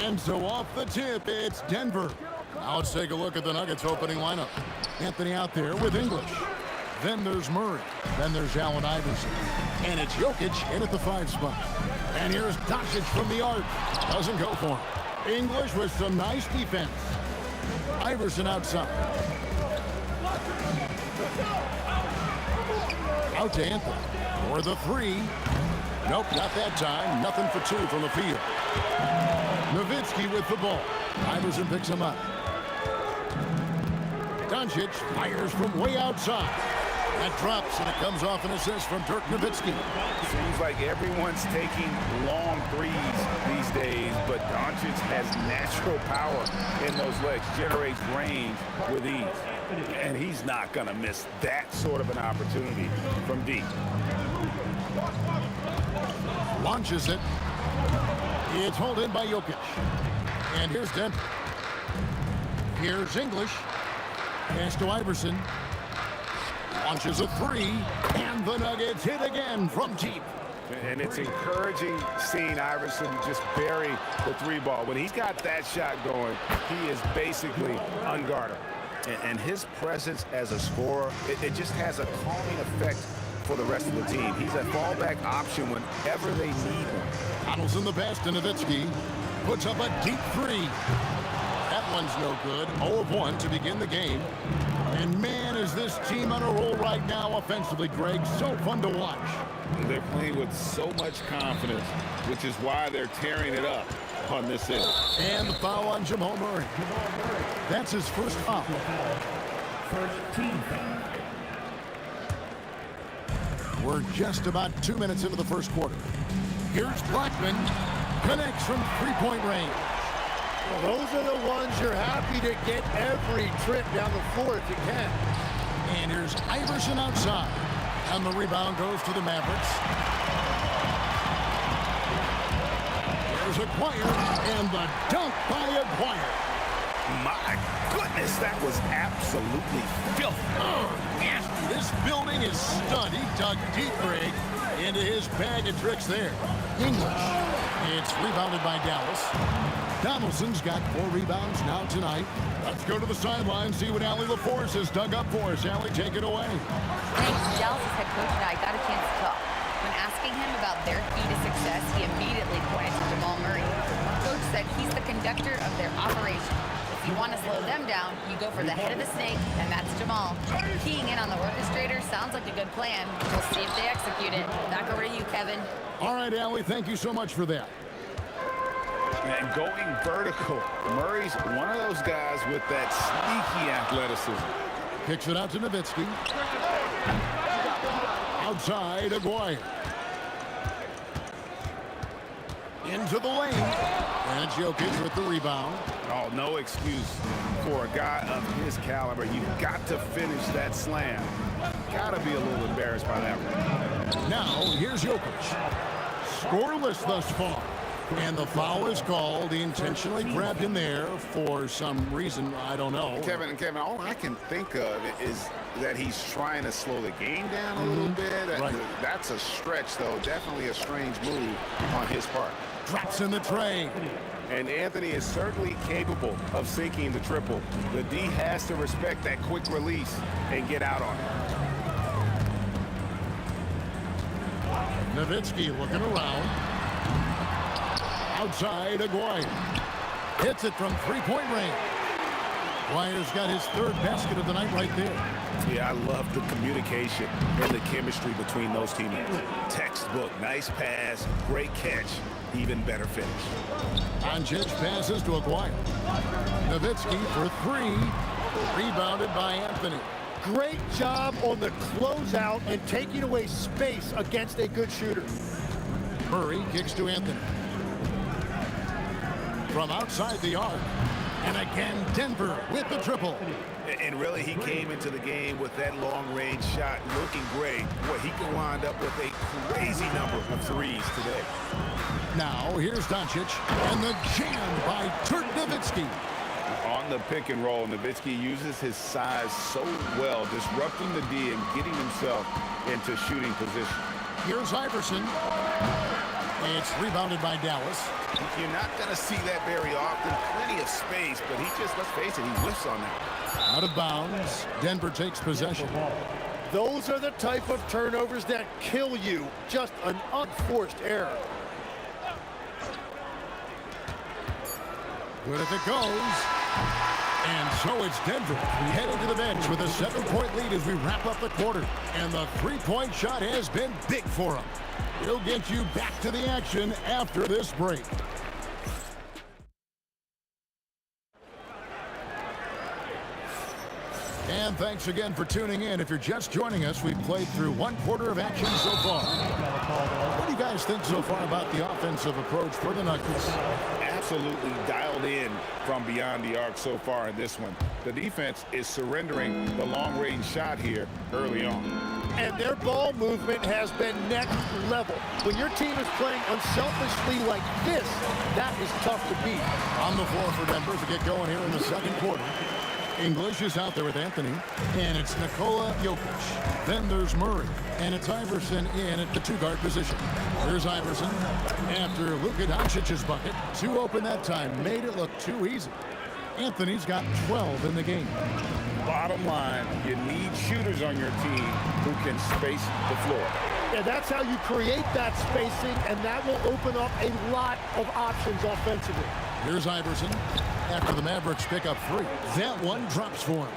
And so off the tip, it's Denver. Now let's take a look at the Nuggets opening lineup. Anthony out there with English. Then there's Murray. Then there's Allen Iverson. And it's Jokic in at the 5 spot. And here's Doncic from the arc. Doesn't go for him. English with some nice defense. Iverson outside. Out to Anthony for the 3. Nope, not that time. Nothing for 2 from the field. Nowitzki with the ball. Iverson picks him up. Doncic fires from way outside. That drops, and it comes off an assist from Dirk Nowitzki. Seems like everyone's taking long threes these days, but Doncic has natural power in those legs, generates range with ease. And he's not going to miss that sort of an opportunity from deep. Launches it. It's hauled in by Jokic. And here's Denver. Here's English. Pass to Iverson. Launches a 3. And the Nuggets hit again from deep. And it's encouraging seeing Iverson just bury the 3 ball. When he's got that shot going, he is basically unguardable. And his presence as a scorer, it just has a calming effect for the rest of the team. He's a fallback option whenever they need him. Donaldson the pass to Nowitzki. Puts up a deep 3. That one's no good. 0 of 1 to begin the game. And man, is this team on a roll right now offensively, Greg. So fun to watch. They're playing with so much confidence, which is why they're tearing it up on this end. And the foul on Jamal Murray. That's his first foul. First team foul. We're just about 2 minutes into the first quarter. Here's Blackman. Connects from 3-point range. Well, those are the ones you're happy to get every trip down the floor if you can. And here's Iverson outside. And the rebound goes to the Mavericks. There's Aguirre. And the dunk by Aguirre. My goodness, that was absolutely filthy. Oh, nasty. This building is stunned. He dug deep, Greg, into his bag of tricks there. English. It's rebounded by Dallas. Donaldson's got 4 rebounds now tonight. Let's go to the sideline, see what Allie LaForce has dug up for us. Allie, take it away. Thanks. Dallas' head coach and I got a chance to talk. When asking him about their key to success, he immediately pointed to Jamal Murray. Coach said he's the conductor of their operation. If you want to slow them down, you go for the head of the snake, and that's Jamal. Keying in on the orchestrator sounds like a good plan. We'll see if they execute it. Back over to you, Kevin. All right, Allie, thank you so much for that. And going vertical, Murray's one of those guys with that sneaky athleticism. Kicks it out to Nowitzki. Outside, Aguirre. Into the lane. And Jokic with the rebound. Oh, no excuse for a guy of his caliber. You've got to finish that slam. Got to be a little embarrassed by that one. Now, here's Jokic. Scoreless thus far. And the foul is called. He intentionally grabbed him there for some reason. I don't know. Kevin, all I can think of is that he's trying to slow the game down a little bit. Right. That's a stretch, though. Definitely a strange move on his part. Drops in the tray. And Anthony is certainly capable of sinking the triple. The D has to respect that quick release and get out on it. Nowitzki looking around. Outside, Aguirre. Hits it from 3-point range. Aguirre's got his 3rd basket of the night right there. Yeah, I love the communication and the chemistry between those teammates. Textbook, nice pass, great catch, even better finish. Doncic passes to Aguirre. Nowitzki for 3. Rebounded by Anthony. Great job on the closeout and taking away space against a good shooter. Murray kicks to Anthony. From outside the arc. And again, Denver with the triple. And really, he came into the game with that long-range shot looking great. Boy, he can wind up with a crazy number of threes today. Now, here's Doncic. And the jam by Dirk Nowitzki. On the pick and roll, Nowitzki uses his size so well, disrupting the D and getting himself into shooting position. Here's Iverson. It's rebounded by Dallas. You're not going to see that very often. Plenty of space, but he just, let's face it, he whiffs on that. Out of bounds. Denver takes possession. Those are the type of turnovers that kill you. Just an unforced error. Good if it goes. And so it's Denver heading to the bench with a 7-point lead as we wrap up the quarter. And the three-point shot has been big for him. He'll get you back to the action after this break. And thanks again for tuning in. If you're just joining us, we've played through one quarter of action so far. What do you guys think so far about the offensive approach for the Nuggets? Absolutely dialed in from beyond the arc so far in this one. The defense is surrendering the long-range shot here early on. And their ball movement has been next level. When your team is playing unselfishly like this, that is tough to beat. On the floor for Denver to get going here in the second quarter. English is out there with Anthony, and it's Nikola Jokic. Then there's Murray, and it's Iverson in at the two-guard position. Here's Iverson after Luka Doncic's bucket. 2 open that time, made it look too easy. Anthony's got 12 in the game. Bottom line, you need shooters on your team who can space the floor. Yeah, that's how you create that spacing, and that will open up a lot of options offensively. Here's Iverson after the Mavericks pick up 3. That one drops for him.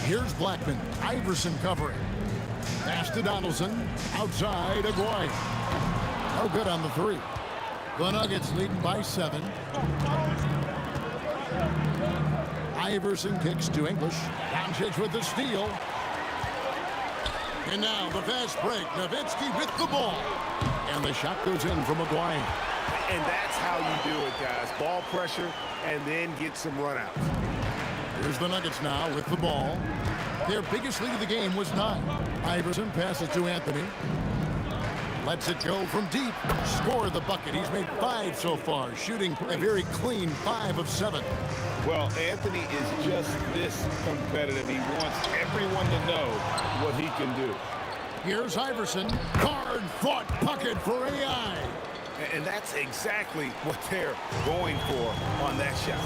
Here's Blackman. Iverson covering. Pass to Donaldson. Outside, Aguayo. No good on the 3. The Nuggets leading by 7. Iverson kicks to English. Doncic with the steal. And now the fast break. Nowitzki with the ball. And the shot goes in from Aguayo. And that's how you do it, guys. Ball pressure and then get some runouts. Here's the Nuggets now with the ball. Their biggest lead of the game was 9. Iverson passes to Anthony. Lets it go from deep. Score the bucket. He's made 5 so far, shooting a very clean 5 of 7. Well, Anthony is just this competitive. He wants everyone to know what he can do. Here's Iverson. Hard-fought bucket for AI. And that's exactly what they're going for on that shot.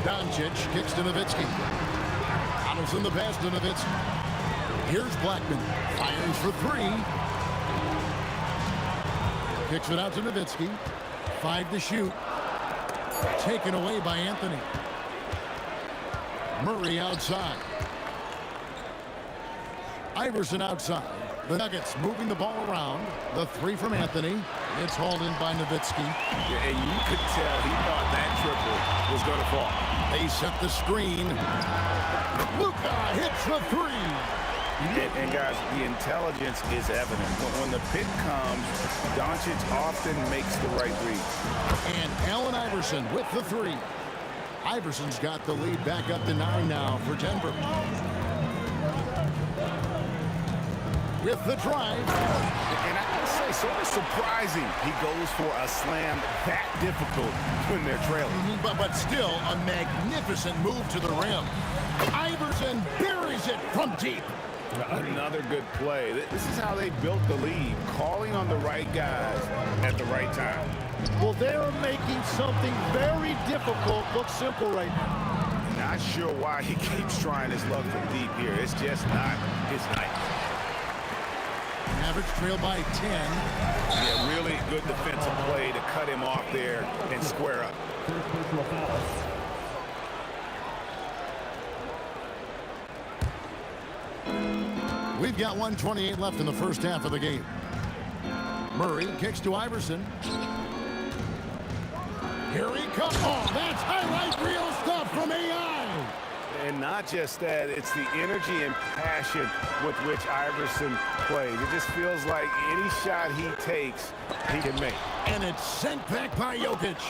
Doncic kicks to Nowitzki. Donaldson the pass to Nowitzki. Here's Blackman. Fires for 3. Kicks it out to Nowitzki. 5 to shoot. Taken away by Anthony. Murray outside. Iverson outside. The Nuggets moving the ball around. The 3 from Anthony. It's hauled in by Nowitzki. Yeah, and you could tell he thought that triple was going to fall. They set the screen. Luka hits the 3. And guys, the intelligence is evident. When the pick comes, Doncic often makes the right read. And Allen Iverson with the 3. Iverson's got the lead back up to 9 now for Denver. With the drive. And I gotta say, sort of surprising he goes for a slam that difficult when they're trailing. But still a magnificent move to the rim. Iverson buries it from deep. Another good play. This is how they built the lead, calling on the right guys at the right time. Well, they're making something very difficult look simple right now. Not sure why he keeps trying his luck from deep here. It's just not his night. Mavericks trail by 10. Yeah, really good defensive play to cut him off there and square up. We've got 1:28 left in the first half of the game. Murray kicks to Iverson. Here he comes. Oh, that's highlight reel stuff from AI. And not just that, it's the energy and passion with which Iverson plays. It just feels like any shot he takes, he can make. And it's sent back by Jokic.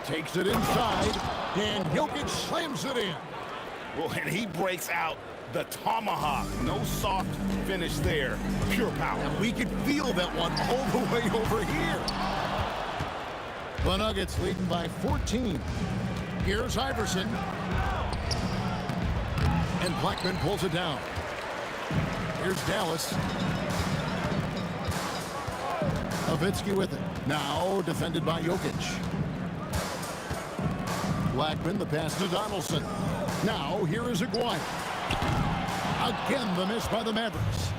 Takes it inside, and Jokic slams it in. Well, and he breaks out the tomahawk. No soft finish there. Pure power. And we could feel that one all the way over here. The Nuggets leading by 14. Here's Iverson. And Blackman pulls it down. Here's Dallas. Nowitzki with it. Now defended by Jokic. Blackman, the pass to Donaldson. Now here is Aguirre. Again, the miss by the Mavericks.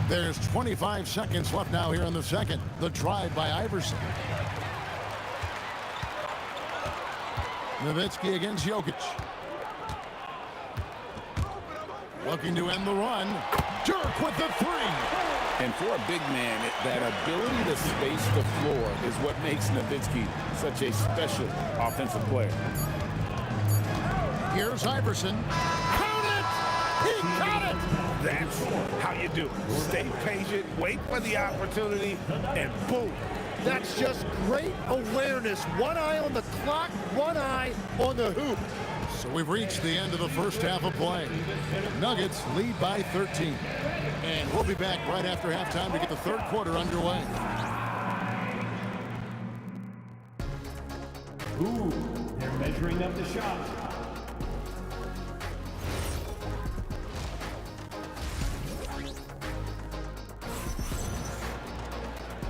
There's 25 seconds left now here in the second. The drive by Iverson. Nowitzki against Jokic. Looking to end the run. Dirk with the three. And for a big man, that ability to space the floor is what makes Nowitzki such a special offensive player. Here's Iverson. Count it! He got it! That's how you do it. Stay patient, wait for the opportunity, and boom. That's just great awareness. One eye on the clock, one eye on the hoop. So we've reached the end of the first half of play. Nuggets lead by 13. And we'll be back right after halftime to get the third quarter underway. Ooh, they're measuring up the shot.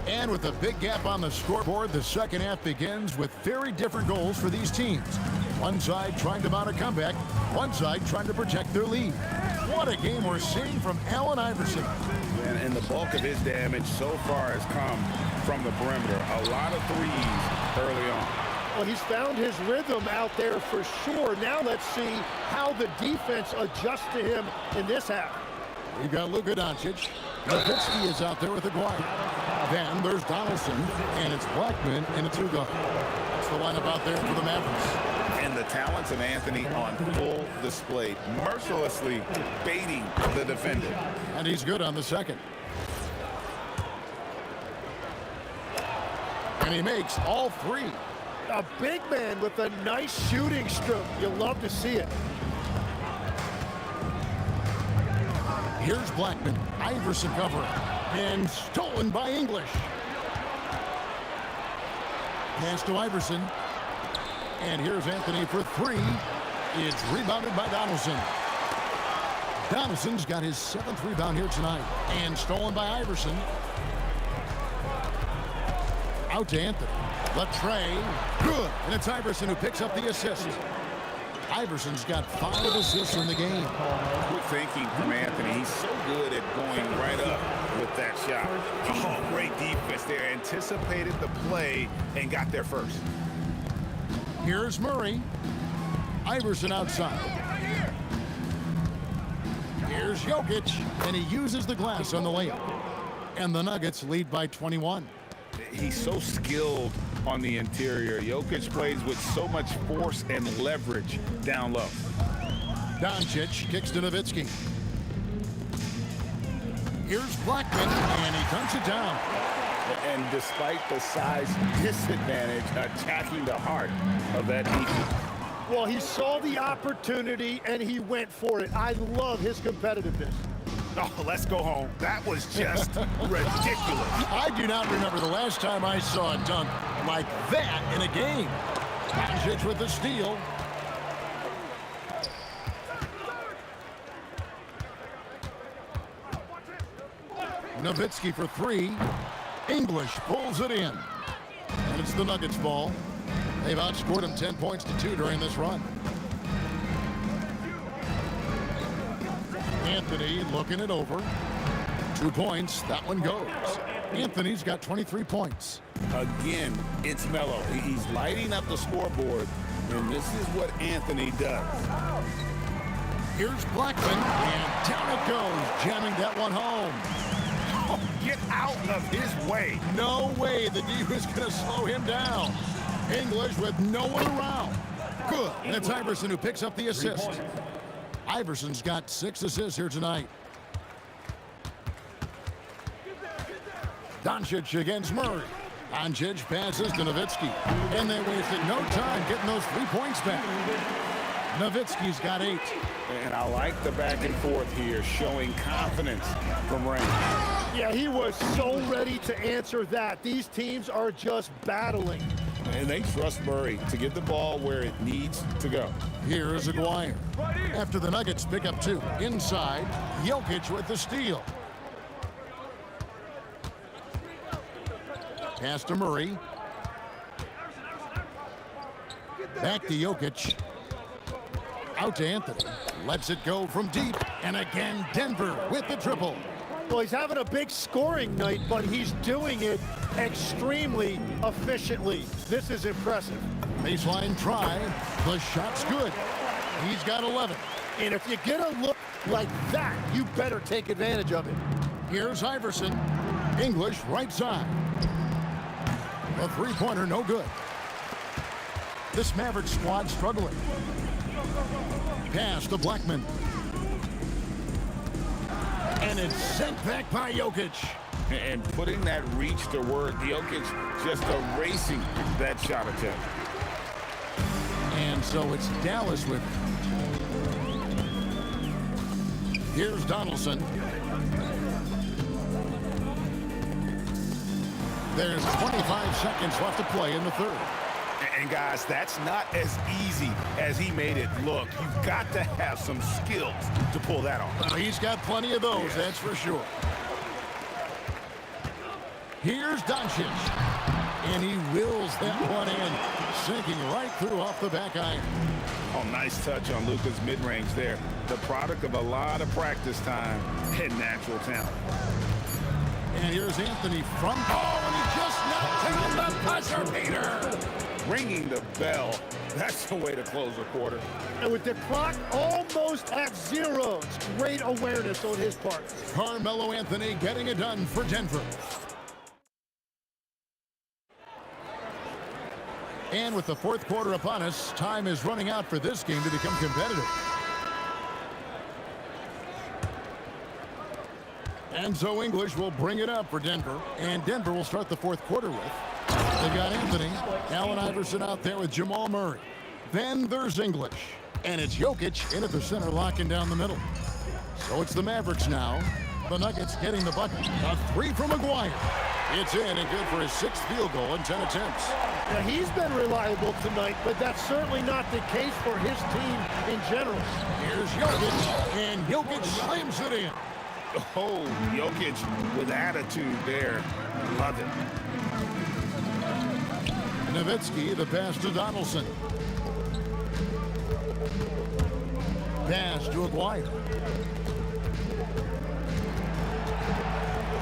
And with a big gap on the scoreboard, the second half begins with very different goals for these teams. One side trying to mount a comeback, one side trying to protect their lead. What a game we're seeing from Allen Iverson. And the bulk of his damage so far has come from the perimeter. A lot of threes early on. Well, he's found his rhythm out there for sure. Now let's see how the defense adjusts to him in this half. We've got Luka Doncic. Nowitzki is out there with the guard. Then there's Donaldson, and it's Blackman in a two-guard. That's the lineup out there for the Mavericks. And the talents of Anthony on full display, mercilessly baiting the defender. And he's good on the second. And he makes all three. A big man with a nice shooting stroke. You'll love to see it. Here's Blackman. Iverson covering. And stolen by English. Pass to Iverson. And here's Anthony for three. It's rebounded by Donaldson. Donaldson's got his 7th rebound here tonight. And stolen by Iverson. Out to Anthony. Latrey. Good. And it's Iverson who picks up the assist. Iverson's got 5 assists in the game. Good thinking from Anthony. He's so good at going right up with that shot. Oh, great defense there. Anticipated the play and got there first. Here's Murray. Iverson outside. Here's Jokic, and he uses the glass on the layup. And the Nuggets lead by 21. He's so skilled on the interior. Jokic plays with so much force and leverage down low. Doncic kicks to Nowitzki. Here's Blackman, and he dunks it down. And despite the size disadvantage, attacking the heart of that defense. Well, he saw the opportunity, and he went for it. I love his competitiveness. Oh, let's go home. That was just ridiculous. I do not remember the last time I saw a dunk like that in a game. Doncic with the steal. Nowitzki for three. English pulls it in. And it's the Nuggets ball. They've outscored them 10 points to 2 during this run. Anthony looking it over. 2 points. That one goes. Anthony's got 23 points. Again, it's Melo. He's lighting up the scoreboard, and this is what Anthony does. Here's Blackman, and down it goes, jamming that one home. Oh, get out of his way. No way the D was going to slow him down. English with no one around. Good. And it's Iverson who picks up the assist. Iverson's got 6 assists here tonight. Doncic against Murray. Doncic passes to Nowitzki. And they wasted no time getting those 3 points back. Nowitzki's got 8. And I like the back and forth here, showing confidence from Rain. Yeah, he was so ready to answer that. These teams are just battling. And they trust Murray to get the ball where it needs to go. Here's Aguirre. After the Nuggets pick up 2. Inside, Jokic with the steal. Pass to Murray. Back to Jokic. Out to Anthony. Lets it go from deep. And again, Denver with the triple. Well, he's having a big scoring night, but he's doing it extremely efficiently. This is impressive. Baseline try. The shot's good. He's got 11. And if you get a look like that, you better take advantage of it. Here's Iverson. English right side. The three-pointer no good. This Maverick squad struggling. Pass to Blackman. And it's sent back by Jokic. And putting that reach to work, Jokic just erasing that shot attempt. And so it's Dallas with it. Here's Donaldson. There's 25 seconds left to play in the third. And guys, that's not as easy as he made it look. You've got to have some skills to pull that off. Well, he's got plenty of those, that's for sure. Here's Doncic. And he wills that one in, sinking right through off the back iron. Oh, nice touch on Luka's mid-range there. The product of a lot of practice time and natural talent. And here's Anthony from and he just knocked down the buzzer beater. Ringing the bell. That's the way to close a quarter. And with the clock almost at 0, it's great awareness on his part. Carmelo Anthony getting it done for Denver. And with the fourth quarter upon us, time is running out for this game to become competitive. And so English will bring it up for Denver. And Denver will start the fourth quarter with. They got Anthony, Allen Iverson out there with Jamal Murray. Then there's English. And it's Jokic in at the center, locking down the middle. So it's the Mavericks now. The Nuggets getting the bucket. A 3 from Aguirre. It's in and good for his 6th field goal in 10 attempts. Now, he's been reliable tonight, but that's certainly not the case for his team in general. Here's Jokic, and Jokic slams it in. Oh, Jokic with attitude there. Love it. Nowitzki, the pass to Donaldson. Pass to Aguirre.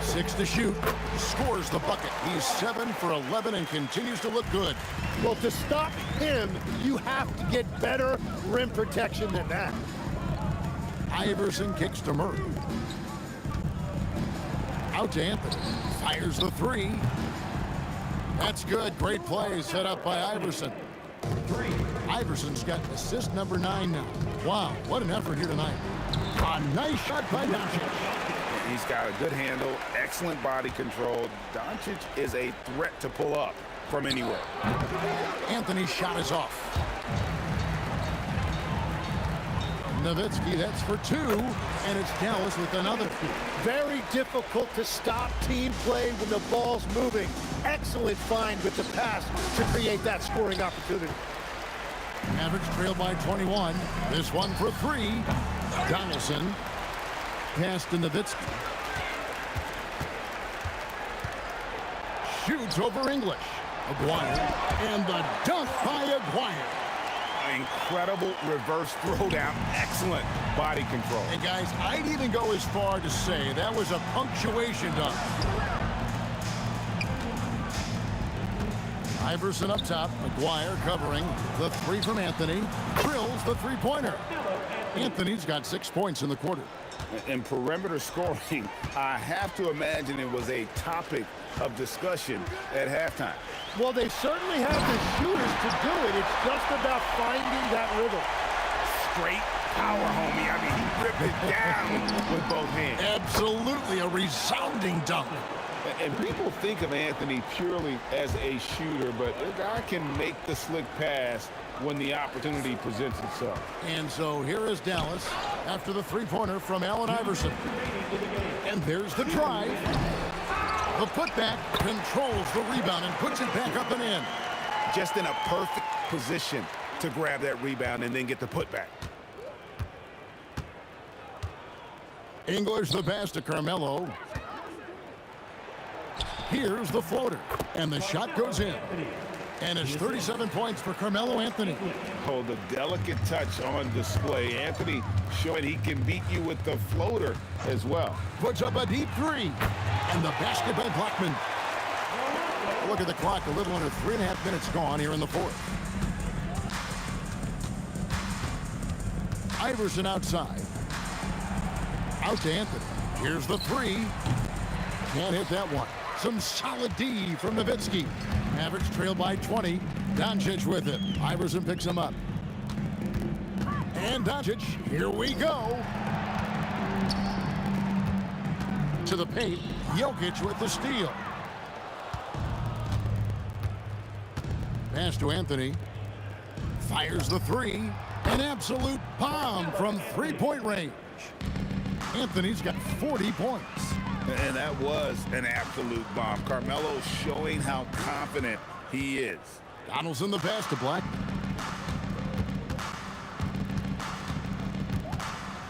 6 to shoot. Scores the bucket. He's 7 for 11 and continues to look good. Well, to stop him, you have to get better rim protection than that. Iverson kicks to Murray. Out to Anthony. Fires the 3. That's good. Great play set up by Iverson. Iverson's got assist number 9 now. Wow, what an effort here tonight. A nice shot by Doncic. He's got a good handle, excellent body control. Doncic is a threat to pull up from anywhere. Anthony's shot is off. Nowitzki, that's for 2, and it's Dallas with another. Very difficult to stop team play when the ball's moving. Excellent find with the pass to create that scoring opportunity. Mavericks trail by 21. This one for 3. Donaldson. Pass to Nowitzki. Shoots over English. Aguirre. And the dunk by Aguirre. Incredible reverse throwdown. Excellent body control. And guys, I'd even go as far to say that was a punctuation dunk. Iverson up top. Aguirre covering. The 3 from Anthony. Drills the three-pointer. Anthony's got 6 points in the quarter. In perimeter scoring, I have to imagine it was a topic of discussion at halftime. Well, they certainly have the shooters to do it. It's just about finding that rhythm. Straight power, homie. I mean, he ripped it down with both hands. Absolutely a resounding dunk. And people think of Anthony purely as a shooter, but a guy can make the slick pass when the opportunity presents itself. And so here is Dallas after the three-pointer from Allen Iverson. And there's the drive. The putback controls the rebound and puts it back up and in. just in a perfect position to grab that rebound and then get the putback. English the pass to Carmelo. Here's the floater, and the shot goes in. And it's 37 points for Carmelo Anthony. Oh, the delicate touch on display. Anthony showing he can beat you with the floater as well. Puts up a deep three, and the basket by Blackman. Look at the clock, a little under 3.5 minutes gone here in the fourth. Iverson outside. Out to Anthony. Here's the three. Can't hit that one. Some solid D from Nowitzki. Mavericks trail by 20. Doncic with it. Iverson picks him up. And Doncic, here we go. To the paint. Jokic with the steal. Pass to Anthony. Fires the three. An absolute bomb from three-point range. Anthony's got 40 points. And that was an absolute bomb. Carmelo showing how confident he is. Donaldson the pass to Blackman.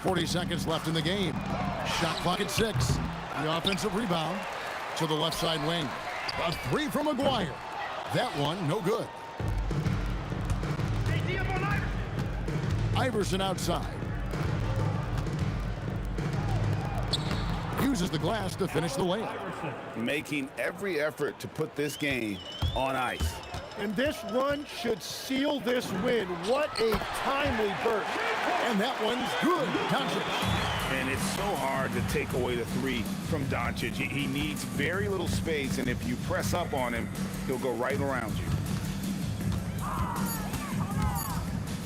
40 seconds left in the game. Shot clock at 6. The offensive rebound to the left side wing. A three from McGuire. That one, no good. Iverson outside. Uses the glass to finish the layup. Making every effort to put this game on ice. And this run should seal this win. What a timely burst. And that one's good. Doncic. And it's so hard to take away the three from Doncic. He needs very little space, and if you press up on him, he'll go right around you.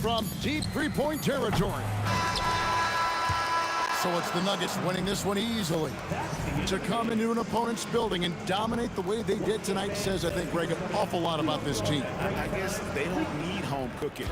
From deep three-point territory. So it's the Nuggets winning this one easily. To come into an opponent's building and dominate the way they did tonight says, I think, Greg, an awful lot about this team. I guess they don't need home cooking.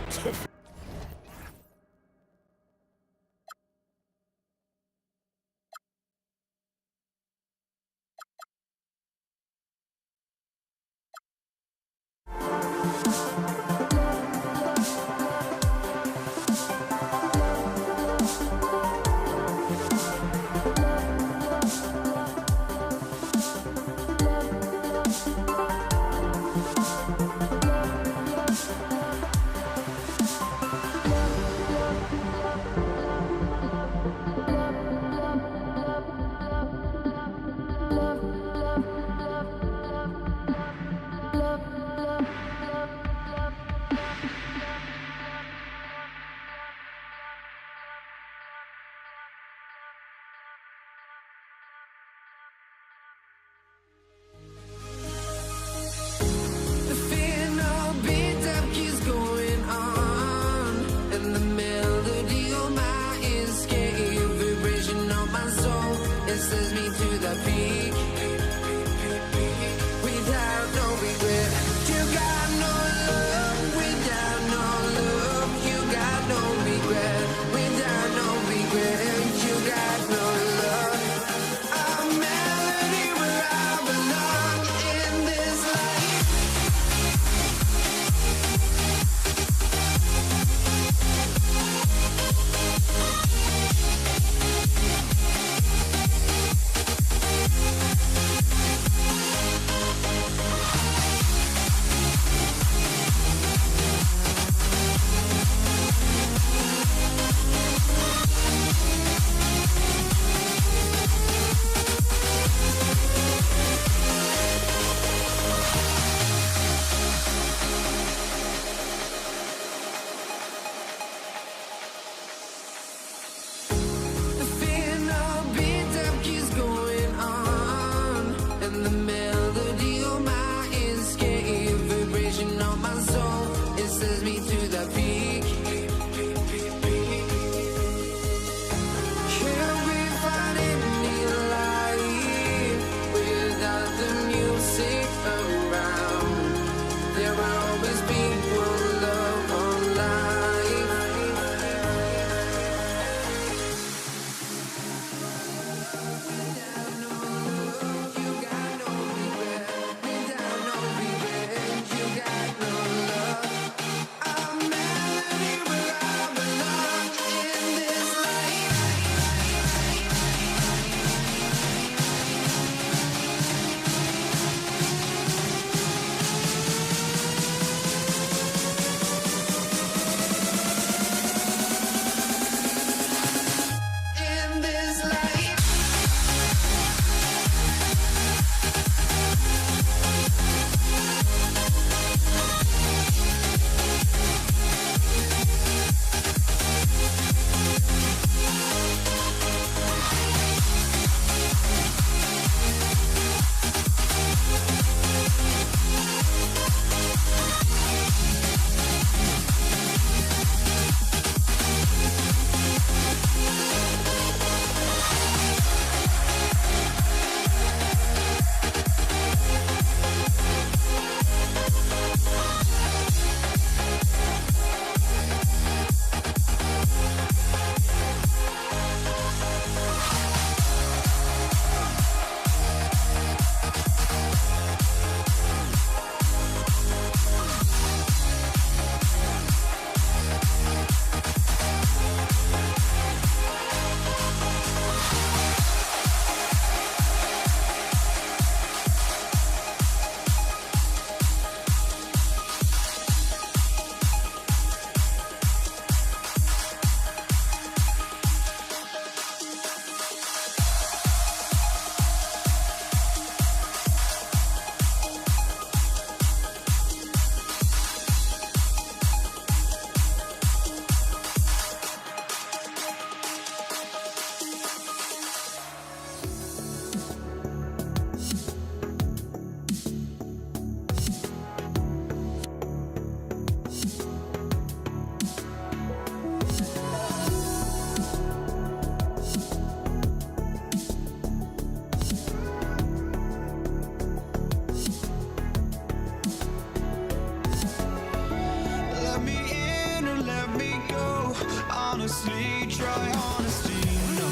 honestly, try honesty. No,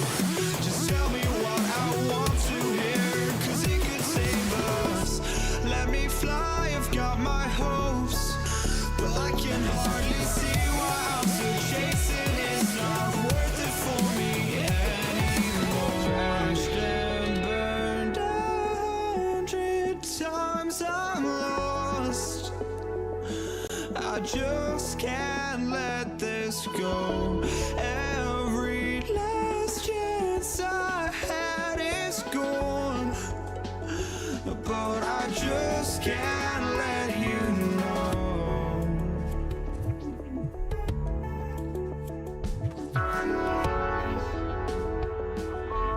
just tell me what I want to hear, 'cause it could save us. Let me fly, I've got my hopes, but I can hardly see why I'm still chasing. It's not worth it for me anymore. Crashed and burned 100 times, I'm lost. I just can't let this go. Every last chance I had is gone, but I just can't let you know.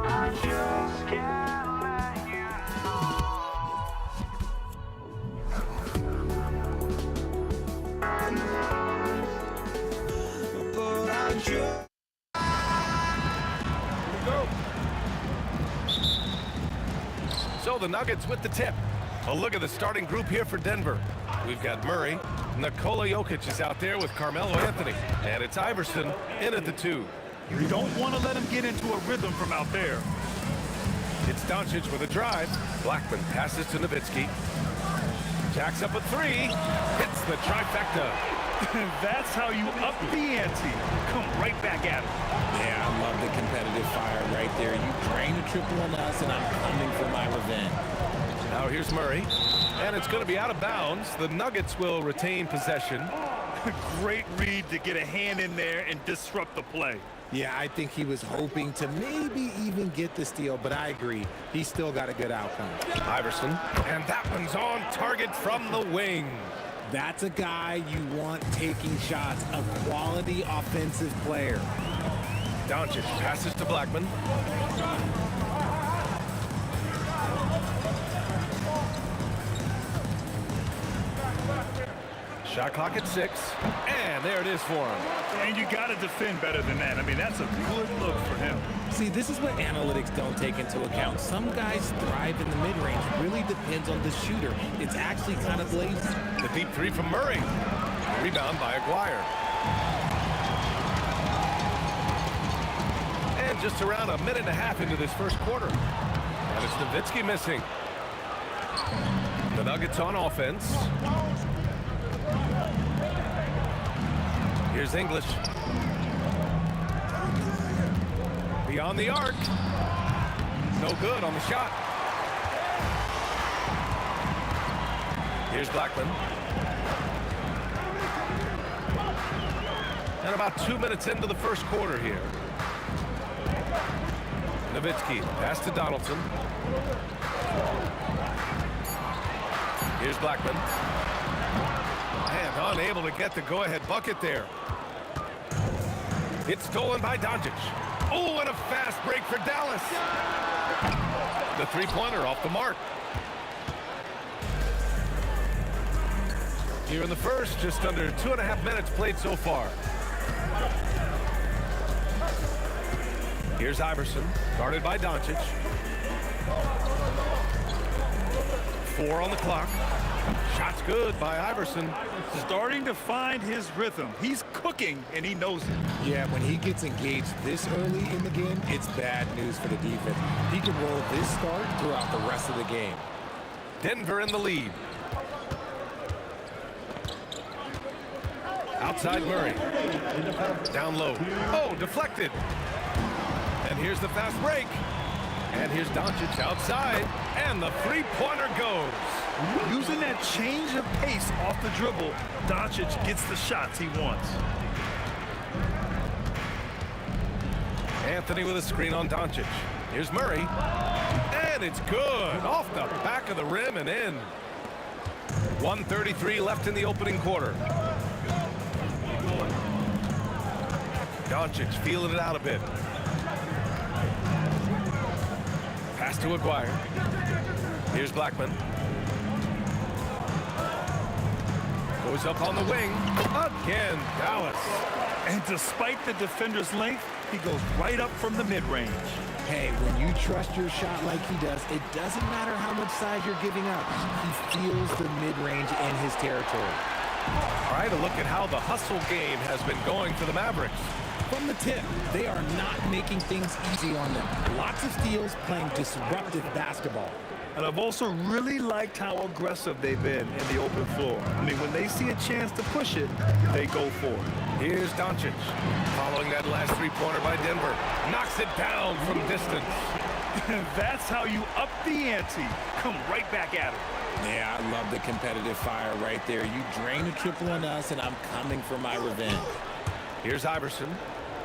I just can't let you know. But I just So the Nuggets with the tip. A look at the starting group here for Denver. We've got Murray. Nikola Jokic is out there with Carmelo Anthony. And it's Iverson in at the 2. You don't want to let him get into a rhythm from out there. It's Doncic with a drive. Blackman passes to Nowitzki. Jacks up a 3. Hits the trifecta. That's how you up the ante. Come right back at him. Yeah, I love the competitive fire right there. You drain a triple on us, and I'm coming for my revenge. Now here's Murray. And it's going to be out of bounds. The Nuggets will retain possession. Great read to get a hand in there and disrupt the play. Yeah, I think he was hoping to maybe even get the steal, but I agree. He still got a good outcome. Iverson. And that one's on target from the wing. That's a guy you want taking shots, a quality offensive player. Doncic passes to Blackman. Shot clock at 6. And there it is for him. And you got to defend better than that. I mean, that's a good look for him. See, this is what analytics don't take into account. Some guys thrive in the mid-range. Really depends on the shooter. It's actually kind of lazy. The deep 3 from Murray. Rebound by Aguirre. And just around a minute and a half into this first quarter. And it's Nowitzki missing. The Nuggets on offense. Here's English. Beyond the arc. No good on the shot. Here's Blackman. And about 2 minutes into the first quarter here. Nowitzki, pass to Donaldson. Here's Blackman. And unable to get the go-ahead bucket there. It's stolen by Doncic. Oh, and a fast break for Dallas. The three-pointer off the mark. Here in the first, just under 2.5 minutes played so far. Here's Iverson, guarded by Doncic. 4 on the clock. Shot's good by Iverson. Starting to find his rhythm. He's cooking, and he knows it. Yeah, when he gets engaged this early in the game, it's bad news for the defense. He can roll this start throughout the rest of the game. Denver in the lead. Outside Murray. Down low. Oh, deflected. And here's the fast break. And here's Doncic outside. And the three-pointer goes. Using that change of pace off the dribble, Doncic gets the shots he wants. Anthony with a screen on Doncic. Here's Murray. And it's good. Off the back of the rim and in. 1:33 left in the opening quarter. Doncic feeling it out a bit. Pass to Aguirre. Here's Blackman. Goes up on the wing. Again, Dallas. And despite the defender's length, he goes right up from the mid-range. Hey, when you trust your shot like he does, it doesn't matter how much size you're giving up. He feels the mid-range in his territory. All right, a look at how the hustle game has been going for the Mavericks. From the tip, they are not making things easy on them. Lots of steals, playing disruptive basketball. And I've also really liked how aggressive they've been in the open floor. I mean, when they see a chance to push it, they go for it. Here's Doncic. Following that last three-pointer by Denver. Knocks it down from distance. That's how you up the ante. Come right back at it. Yeah, I love the competitive fire right there. You drain a triple on us, and I'm coming for my revenge. Here's Iverson.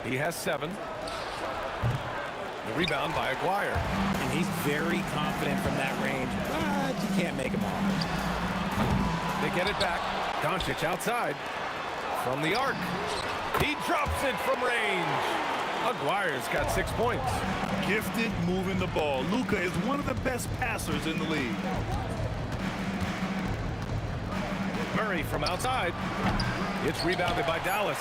He has 7. The rebound by Aguirre. And he's very confident from that range, but you can't make him all. They get it back. Doncic outside. From the arc. He drops it from range. Aguirre's got 6 points. Gifted moving the ball. Luka is one of the best passers in the league. Murray from outside. It's rebounded by Dallas.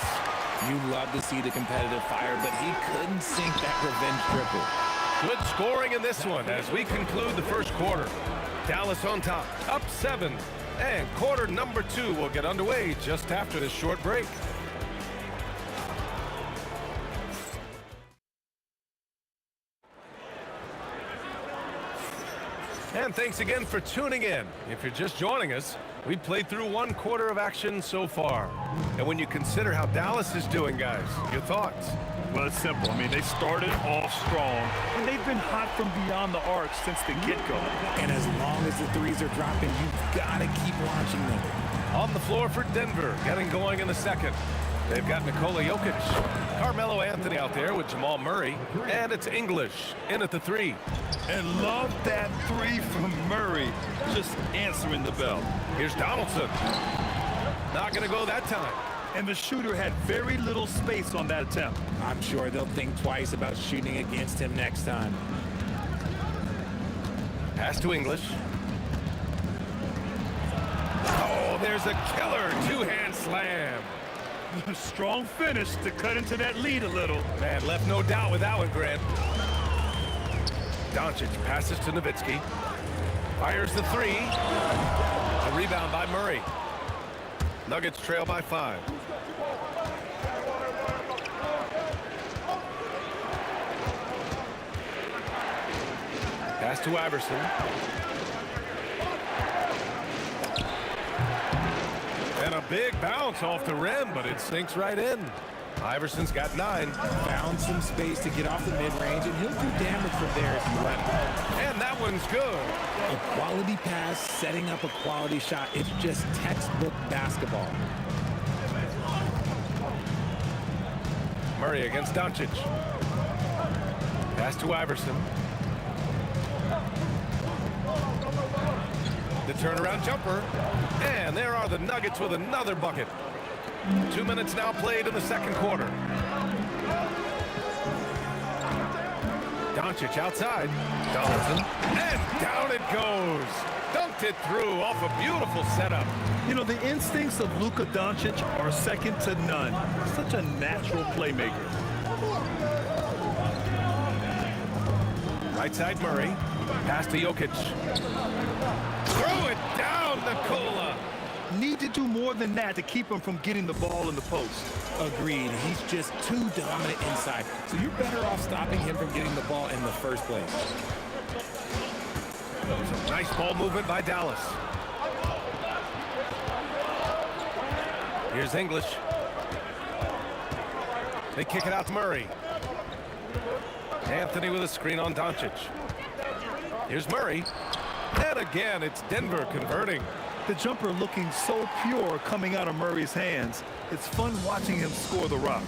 You love to see the competitive fire, but he couldn't sink that revenge triple. Good scoring in this one as we conclude the first quarter. Dallas on top, up 7. And quarter number 2 will get underway just after this short break. And thanks again for tuning in. If you're just joining us, we've played through 1 quarter of action so far. And when you consider how Dallas is doing, guys, your thoughts? Well, it's simple. I mean, they started off strong, and they've been hot from beyond the arc since the get-go. And as long as the threes are dropping, you've got to keep launching them. On the floor for Denver, getting going in the second. They've got Nikola Jokic, Carmelo Anthony out there with Jamal Murray, and it's English in at the 3. And love that 3 from Murray, just answering the bell. Here's Donaldson. Not going to go that time. And the shooter had very little space on that attempt. I'm sure they'll think twice about shooting against him next time. Pass to English. Oh, there's a killer 2-hand slam. Strong finish to cut into that lead a little. Man, left no doubt with that one, Grant. Doncic passes to Nowitzki. Fires the 3. A rebound by Murray. Nuggets trail by 5. Pass to Iverson. And a big bounce off the rim, but it sinks right in. Iverson's got 9. Found some space to get off the mid-range, and he'll do damage from there if you let him. And that one's good. A quality pass, setting up a quality shot. It's just textbook basketball. Murray against Doncic. Pass to Iverson. The turnaround jumper. And there are the Nuggets with another bucket. 2 minutes now played in the second quarter. Doncic outside. Donaldson. And down it goes. Dunked it through off a beautiful setup. You know, the instincts of Luka Doncic are second to none. Such a natural playmaker. Right side Murray. Pass to Jokic. Throw it down, Nikola. Need to do more than that to keep him from getting the ball in the post. Agreed. He's just too dominant inside. So you're better off stopping him from getting the ball in the first place. Some nice ball movement by Dallas. Here's English. They kick it out to Murray. Anthony with a screen on Doncic. Here's Murray. And again, it's Denver converting. The jumper looking so pure coming out of Murray's hands. It's fun watching him score the rock.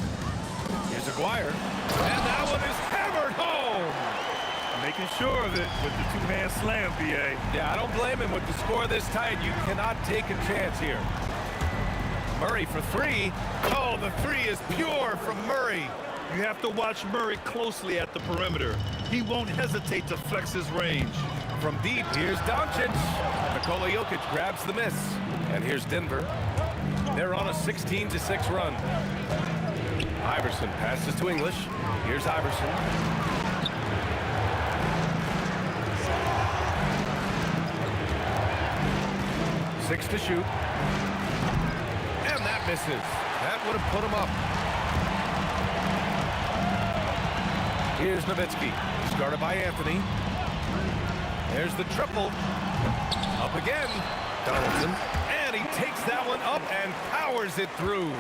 Here's Aguirre. And that one is hammered home. Making sure of it with the 2-hand slam, B.A. Yeah, I don't blame him with the score this tight. You cannot take a chance here. Murray for 3. Oh, the 3 is pure from Murray. You have to watch Murray closely at the perimeter. He won't hesitate to flex his range. From deep, here's Doncic. Nikola Jokic grabs the miss. And here's Denver. They're on a 16-6 run. Iverson passes to English. Here's Iverson. Six to shoot. And that misses. That would have put him up. Here's Nowitzki. He's guarded by Anthony. There's the triple. Up again. Donaldson. And he takes that one up and powers it through.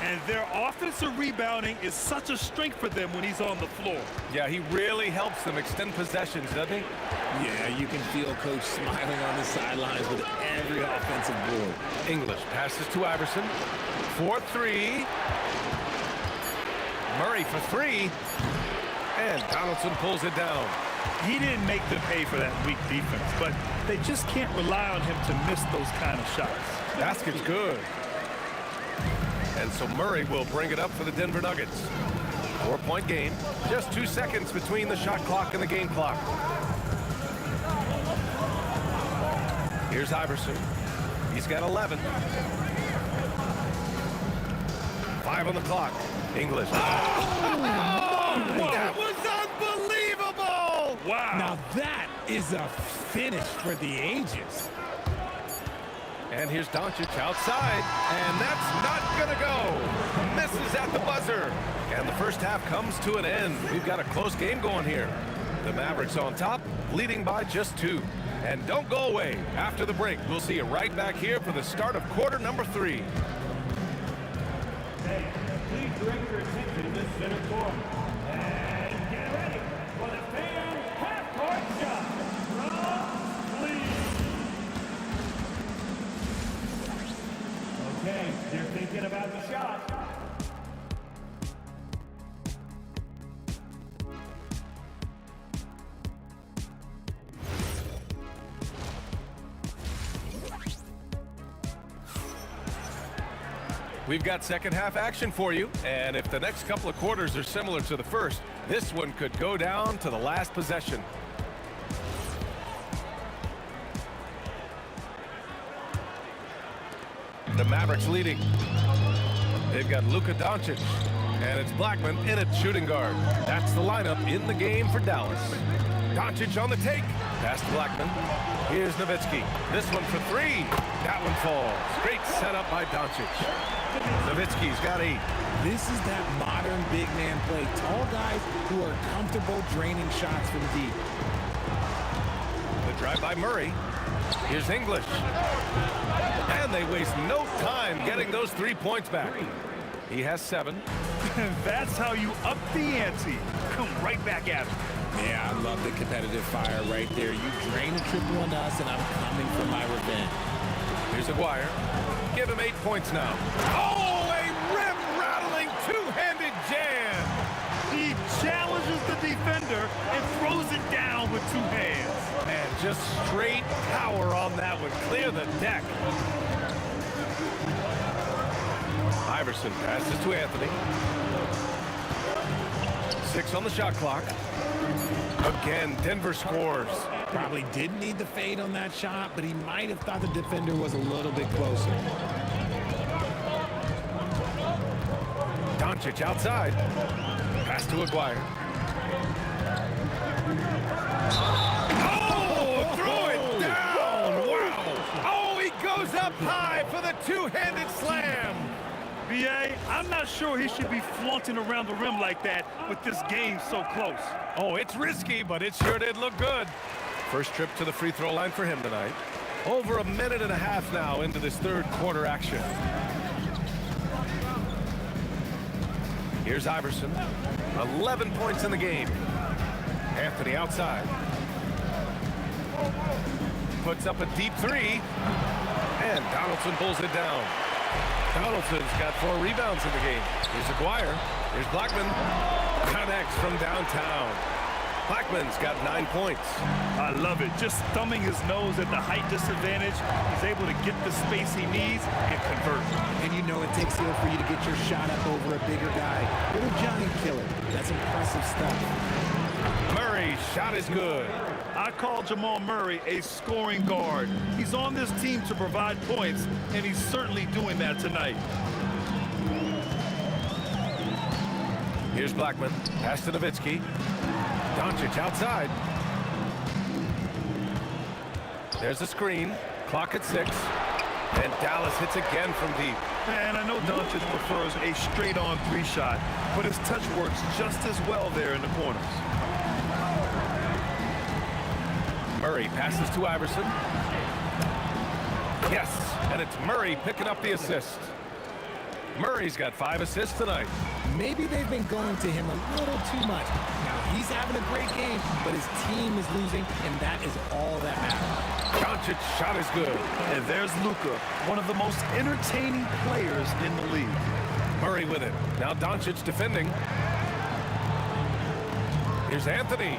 And their offensive rebounding is such a strength for them when he's on the floor. Yeah, he really helps them extend possessions, doesn't he? Yeah, you can feel Coach smiling on the sidelines with every offensive board. English passes to Iverson. 4-3. Murray for three. And Donaldson pulls it down. He didn't make them pay for that weak defense, but they just can't rely on him to miss those kind of shots. Basket's good. And so Murray will bring it up for the Denver Nuggets. 4-point game. Just 2 seconds between the shot clock and the game clock. Here's Iverson. He's got 11. 5 on the clock. English. That was unbelievable! Wow. Now that is a finish for the ages. And here's Doncic outside, and that's not gonna go. Misses at the buzzer. And the first half comes to an end. We've got a close game going here. The Mavericks on top, leading by just 2. And don't go away. After the break, we'll see you right back here for the start of quarter number 3. Hey, please direct your attention to this center court. And get ready for the fan half-court shot. Okay, they're thinking about the shot. We've got second half action for you, and if the next couple of quarters are similar to the first, this one could go down to the last possession. The Mavericks leading. They've got Luka Doncic, and it's Blackman in at shooting guard. That's the lineup in the game for Dallas. Doncic on the take. Pass to Blackman. Here's Nowitzki. This one for 3. That one falls. Great setup by Doncic. Nowitzki's got 8. This is that modern big man play. Tall guys who are comfortable draining shots from deep. The drive by Murray. Here's English. And they waste no time getting those 3 points back. He has 7. That's how you up the ante. Come right back at him. Yeah, I love the competitive fire right there. You drain a triple on us, and I'm coming for my revenge. Here's Aguirre. Give him 8 points now. Oh, a rim-rattling two-handed jam. He challenges the defender and throws it down with 2 hands. Man, just straight power on that one. Clear the deck. Iverson passes to Anthony. 6 on the shot clock. Again, Denver scores. Probably didn't need the fade on that shot, but he might have thought the defender was a little bit closer. Doncic outside. Pass to Aguirre. Oh, throw it down! Wow! Oh, he goes up high for the two-handed slam. B.A., I'm not sure he should be flaunting around the rim like that with this game so close. Oh, it's risky, but it sure did look good. First trip to the free throw line for him tonight. Over a minute and a half now into this third quarter action. Here's Iverson. 11 points in the game. Anthony outside. Puts up a deep 3. And Donaldson pulls it down. Donaldson's got 4 rebounds in the game. Here's Aguirre. Here's Blackman. Connects from downtown. Blackman's got 9 points. I love it. Just thumbing his nose at the height disadvantage. He's able to get the space he needs and convert. And you know it takes skill for you to get your shot up over a bigger guy. Little Johnny Killer. That's impressive stuff. Murray's shot is good. I call Jamal Murray a scoring guard. He's on this team to provide points, and he's certainly doing that tonight. Here's Blackman. Pass to Nowitzki. Doncic outside. There's a screen. Clock at 6. And Dallas hits again from deep. And I know Doncic prefers a straight-on three-shot, but his touch works just as well there in the corners. Murray passes to Iverson. Yes, and it's Murray picking up the assist. Murray's got 5 assists tonight. Maybe they've been going to him a little too much. Now, he's having a great game, but his team is losing, and that is all that matters. Doncic's shot is good. And there's Luka, one of the most entertaining players in the league. Murray with it. Now Doncic defending. Here's Anthony.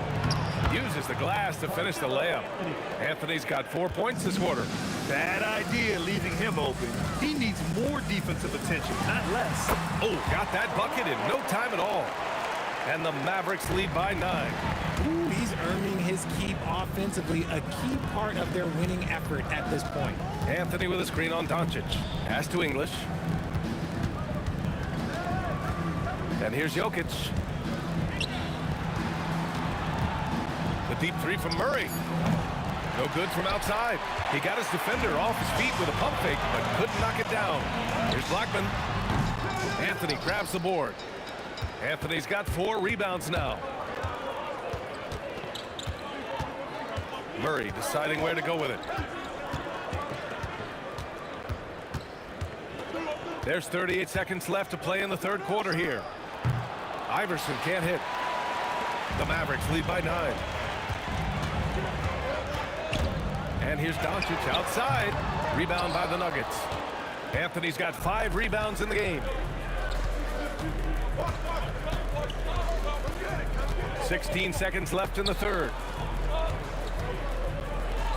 Uses the glass to finish the layup. Anthony's got 4 points this quarter. Bad idea leaving him open. He needs more defensive attention, not less. Oh, got that bucket in no time at all. And the Mavericks lead by 9. Ooh, he's earning his keep offensively, a key part of their winning effort at this point. Anthony with a screen on Doncic. Pass to English. And here's Jokic. The deep three from Murray. No good from outside. He got his defender off his feet with a pump fake, but couldn't knock it down. Here's Blackman. Anthony grabs the board. Anthony's got 4 rebounds now. Murray deciding where to go with it. There's 38 seconds left to play in the third quarter here. Iverson can't hit. The Mavericks lead by 9. And here's Doncic outside. Rebound by the Nuggets. Anthony's got 5 rebounds in the game. 16 seconds left in the third.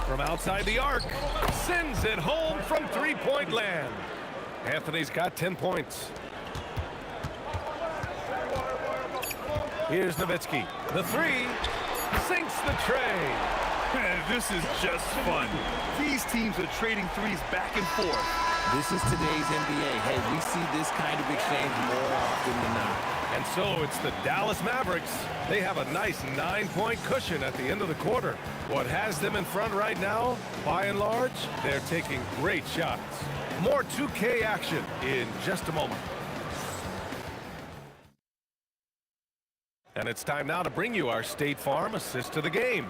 From outside the arc. Sends it home from three-point land. Anthony's got 10 points. Here's Nowitzki. The three. Sinks the tray. This is just fun. These teams are trading threes back and forth. This is today's NBA. Hey, we see this kind of exchange more often than not. And so it's the Dallas Mavericks. They have a nice 9-point cushion at the end of the quarter. What has them in front right now, by and large, they're taking great shots. More 2K action in just a moment. And it's time now to bring you our State Farm assist to the game.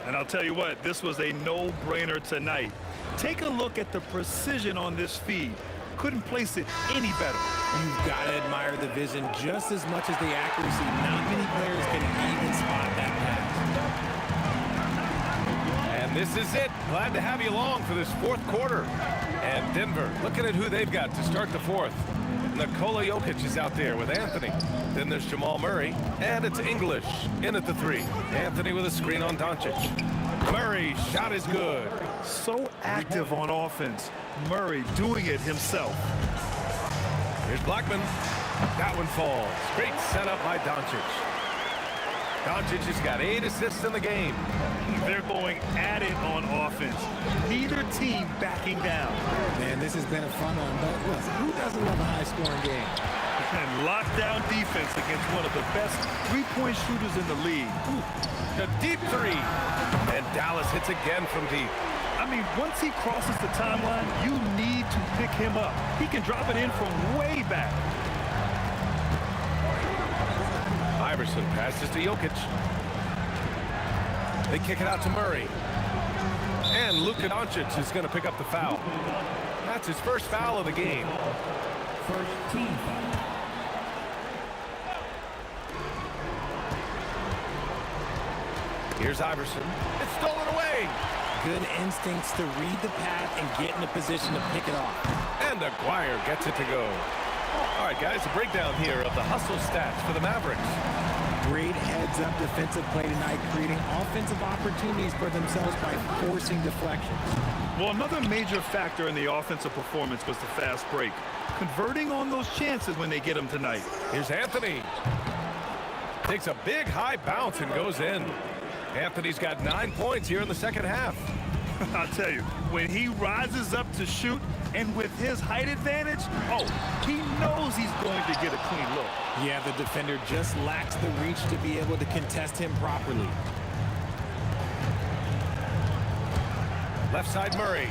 And I'll tell you what, this was a no-brainer tonight. Take a look at the precision on this feed. Couldn't place it any better. You've got to admire the vision just as much as the accuracy. Not many players can even spot that pass. And this is it. Glad to have you along for this fourth quarter. And Denver, looking at who they've got to start the fourth. Nikola Jokic is out there with Anthony. Then there's Jamal Murray, and it's English in at the 3. Anthony with a screen on Doncic. Murray, shot is good. So active on offense. Murray doing it himself. Here's Blackman. That one falls. Great setup by Doncic. Doncic has got 8 assists in the game. They're going at it on offense. Neither team backing down. Man, this has been a fun one, but look, who doesn't love a high-scoring game? And lockdown defense against one of the best three-point shooters in the league. The deep 3. And Dallas hits again from deep. I mean, once he crosses the timeline, you need to pick him up. He can drop it in from way back. Iverson passes to Jokic. They kick it out to Murray. And Luka Doncic is going to pick up the foul. That's his first foul of the game. First team foul. Here's Iverson. It's stolen away. Good instincts to read the path and get in a position to pick it off. And Aguirre gets it to go. All right, guys, a breakdown here of the hustle stats for the Mavericks. Great heads-up defensive play tonight, creating offensive opportunities for themselves by forcing deflections. Well, another major factor in the offensive performance was the fast break. Converting on those chances when they get them tonight. Here's Anthony. Takes a big high bounce and goes in. Anthony's got 9 points here in the second half. I'll tell you, when he rises up to shoot, and with his height advantage, he knows he's going to get a clean look. Yeah, the defender just lacks the reach to be able to contest him properly. Left side Murray.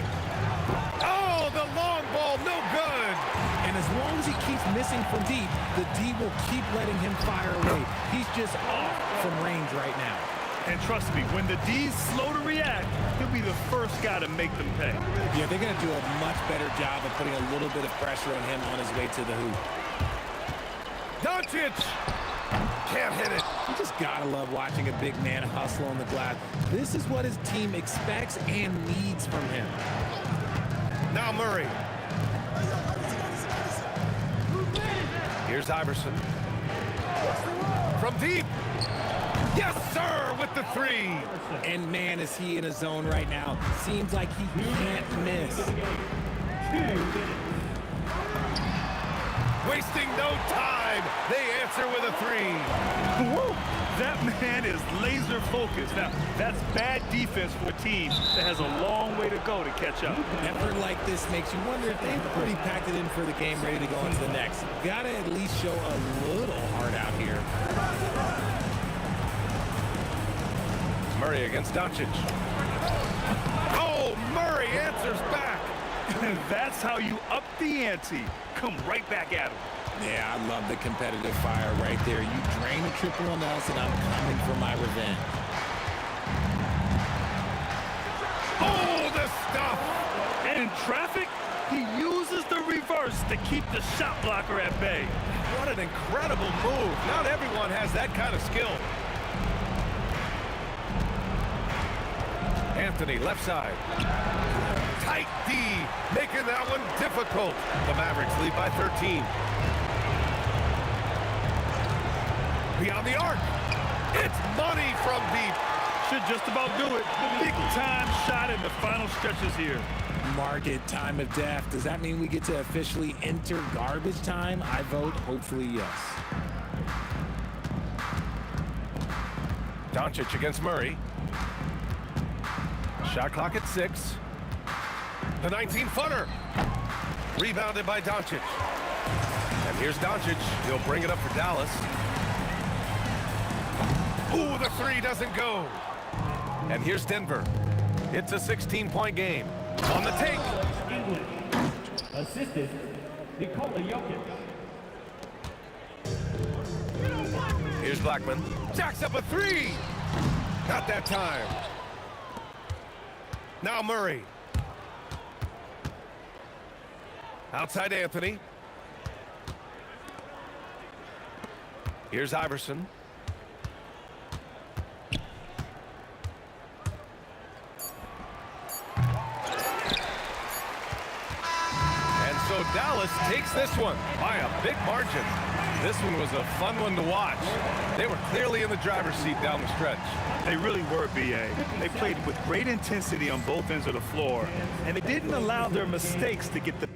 Oh! Oh, the long ball, no good. And as long as he keeps missing from deep, the D will keep letting him fire away. He's just off from range right now. And trust me, when the D's slow to react, he'll be the first guy to make them pay. Yeah, they're going to do a much better job of putting a little bit of pressure on him on his way to the hoop. Doncic can't hit it. You just got to love watching a big man hustle on the glass. This is what his team expects and needs from him. Now Murray. Here's Iverson. From deep. Yes, sir, with the three. And man, is he in a zone right now. Seems like he can't miss. Wasting no time. They answer with a three. Woo! That man is laser focused. Now, that's bad defense for a team that has a long way to go to catch up. Effort like this makes you wonder if they've already packed it in for the game, ready to go into the next. Gotta at least show a little heart out here. Murray against Doncic. Oh, Murray answers back. And that's how you up the ante. Come right back at him. Yeah, I love the competitive fire right there. You drain the triple on us, and I'm coming for my revenge. Oh, the stuff! And in traffic, he uses the reverse to keep the shot blocker at bay. What an incredible move. Not everyone has that kind of skill. Anthony, left side. Tight D, making that one difficult. The Mavericks lead by 13. Beyond the arc. It's money from deep. Should just about do it. Big time shot in the final stretches here. Mark it, time of death. Does that mean we get to officially enter garbage time? I vote hopefully yes. Doncic against Murray. Shot clock at 6. The 19-footer. Rebounded by Doncic. And here's Doncic. He'll bring it up for Dallas. Ooh, the three doesn't go. And here's Denver. It's a 16-point game. On the take. English. Assistant, Nikola Jokic. Here's Blackman. Jacks up a three. Not that time. Now Murray. Outside Anthony. Here's Iverson. And so Dallas takes this one by a big margin. This one was a fun one to watch. They were clearly in the driver's seat down the stretch. They really were, B.A. They played with great intensity on both ends of the floor, and they didn't allow their mistakes to get the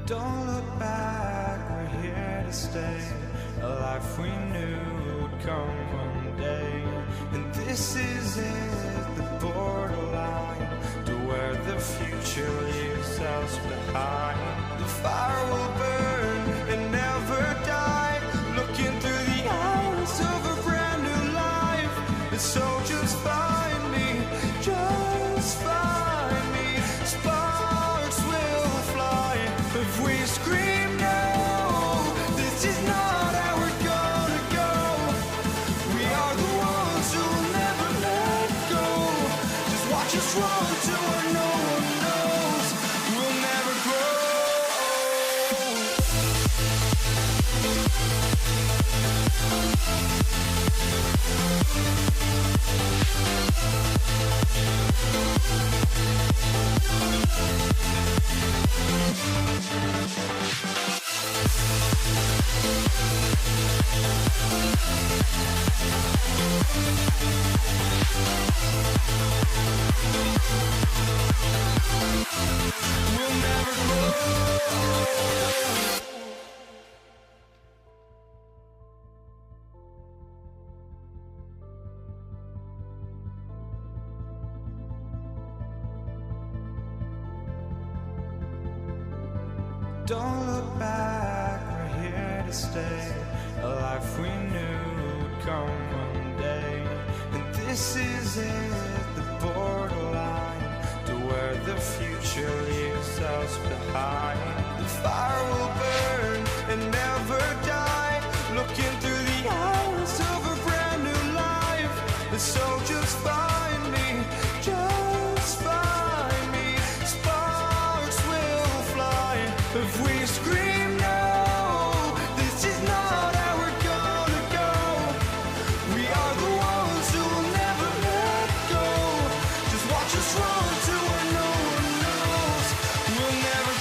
Don't look back, we're here to stay. A life we knew would come one day. And this is it, the borderline to where the future leaves us behind. The fire will burn and never die, looking through the eyes of a brand new life. And so just find me, just find me. Sparks will fly if we scream. scream no, this is not how we're gonna go. We are the ones who will never let go. Just watch us run to where no one knows. We'll never grow. We'll never grow. Don't look back, we're here to stay. A life we knew would come one day. And this is it, the borderline to where the future leaves us behind. The fire will burn and never die, looking through the eyes of a brand new life. And so just find me, just find me. Sparks will fly if we scream no, this is not how we're gonna go. We are the ones who will never let go. Just watch us run to where no one knows. We'll never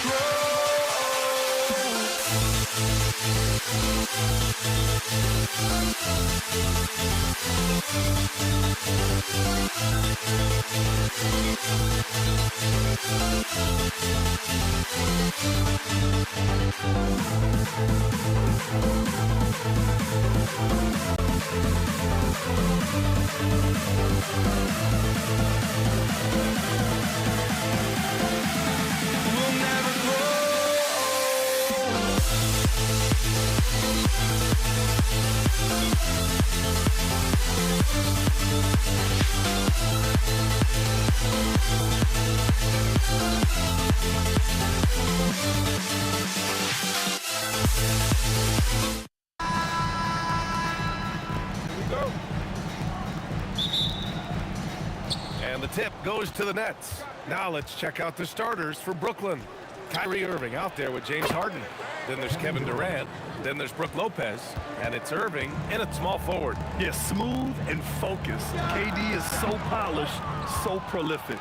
And the tip goes to the Nets. Now let's check out the starters for Brooklyn. Kyrie Irving out there with James Harden. Then there's Kevin Durant. Then there's Brook Lopez. And it's Irving in at small forward. Yeah, smooth and focused. KD is so polished, so prolific.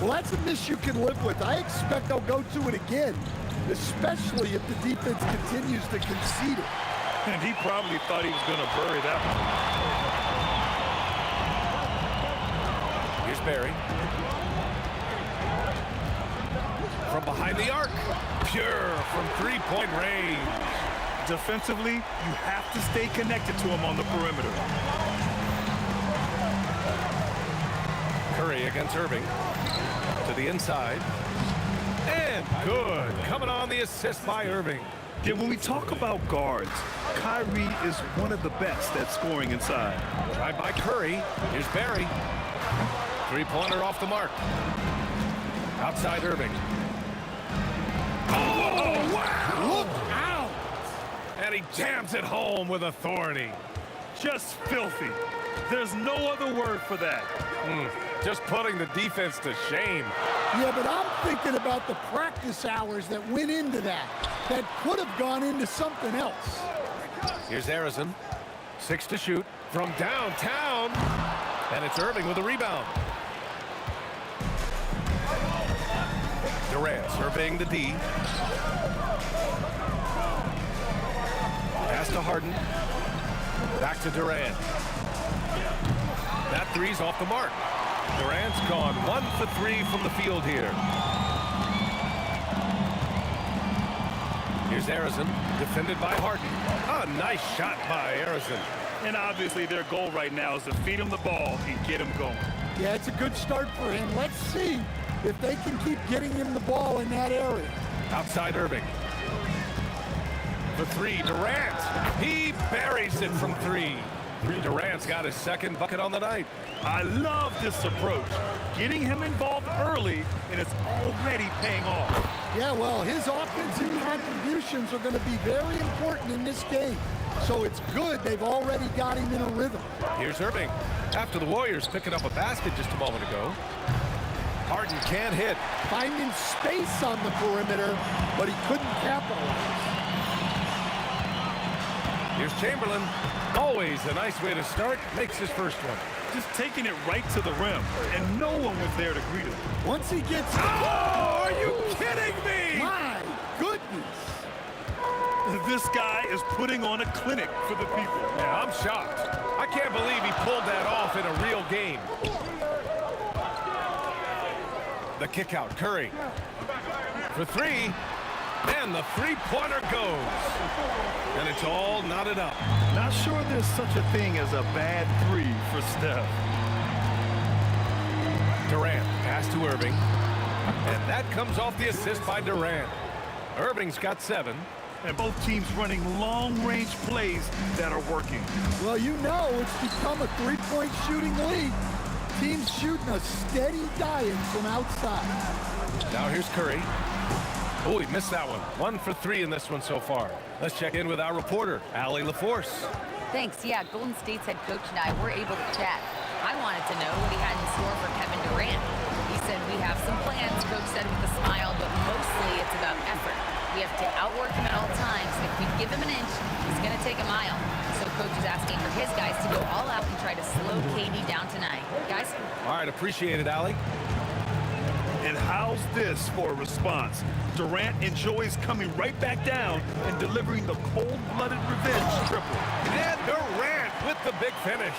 Well, that's a miss you can live with. I expect they'll go to it again, especially if the defense continues to concede it. And he probably thought he was going to bury that one. Here's Barry. From behind the arc. Pure from three-point range. Defensively, you have to stay connected to him on the perimeter. Curry against Irving. To the inside. And good. Coming on the assist by Irving. Yeah, when we talk about guards, Kyrie is one of the best at scoring inside. Tried by Curry. Here's Barry. Three-pointer off the mark. Outside Irving. Oh, wow! Look out! And he jams it home with authority. Just filthy. There's no other word for that. Just putting the defense to shame. Yeah, but I'm thinking about the practice hours that went into that could have gone into something else. Here's Harrison. 6 to shoot from downtown. And it's Irving with a rebound. Durant surveying the D. Pass to Harden. Back to Durant. That three's off the mark. Durant's gone 1 for 3 from the field here. Here's Harrison, defended by Harden. A nice shot by Harrison. And obviously their goal right now is to feed him the ball and get him going. Yeah, it's a good start for him. Let's see if they can keep getting him the ball in that area. Outside Irving. The three, Durant. He buries it from 3. Durant's got his second bucket on the night. I love this approach. Getting him involved early, and it's already paying off. Yeah, well, his offensive contributions are going to be very important in this game. So it's good they've already got him in a rhythm. Here's Irving. After the Warriors picking up a basket just a moment ago. Harden can't hit. Finding space on the perimeter, but he couldn't capitalize. Here's Chamberlain. Always a nice way to start. Makes his first one. Just taking it right to the rim, and no one was there to greet him. Once he gets... Oh, are you kidding me? My goodness. This guy is putting on a clinic for the people. Yeah, I'm shocked. I can't believe he pulled that off in a real game. The kick out, Curry. For three, and the three-pointer goes. And it's all knotted up. Not sure there's such a thing as a bad three for Steph. Durant, pass to Irving. And that comes off the assist by Durant. Irving's got 7. And both teams running long-range plays that are working. Well, you know it's become a three-point shooting league. Teams shooting a steady diet from outside. Now here's Curry. Oh, he missed that one. 1 for 3 in this one so far. Let's check in with our reporter, Allie LaForce. Thanks. Yeah, Golden State's head coach and I were able to chat. I wanted to know what he had in store for Kevin Durant. He said, we have some plans, coach said with a smile, but mostly it's about effort. We have to outwork him at all times. If we give him an inch, he's going to take a mile. So coach is asking for his guys to go all out and try to slow KD down tonight. Guys? All right, appreciate it, Allie. And how's this for a response? Durant enjoys coming right back down and delivering the cold-blooded revenge triple. And Durant with the big finish.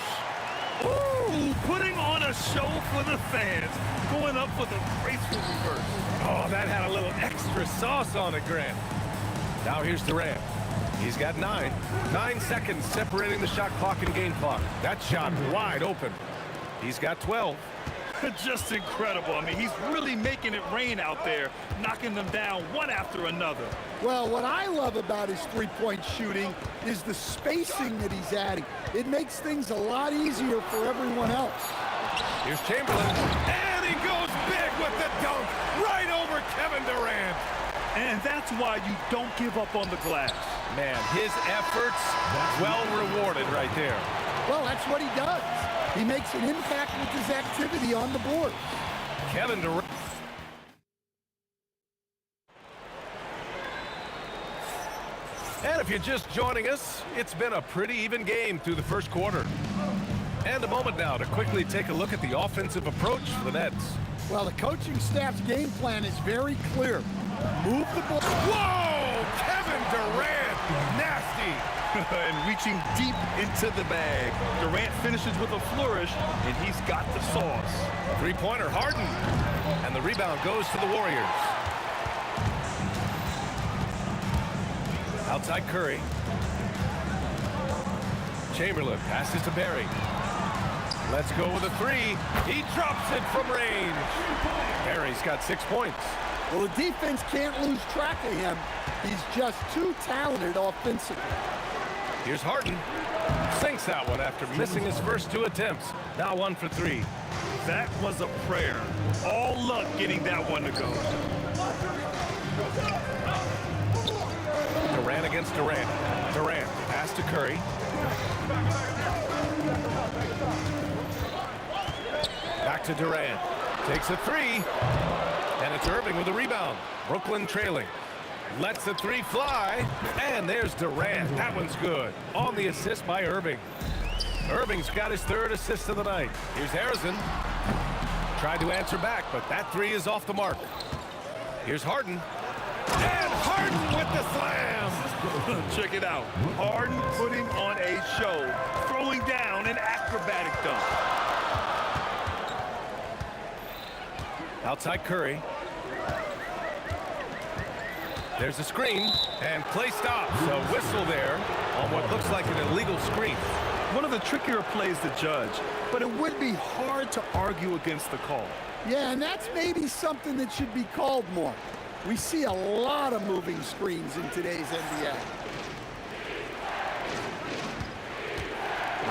Ooh, putting on a show for the fans, going up for the graceful reverse. Oh, that had a little extra sauce on it, Grant. Now here's Durant. He's got 9. 9 seconds separating the shot clock and game clock. That shot wide open. He's got 12. Just incredible. I mean, he's really making it rain out there, knocking them down one after another. Well, what I love about his three-point shooting is the spacing that he's adding. It makes things a lot easier for everyone else. Here's Chamberlain, and he goes big with the dunk right over Kevin Durant. And that's why you don't give up on the glass. Man, his efforts well rewarded right there. Well, that's what he does. He makes an impact with his activity on the board. Kevin Durant. And if you're just joining us, it's been a pretty even game through the first quarter. And a moment now to quickly take a look at the offensive approach for the Nets. Well, the coaching staff's game plan is very clear. Move the ball. Whoa! Kevin Durant! Nasty! And reaching deep into the bag. Durant finishes with a flourish, and he's got the sauce. Three-pointer, Harden. And the rebound goes to the Warriors. Outside Curry. Chamberlain passes to Barry. Let's go with a 3. He drops it from range. Barry's got 6 points. Well, the defense can't lose track of him. He's just too talented offensively. Here's Harden. Sinks that one after missing his first 2 attempts. Now 1 for 3. That was a prayer. All luck getting that one to go. Durant against Durant. Durant pass to Curry. Back to Durant. Takes a 3. And it's Irving with the rebound. Brooklyn trailing. Lets the 3 fly. And there's Durant. That one's good. On the assist by Irving. Irving's got his 3rd assist of the night. Here's Harrison. Tried to answer back, but that 3 is off the mark. Here's Harden. And Harden with the slam. Check it out. Harden putting on a show, throwing down an acrobatic dunk. Outside Curry. There's a screen, and play stops. A whistle there on what looks like an illegal screen. One of the trickier plays to judge, but it would be hard to argue against the call. Yeah, and that's maybe something that should be called more. We see a lot of moving screens in today's NBA.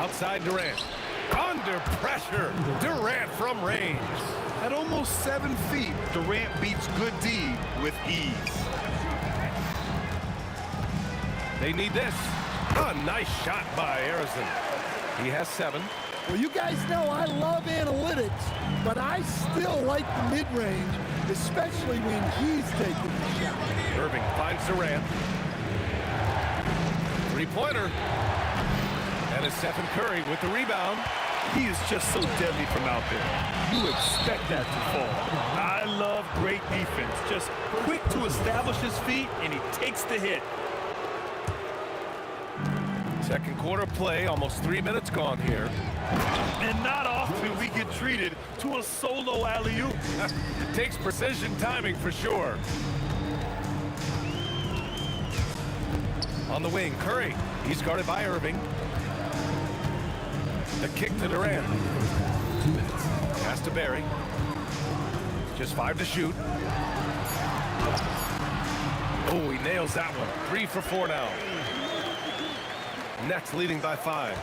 Outside Durant. Under pressure. Durant from range. At almost 7 feet, Durant beats Good D with ease. They need this. A nice shot by Harrison. He has 7. Well, you guys know I love analytics, but I still like the mid-range, especially when he's taking the shot. Irving finds Durant. Three-pointer. And it's Stephen Curry with the rebound. He is just so deadly from out there. You expect that to fall. I love great defense. Just quick to establish his feet, and he takes the hit. Second quarter play, almost 3 minutes gone here. And not often we get treated to a solo alley-oop. Takes precision timing for sure. On the wing, Curry. He's guarded by Irving. The kick to Durant. Pass to Barry. Just 5 to shoot. Oh, he nails that one. 3 for 4 now. Nets leading by 5.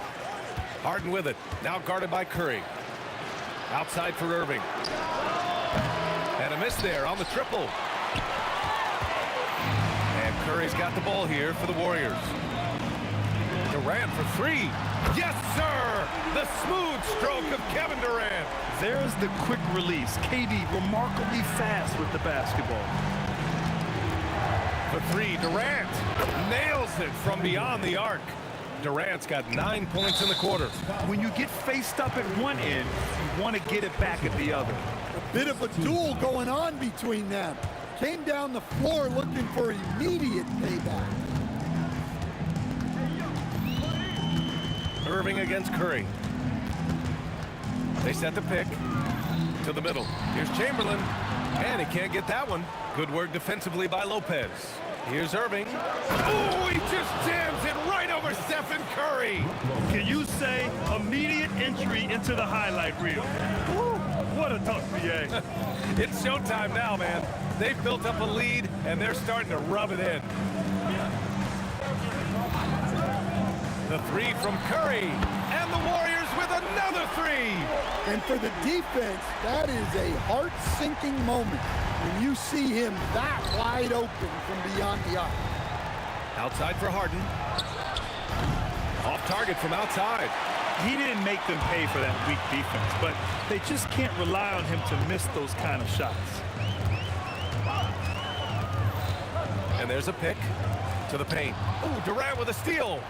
Harden with it. Now guarded by Curry. Outside for Irving. And a miss there on the triple. And Curry's got the ball here for the Warriors. Durant for 3. Yes, sir! The smooth stroke of Kevin Durant. There's the quick release. KD remarkably fast with the basketball. For 3, Durant nails it from beyond the arc. Durant's got 9 points in the quarter. When you get faced up at one end, you want to get it back at the other. A bit of a duel going on between them. Came down the floor looking for immediate payback. Irving against Curry. They set the pick to the middle. Here's Chamberlain, and he can't get that one. Good work defensively by Lopez. Here's Irving. Oh, he just jams it right over Stephen Curry. Can you say immediate entry into the highlight reel? Woo, what a dunk, BA. It's showtime now, man. They've built up a lead, and they're starting to rub it in. The 3 from Curry, and the Warriors with another 3. And for the defense, that is a heart-sinking moment when you see him that wide open from beyond the arc. Outside for Harden. Off target from outside. He didn't make them pay for that weak defense, but they just can't rely on him to miss those kind of shots. And there's a pick to the paint. Oh, Durant with a steal.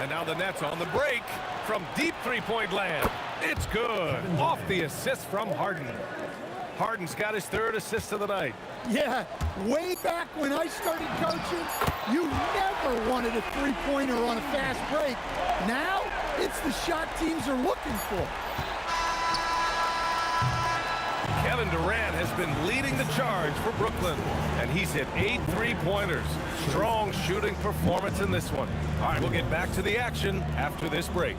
And now the Nets on the break from deep three-point land. It's good. Off the assist from Harden. Harden's got his 3rd assist of the night. Yeah, way back when I started coaching, you never wanted a three-pointer on a fast break. Now, it's the shot teams are looking for. Kevin Durant has been leading the charge for Brooklyn, and he's hit 8 3-pointers. Strong shooting performance in this one. All right, we'll get back to the action after this break.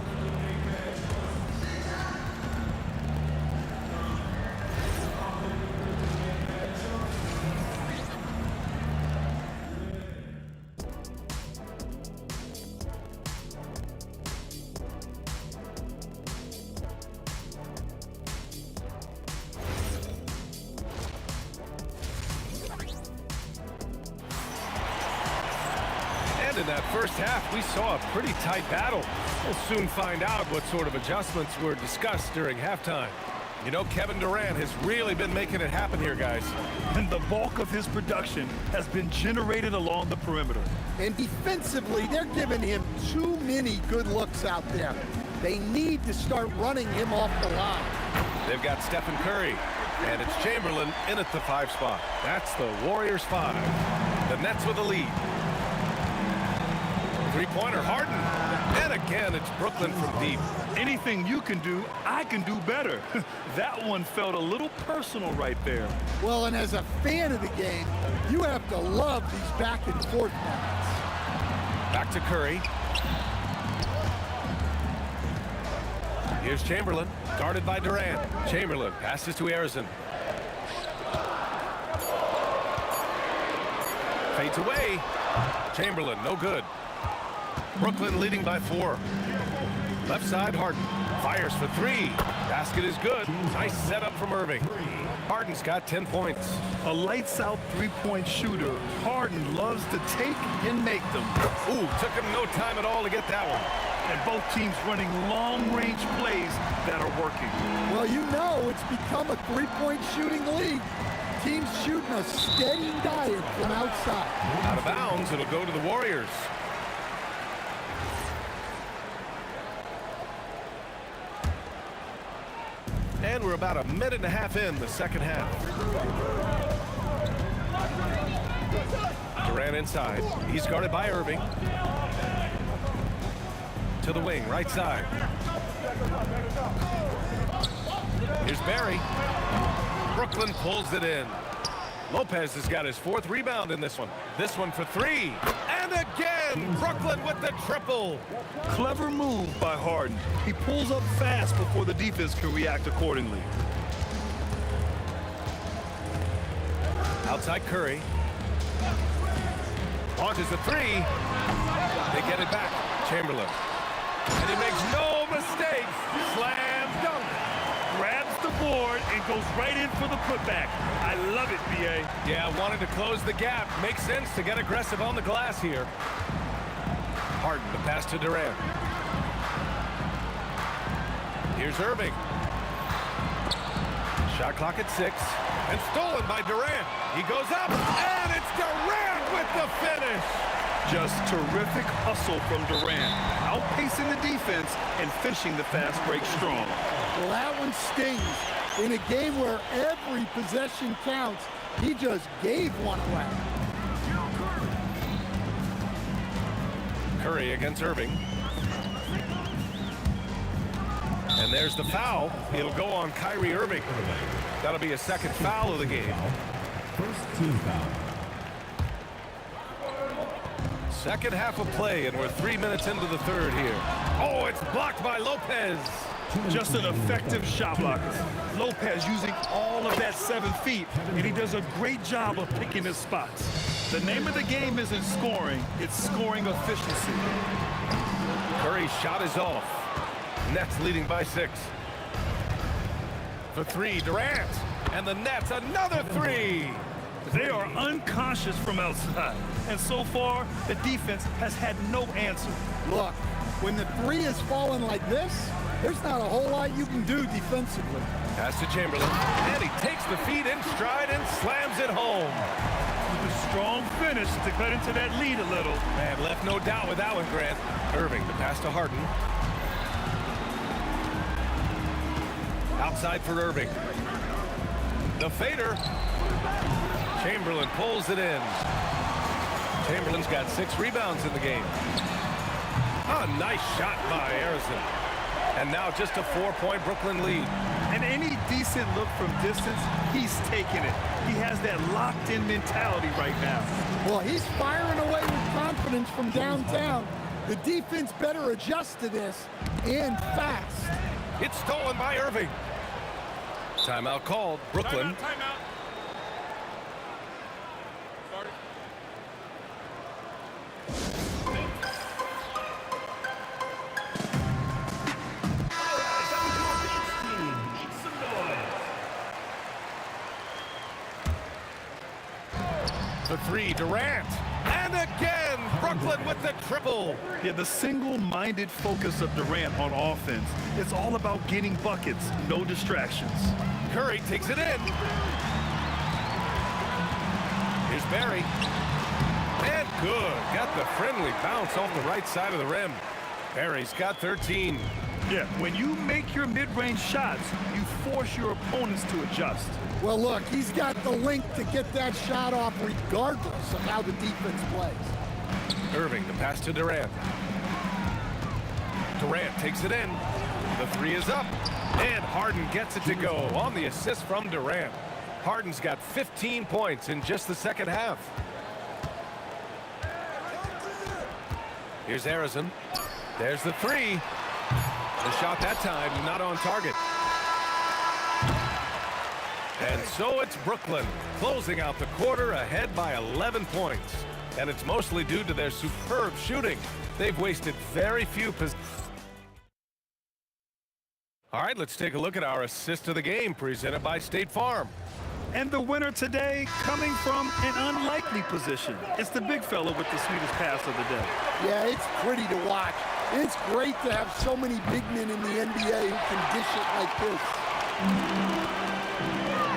In that first half, we saw a pretty tight battle. We'll soon find out what sort of adjustments were discussed during halftime. You know, Kevin Durant has really been making it happen here, guys. And the bulk of his production has been generated along the perimeter. And defensively, they're giving him too many good looks out there. They need to start running him off the line. They've got Stephen Curry, and it's Chamberlain in at the 5 spot. That's the Warriors 5. The Nets with the lead. Three-pointer, Harden. And again, it's Brooklyn from deep. Anything you can do, I can do better. That one felt a little personal right there. Well, and as a fan of the game, you have to love these back-and-forth moments. Back to Curry. Here's Chamberlain, guarded by Durant. Chamberlain passes to Harrison. Fades away. Chamberlain, no good. Brooklyn leading by 4. Left side, Harden. Fires for three. Basket is good. Nice setup from Irving. Harden's got 10 points. A lights-out three-point shooter. Harden loves to take and make them. Ooh, took him no time at all to get that one. And both teams running long-range plays that are working. Well, you know it's become a three-point shooting league. Teams shooting a steady diet from outside. Out of bounds, it'll go to the Warriors. And we're about a minute and a half in the second half. Durant inside. He's guarded by Irving. To the wing, right side. Here's Barry. Brooklyn pulls it in. Lopez has got his fourth rebound in this one. This one for three. And again, Brooklyn with the triple. Clever move by Harden. He pulls up fast before the defense can react accordingly. Outside Curry. Launches the three. They get it back. Chamberlain. And he makes no mistake. Slam dunk. Grabs the board and goes right in for the putback. I love it, B.A. Yeah, wanted to close the gap. Makes sense to get aggressive on the glass here. Harden, the pass to Durant. Here's Irving. Shot clock at 6. And stolen by Durant. He goes up, and it's Durant with the finish. Just terrific hustle from Durant, outpacing the defense and finishing the fast break strong. Well, that one stings. In a game where every possession counts, he just gave one away. Curry against Irving. And there's the foul. It'll go on Kyrie Irving. That'll be a second foul of the game. First team foul. Second half of play, and we're 3 minutes into the third here. Oh, it's blocked by Lopez. Just an effective shot blocker. Lopez using all of that 7 feet, and he does a great job of picking his spots. The name of the game isn't scoring, it's scoring efficiency. Curry's shot is off. Nets leading by 6. For three, Durant. And the Nets, another three. They are unconscious from outside, and so far, the defense has had no answer. Look, when the three is falling like this, there's not a whole lot you can do defensively. Pass to Chamberlain, and he takes the feed in stride and slams it home. With a strong finish to cut into that lead a little. And left no doubt with that one, Grant. Irving, the pass to Harden. Outside for Irving. The fader. Chamberlain pulls it in. Chamberlain's got 6 rebounds in the game. A nice shot by Harrison. And now just a 4-point Brooklyn lead. And any decent look from distance, he's taking it. He has that locked-in mentality right now. Well, he's firing away with confidence from downtown. The defense better adjust to this, and fast. It's stolen by Irving. Timeout called. Brooklyn. Timeout. The three, Durant. And again, Brooklyn with the triple. Yeah, the single-minded focus of Durant on offense. It's all about getting buckets, no distractions. Curry takes it in. Here's Barry. And good. Got the friendly bounce off the right side of the rim. Barry's got 13. Yeah, when you make your mid-range shots, you force your opponents to adjust. Well, look, he's got the length to get that shot off regardless of how the defense plays. Irving, the pass to Durant. Durant takes it in. The three is up. And Harden gets it to go on the assist from Durant. Harden's got 15 points in just the second half. Here's Harrison. There's the three. The shot that time not on target. And so it's Brooklyn closing out the quarter ahead by 11 points. And it's mostly due to their superb shooting. They've wasted very few possessions. All right, let's take a look at our assist of the game presented by State Farm. And the winner today coming from an unlikely position. It's the big fella with the sweetest pass of the day. Yeah, it's pretty to watch. It's great to have so many big men in the NBA who can dish it like this.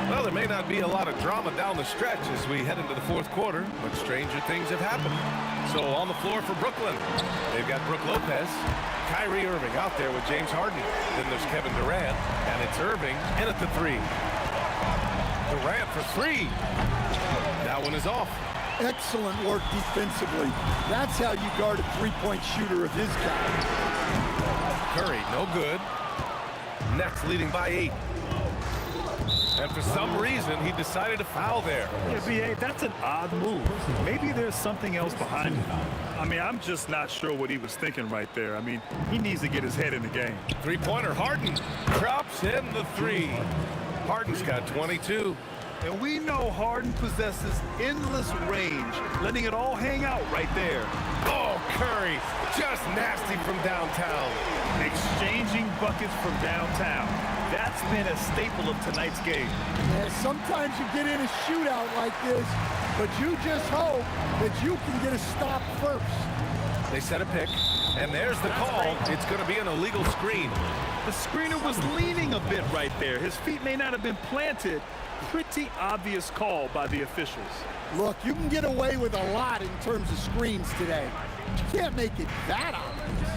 Well, there may not be a lot of drama down the stretch as we head into the fourth quarter, but stranger things have happened. So on the floor for Brooklyn, they've got Brook Lopez, Kyrie Irving out there with James Harden. Then there's Kevin Durant, and it's Irving in at the three. Durant for three. That one is off. Excellent work defensively. That's how you guard a three-point shooter of his kind. Curry, no good. Nets leading by 8. And for some reason, he decided to foul there. Yeah, B.A., that's an odd move. Maybe there's something else behind it. I mean, I'm just not sure what he was thinking right there. I mean, he needs to get his head in the game. Three-pointer, Harden drops in the three. Harden's got 22. And we know Harden possesses endless range, letting it all hang out right there. Oh, Curry, just nasty from downtown. Exchanging buckets from downtown. That's been a staple of tonight's game. Yeah, sometimes you get in a shootout like this, but you just hope that you can get a stop first. They set a pick, and there's the call. It's going to be an illegal screen. The screener was leaning a bit right there. His feet may not have been planted. Pretty obvious call by the officials. Look, you can get away with a lot in terms of screens today. But you can't make it that obvious.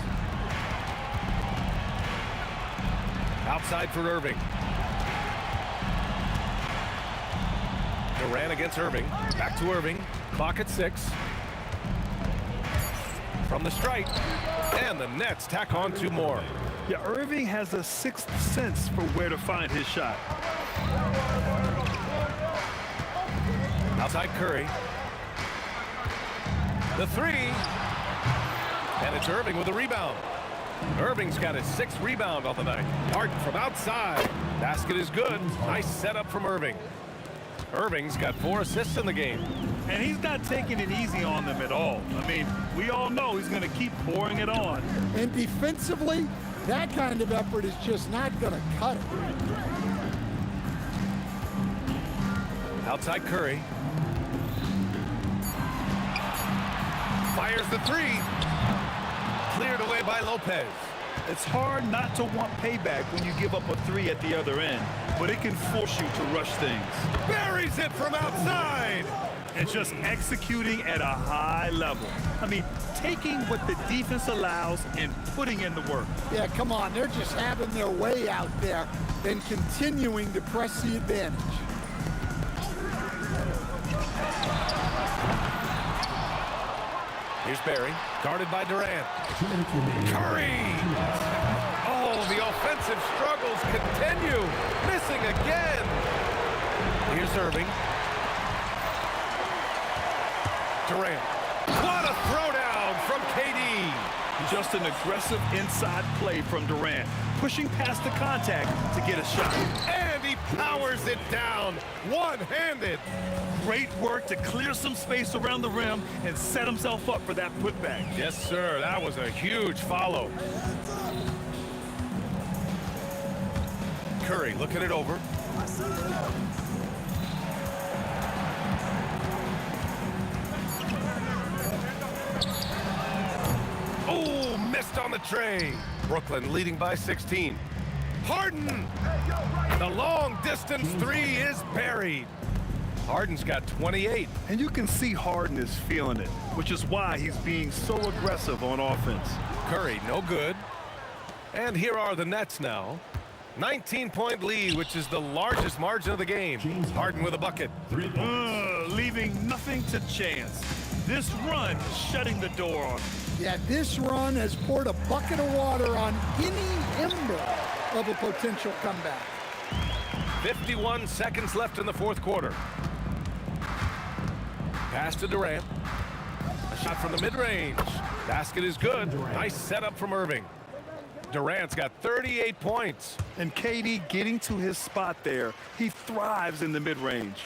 Outside for Irving. Durant against Irving. Back to Irving. Clock at 6. From the stripe. And the Nets tack on 2 more. Yeah, Irving has a sixth sense for where to find his shot. Outside Curry. The three. And it's Irving with a rebound. Irving's got his 6th rebound on the night. Harden from outside. Basket is good. Nice setup from Irving. Irving's got 4 assists in the game. And he's not taking it easy on them at all. I mean, we all know he's going to keep pouring it on. And defensively, that kind of effort is just not going to cut it. Outside Curry. Fires the three. Cleared away by Lopez. It's hard not to want payback when you give up a 3 at the other end, but it can force you to rush things. Buries it from outside. And just executing at a high level. I mean, taking what the defense allows and putting in the work. Yeah, come on. They're just having their way out there and continuing to press the advantage. Here's Barry, guarded by Durant. Curry! Oh, the offensive struggles continue. Missing again. Here's Irving. Durant. What a throwdown from KD. Just an aggressive inside play from Durant, pushing past the contact to get a shot. And he powers it down, one-handed. Great work to clear some space around the rim and set himself up for that putback. Yes, sir. That was a huge follow. Curry looking it over. Oh, missed on the tray. Brooklyn leading by 16. Harden! The long-distance 3 is buried. Harden's got 28. And you can see Harden is feeling it, which is why he's being so aggressive on offense. Curry, no good. And here are the Nets now. 19-point lead, which is the largest margin of the game. Harden with a bucket. Leaving nothing to chance. This run is shutting the door on him. Yeah, this run has poured a bucket of water on any ember of a potential comeback. 51 seconds left in the fourth quarter. Pass to Durant. A shot from the mid-range. Basket is good. Nice setup from Irving. Durant's got 38 points. And KD getting to his spot there. He thrives in the mid-range.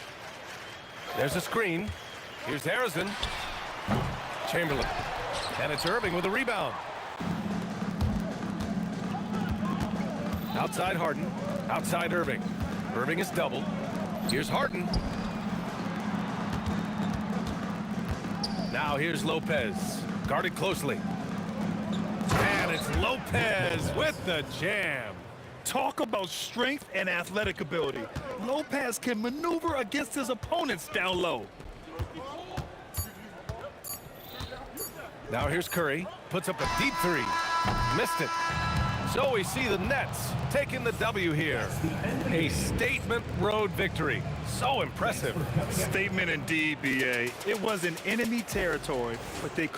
There's a screen. Here's Harrison. Chamberlain. And it's Irving with a rebound. Outside Harden. Outside Irving. Irving is doubled. Here's Harden. Now here's Lopez. Guarded closely. And it's Lopez with the jam. Talk about strength and athletic ability. Lopez can maneuver against his opponents down low. Now here's Curry. Puts up a deep three. Missed it. So we see the Nets taking the W here. A statement road victory. So impressive. Statement indeed, BA. It was in enemy territory, but they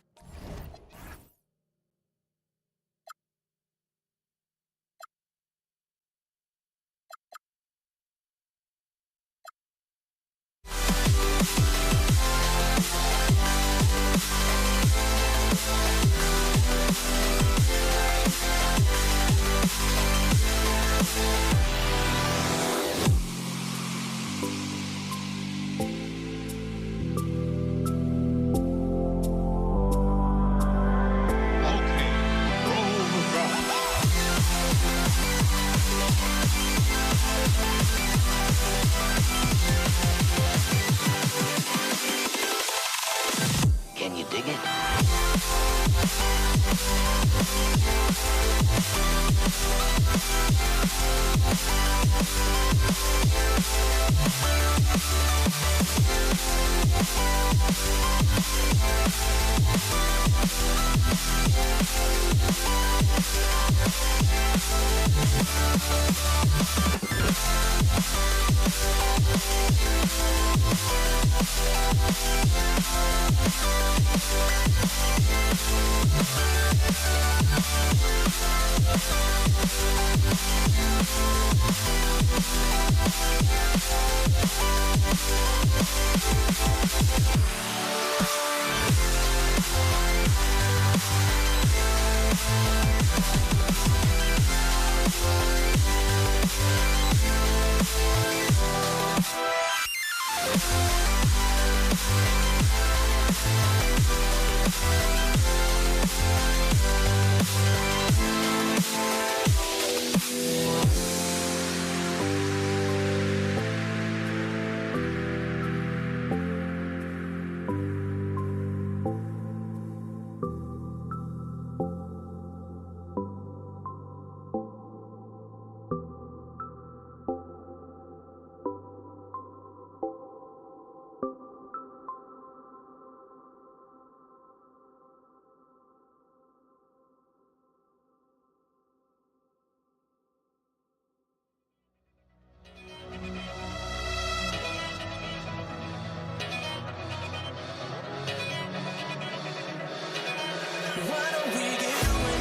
Can you dig it? Why don't we get away?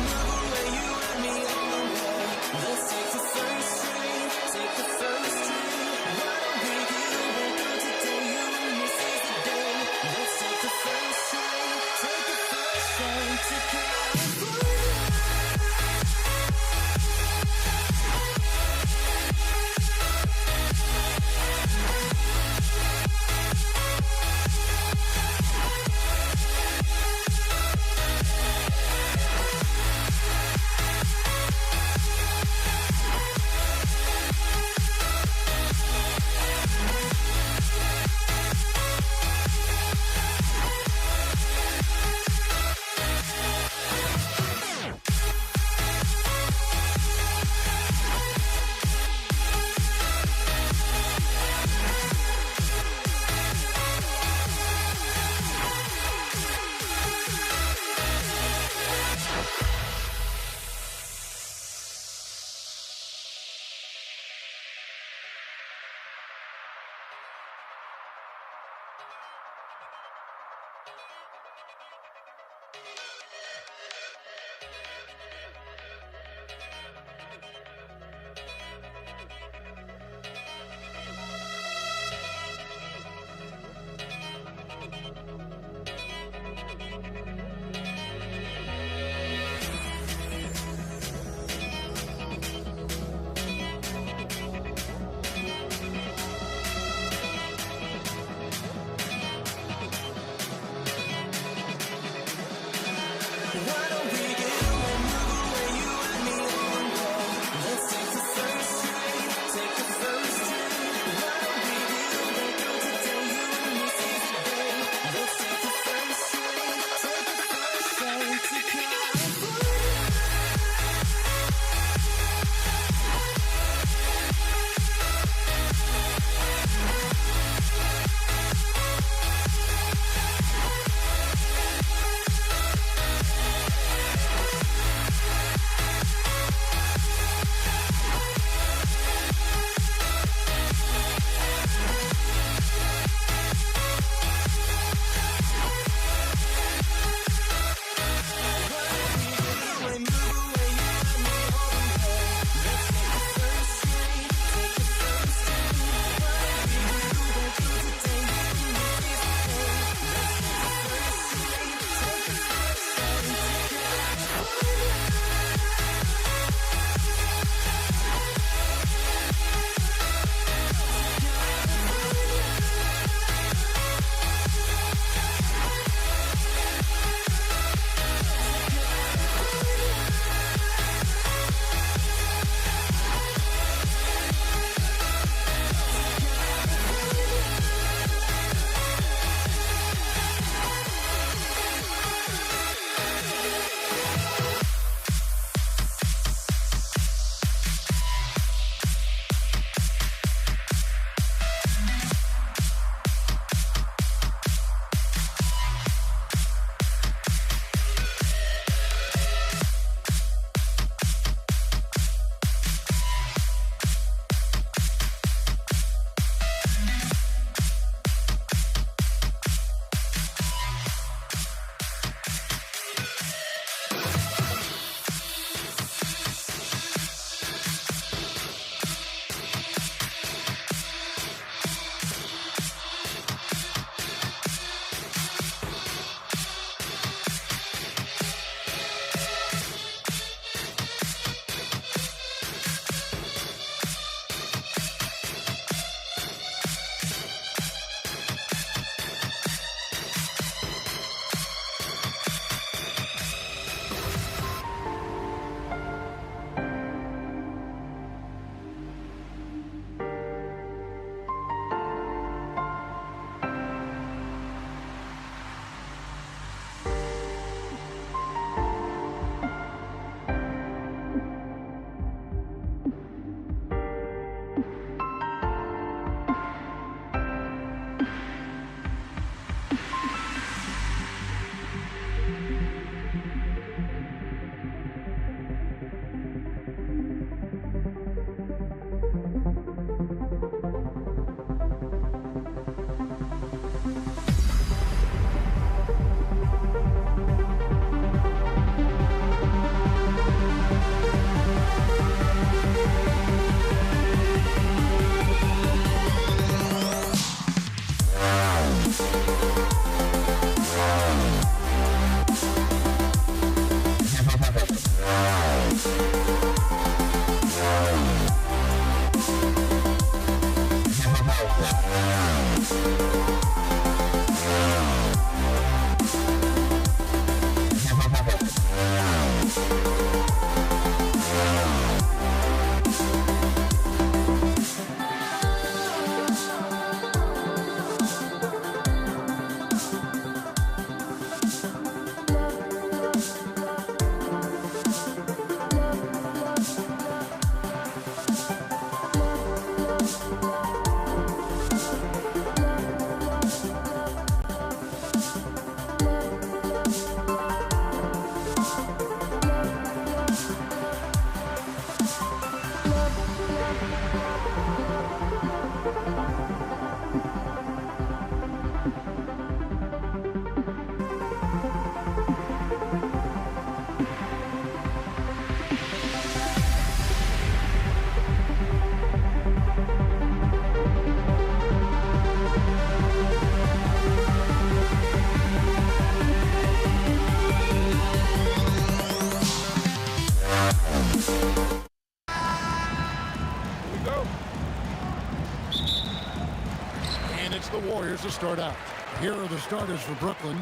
Warriors to start out. Here are the starters for Brooklyn.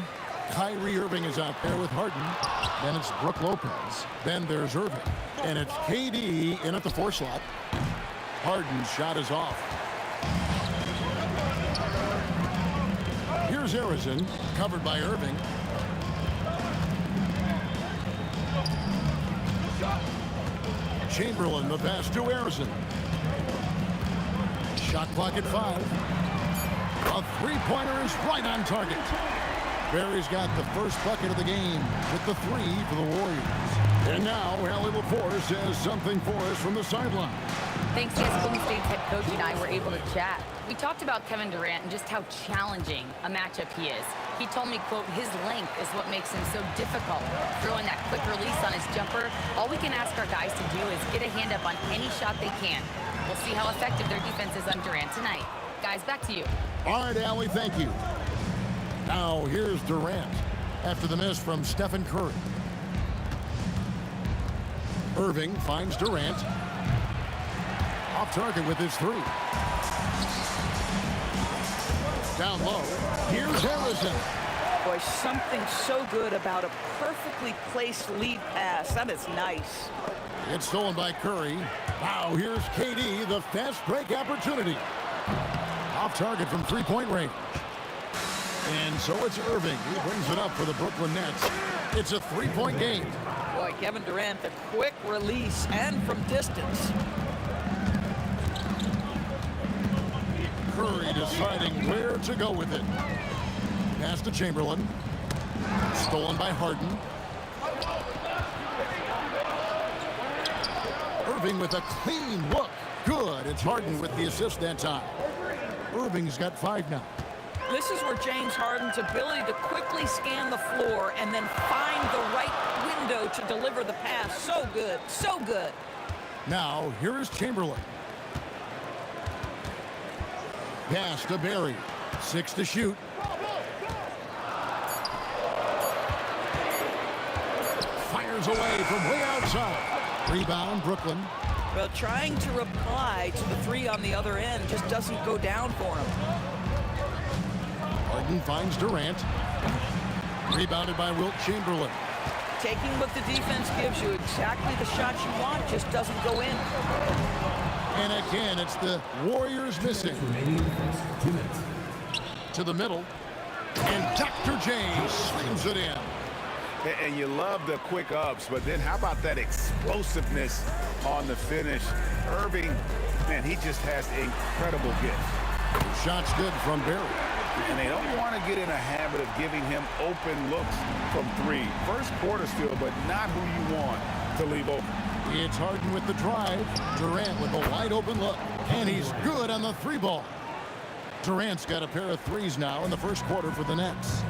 Kyrie Irving is out there with Harden. Then it's Brook Lopez. Then there's Irving. And it's KD in at the 4 slot. Harden's shot is off. Here's Harrison, covered by Irving. Chamberlain, the pass to Harrison. Shot clock at 5. A three-pointer is right on target. Barry's got the first bucket of the game with the 3 for the Warriors. And now, Allie LaForce has something for us from the sideline. Thanks, yes, Golden State's head coach and I were able to chat. We talked about Kevin Durant and just how challenging a matchup he is. He told me, quote, his length is what makes him so difficult. Throwing that quick release on his jumper, all we can ask our guys to do is get a hand up on any shot they can. We'll see how effective their defense is on Durant tonight. Guys, back to you. All right, Allie, thank you. Now, here's Durant after the miss from Stephen Curry. Irving finds Durant. Off target with his 3. Down low. Here's Harrison. Boy, something so good about a perfectly placed lead pass. That is nice. It's stolen by Curry. Now here's KD, the fast break opportunity. Off target from three-point range. And so it's Irving. He brings it up for the Brooklyn Nets. It's a three-point game. Boy, Kevin Durant, the quick release and from distance. Curry deciding where to go with it. Pass to Chamberlain. Stolen by Harden. Irving with a clean look. Good. It's Harden with the assist that time. Irving's got 5 now. This is where James Harden's ability to quickly scan the floor and then find the right window to deliver the pass. So good. So good. Now, here is Chamberlain. Pass to Barry. 6 to shoot. Fires away from way outside. Rebound, Brooklyn. Well, trying to reply to the 3 on the other end just doesn't go down for him. Harden finds Durant. Rebounded by Wilt Chamberlain. Taking what the defense gives you, exactly the shot you want, just doesn't go in. And again, it's the Warriors missing. To the middle. And Dr. James slams it in. And you love the quick ups, but then how about that explosiveness on the finish? Irving, man, he just has incredible gift. Shot's good from Barry. And they don't want to get in a habit of giving him open looks from 3. First quarter still, but not who you want to leave open. It's Harden with the drive. Durant with a wide open look. And he's good on the 3 ball. Durant's got a pair of 3s now in the first quarter for the Nets.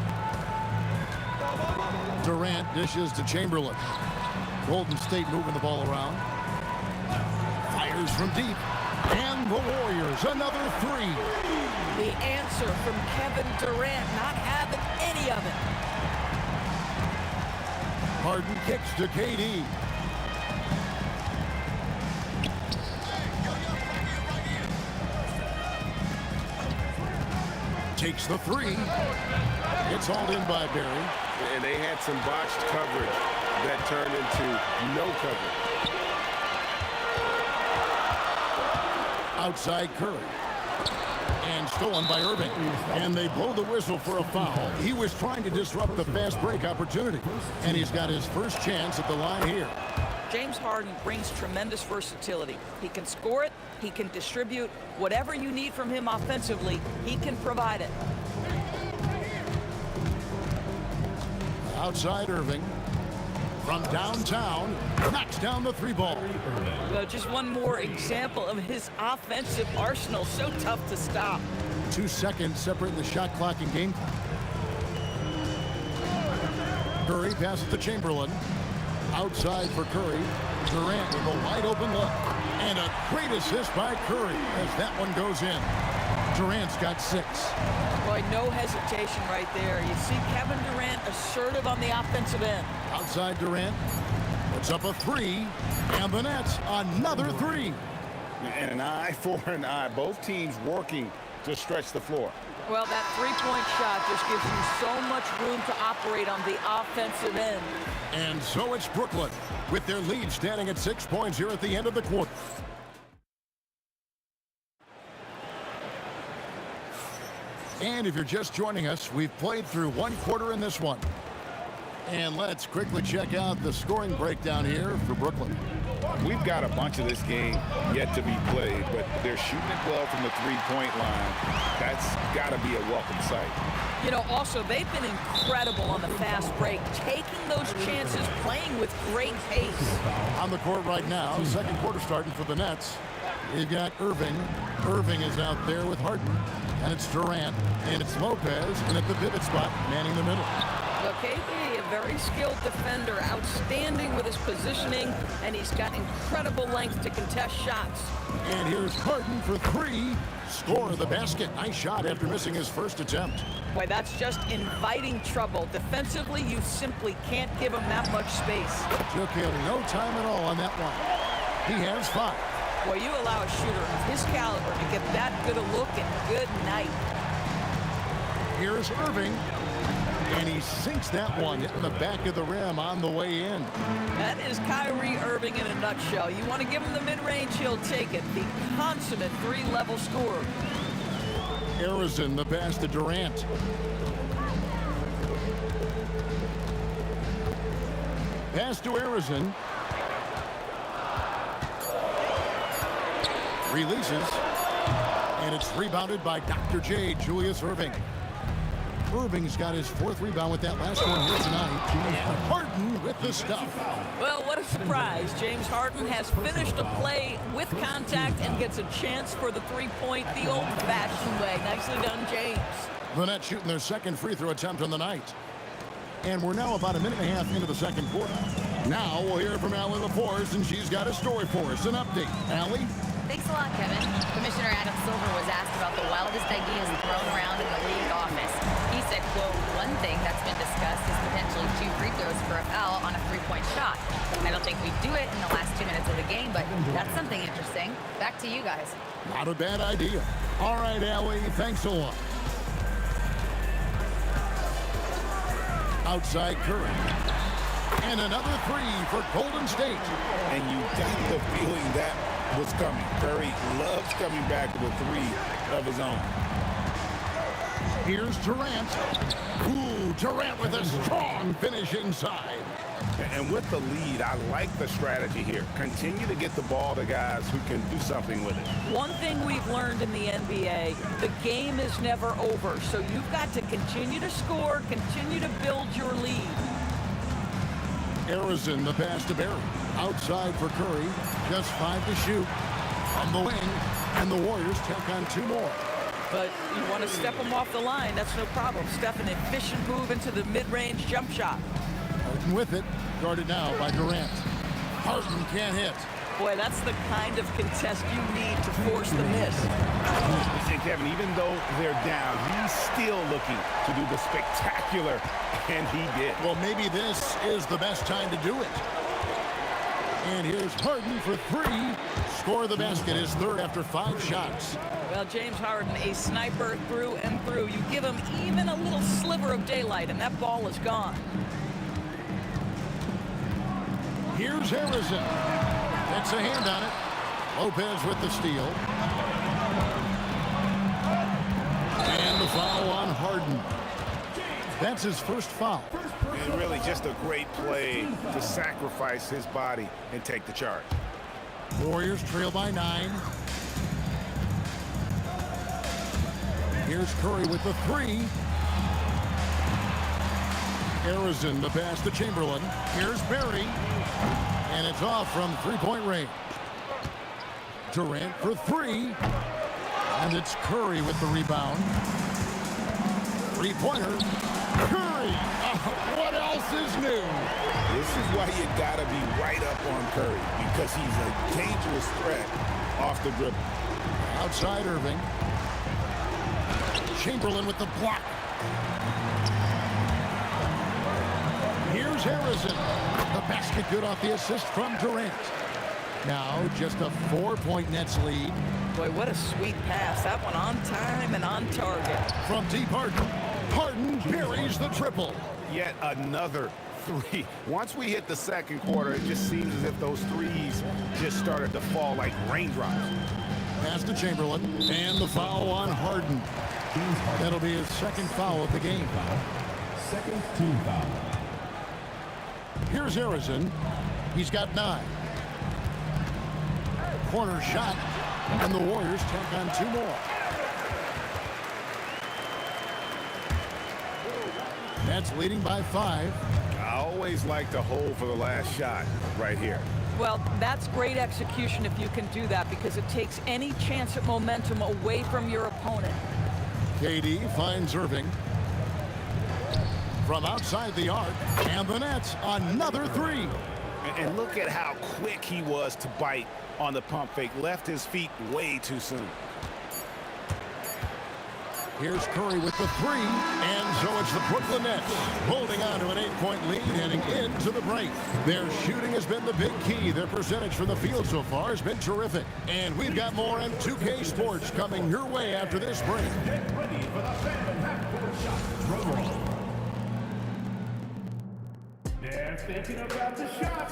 Durant dishes to Chamberlain. Golden State moving the ball around. Fires from deep. And the Warriors, another 3. The answer from Kevin Durant, not having any of it. Harden kicks to KD. Takes the 3. It's hauled in by Barry. And they had some botched coverage that turned into no coverage. Outside Curry. And stolen by Irving. And they blow the whistle for a foul. He was trying to disrupt the fast break opportunity. And he's got his first chance at the line here. James Harden brings tremendous versatility. He can score it, he can distribute. Whatever you need from him offensively, he can provide it. Outside Irving. From downtown, knocks down the 3 ball. Well, just one more example of his offensive arsenal. So tough to stop. 2 seconds separate the shot clock and game clock. Curry passes to Chamberlain. Outside for Curry. Durant with a wide open look. And a great assist by Curry as that one goes in. Durant's got 6. Boy, no hesitation right there. You see Kevin Durant assertive on the offensive end. Outside Durant. Puts up a 3. And the Nets another 3. And an eye for an eye. Both teams working to stretch the floor. Well, that 3-point shot just gives you so much room to operate on the offensive end. And so it's Brooklyn with their lead standing at 6 points here at the end of the quarter. And if you're just joining us, we've played through 1 quarter in this one. And let's quickly check out the scoring breakdown here for Brooklyn. We've got a bunch of this game yet to be played, but they're shooting it well from the three-point line. That's got to be a welcome sight. You know, also, they've been incredible on the fast break, taking those chances, playing with great pace. On the court right now, second quarter starting for the Nets. You've got Irving. Irving is out there with Harden. And it's Durant. And it's Lopez. And at the pivot spot, manning the middle. Well, KB, a very skilled defender, outstanding with his positioning, and he's got incredible length to contest shots. And here's Harden for three. Score of the basket. Nice shot after missing his first attempt. Boy, that's just inviting trouble. Defensively, you simply can't give him that much space. Took him no time at all on that one. He has 5. Boy, you allow a shooter of his caliber to get that good a look, and good night. Here's Irving. And he sinks that one, hitting the back of the rim on the way in. That is Kyrie Irving in a nutshell. You want to give him the mid-range, he'll take it. The consummate three-level scorer. Harrison, the pass to Durant. Pass to Harrison. Releases. And it's rebounded by Dr. J, Julius Irving. Irving's got his 4th rebound with that last one here tonight. Harden with the stuff. Well, what a surprise. James Harden has finished a play with contact and gets a chance for the three-point the old-fashioned way. Nicely done, James. The Nets shooting their second free throw attempt on the night. And we're now about a minute and a half into the second quarter. Now we'll hear from Allie LaForce, and she's got a story for us. An update. Allie? Thanks a lot, Kevin. Commissioner Adam Silver was asked about the wildest ideas thrown around in the league office. He said, quote, one thing that's been discussed is potentially 2 free throws for a foul on a three-point shot. I don't think we do it in the last 2 minutes of the game, but that's something interesting. Back to you guys. Not a bad idea. All right, Allie, thanks a lot. Outside Curry. And another 3 for Golden State. And you got the feeling that was coming. Curry loves coming back with 3 of his own. Here's Durant. Ooh, Durant with a strong finish inside. And with the lead, I like the strategy here. Continue to get the ball to guys who can do something with it. One thing we've learned in the NBA, the game is never over. So you've got to continue to score, continue to build your lead. Harrison, the pass to Barry. Outside for Curry. Just 5 to shoot. On the wing. And the Warriors take on 2 more. But you want to step them off the line, that's no problem. Step an efficient move into the mid-range jump shot. Harden with it. Guarded now by Durant. Harden can't hit. Boy, that's the kind of contest you need to force the miss. And Kevin, even though they're down, he's still looking to do the spectacular, and he did. Well, maybe this is the best time to do it. And here's Harden for 3. Score the basket, his 3rd after 5 shots. Well, James Harden, a sniper through and through. You give him even a little sliver of daylight, and that ball is gone. Here's Harrison. Gets a hand on it. Lopez with the steal. And the foul on Harden. That's his first foul. And really just a great play to sacrifice his body and take the charge. Warriors trail by 9. Here's Curry with the 3. Harrison, the pass to Chamberlain. Here's Barry. And it's off from 3-point range. Durant for 3. And it's Curry with the rebound. 3-pointer. Curry! What else is new? This is why you gotta be right up on Curry, because he's a dangerous threat off the dribble. Outside Irving. Chamberlain with the block. Here's Harrison. The basket good off the assist from Durant. Now just a 4-point Nets lead. Boy, what a sweet pass. That one on time and on target. From deep Harden. Harden buries the triple. Yet another 3. Once we hit the second quarter, it just seems as if those threes just started to fall like raindrops. Pass to Chamberlain. And the foul on Harden. That'll be his 2nd foul of the game. Second team foul. Here's Harrison. He's got 9. Corner shot, and the Warriors tack on 2 more. Nets leading by 5. I always like to hold for the last shot right here. Well, that's great execution if you can do that, because it takes any chance at momentum away from your opponent. KD finds Irving. From outside the arc, and the Nets, another 3. And look at how quick he was to bite on the pump fake. Left his feet way too soon. Here's Curry with the 3, and so it's the Brooklyn Nets holding on to an 8-point lead heading into the break. Their shooting has been the big key. Their percentage from the field so far has been terrific. And we've got more on 2K Sports coming your way after this break. Get ready for the Phantom Half-Court Shot. Drum roll. They're thinking about the shot.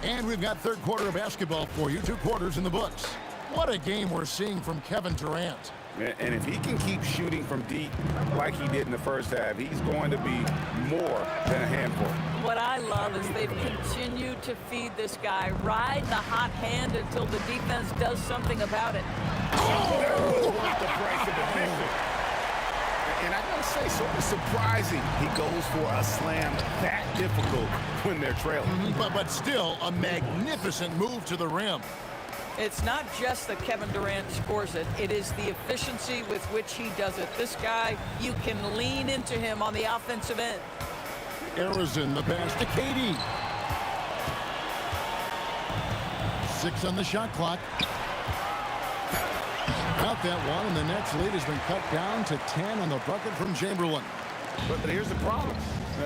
And we've got third quarter of basketball for you. 2 quarters in the books. What a game we're seeing from Kevin Durant. And if he can keep shooting from deep like he did in the first half, he's going to be more than a handful. What I love is they've continued to feed this guy, ride the hot hand until the defense does something about it. That was worth the price of admission. And I gotta say, sort of surprising he goes for a slam that difficult when they're trailing. But still, a magnificent move to the rim. It's not just that Kevin Durant scores it. It is the efficiency with which he does it. This guy, you can lean into him on the offensive end. Harrison, the pass to KD. 6 on the shot clock. Got that one, and the Nets lead has been cut down to 10 on the bucket from Chamberlain. But here's the problem.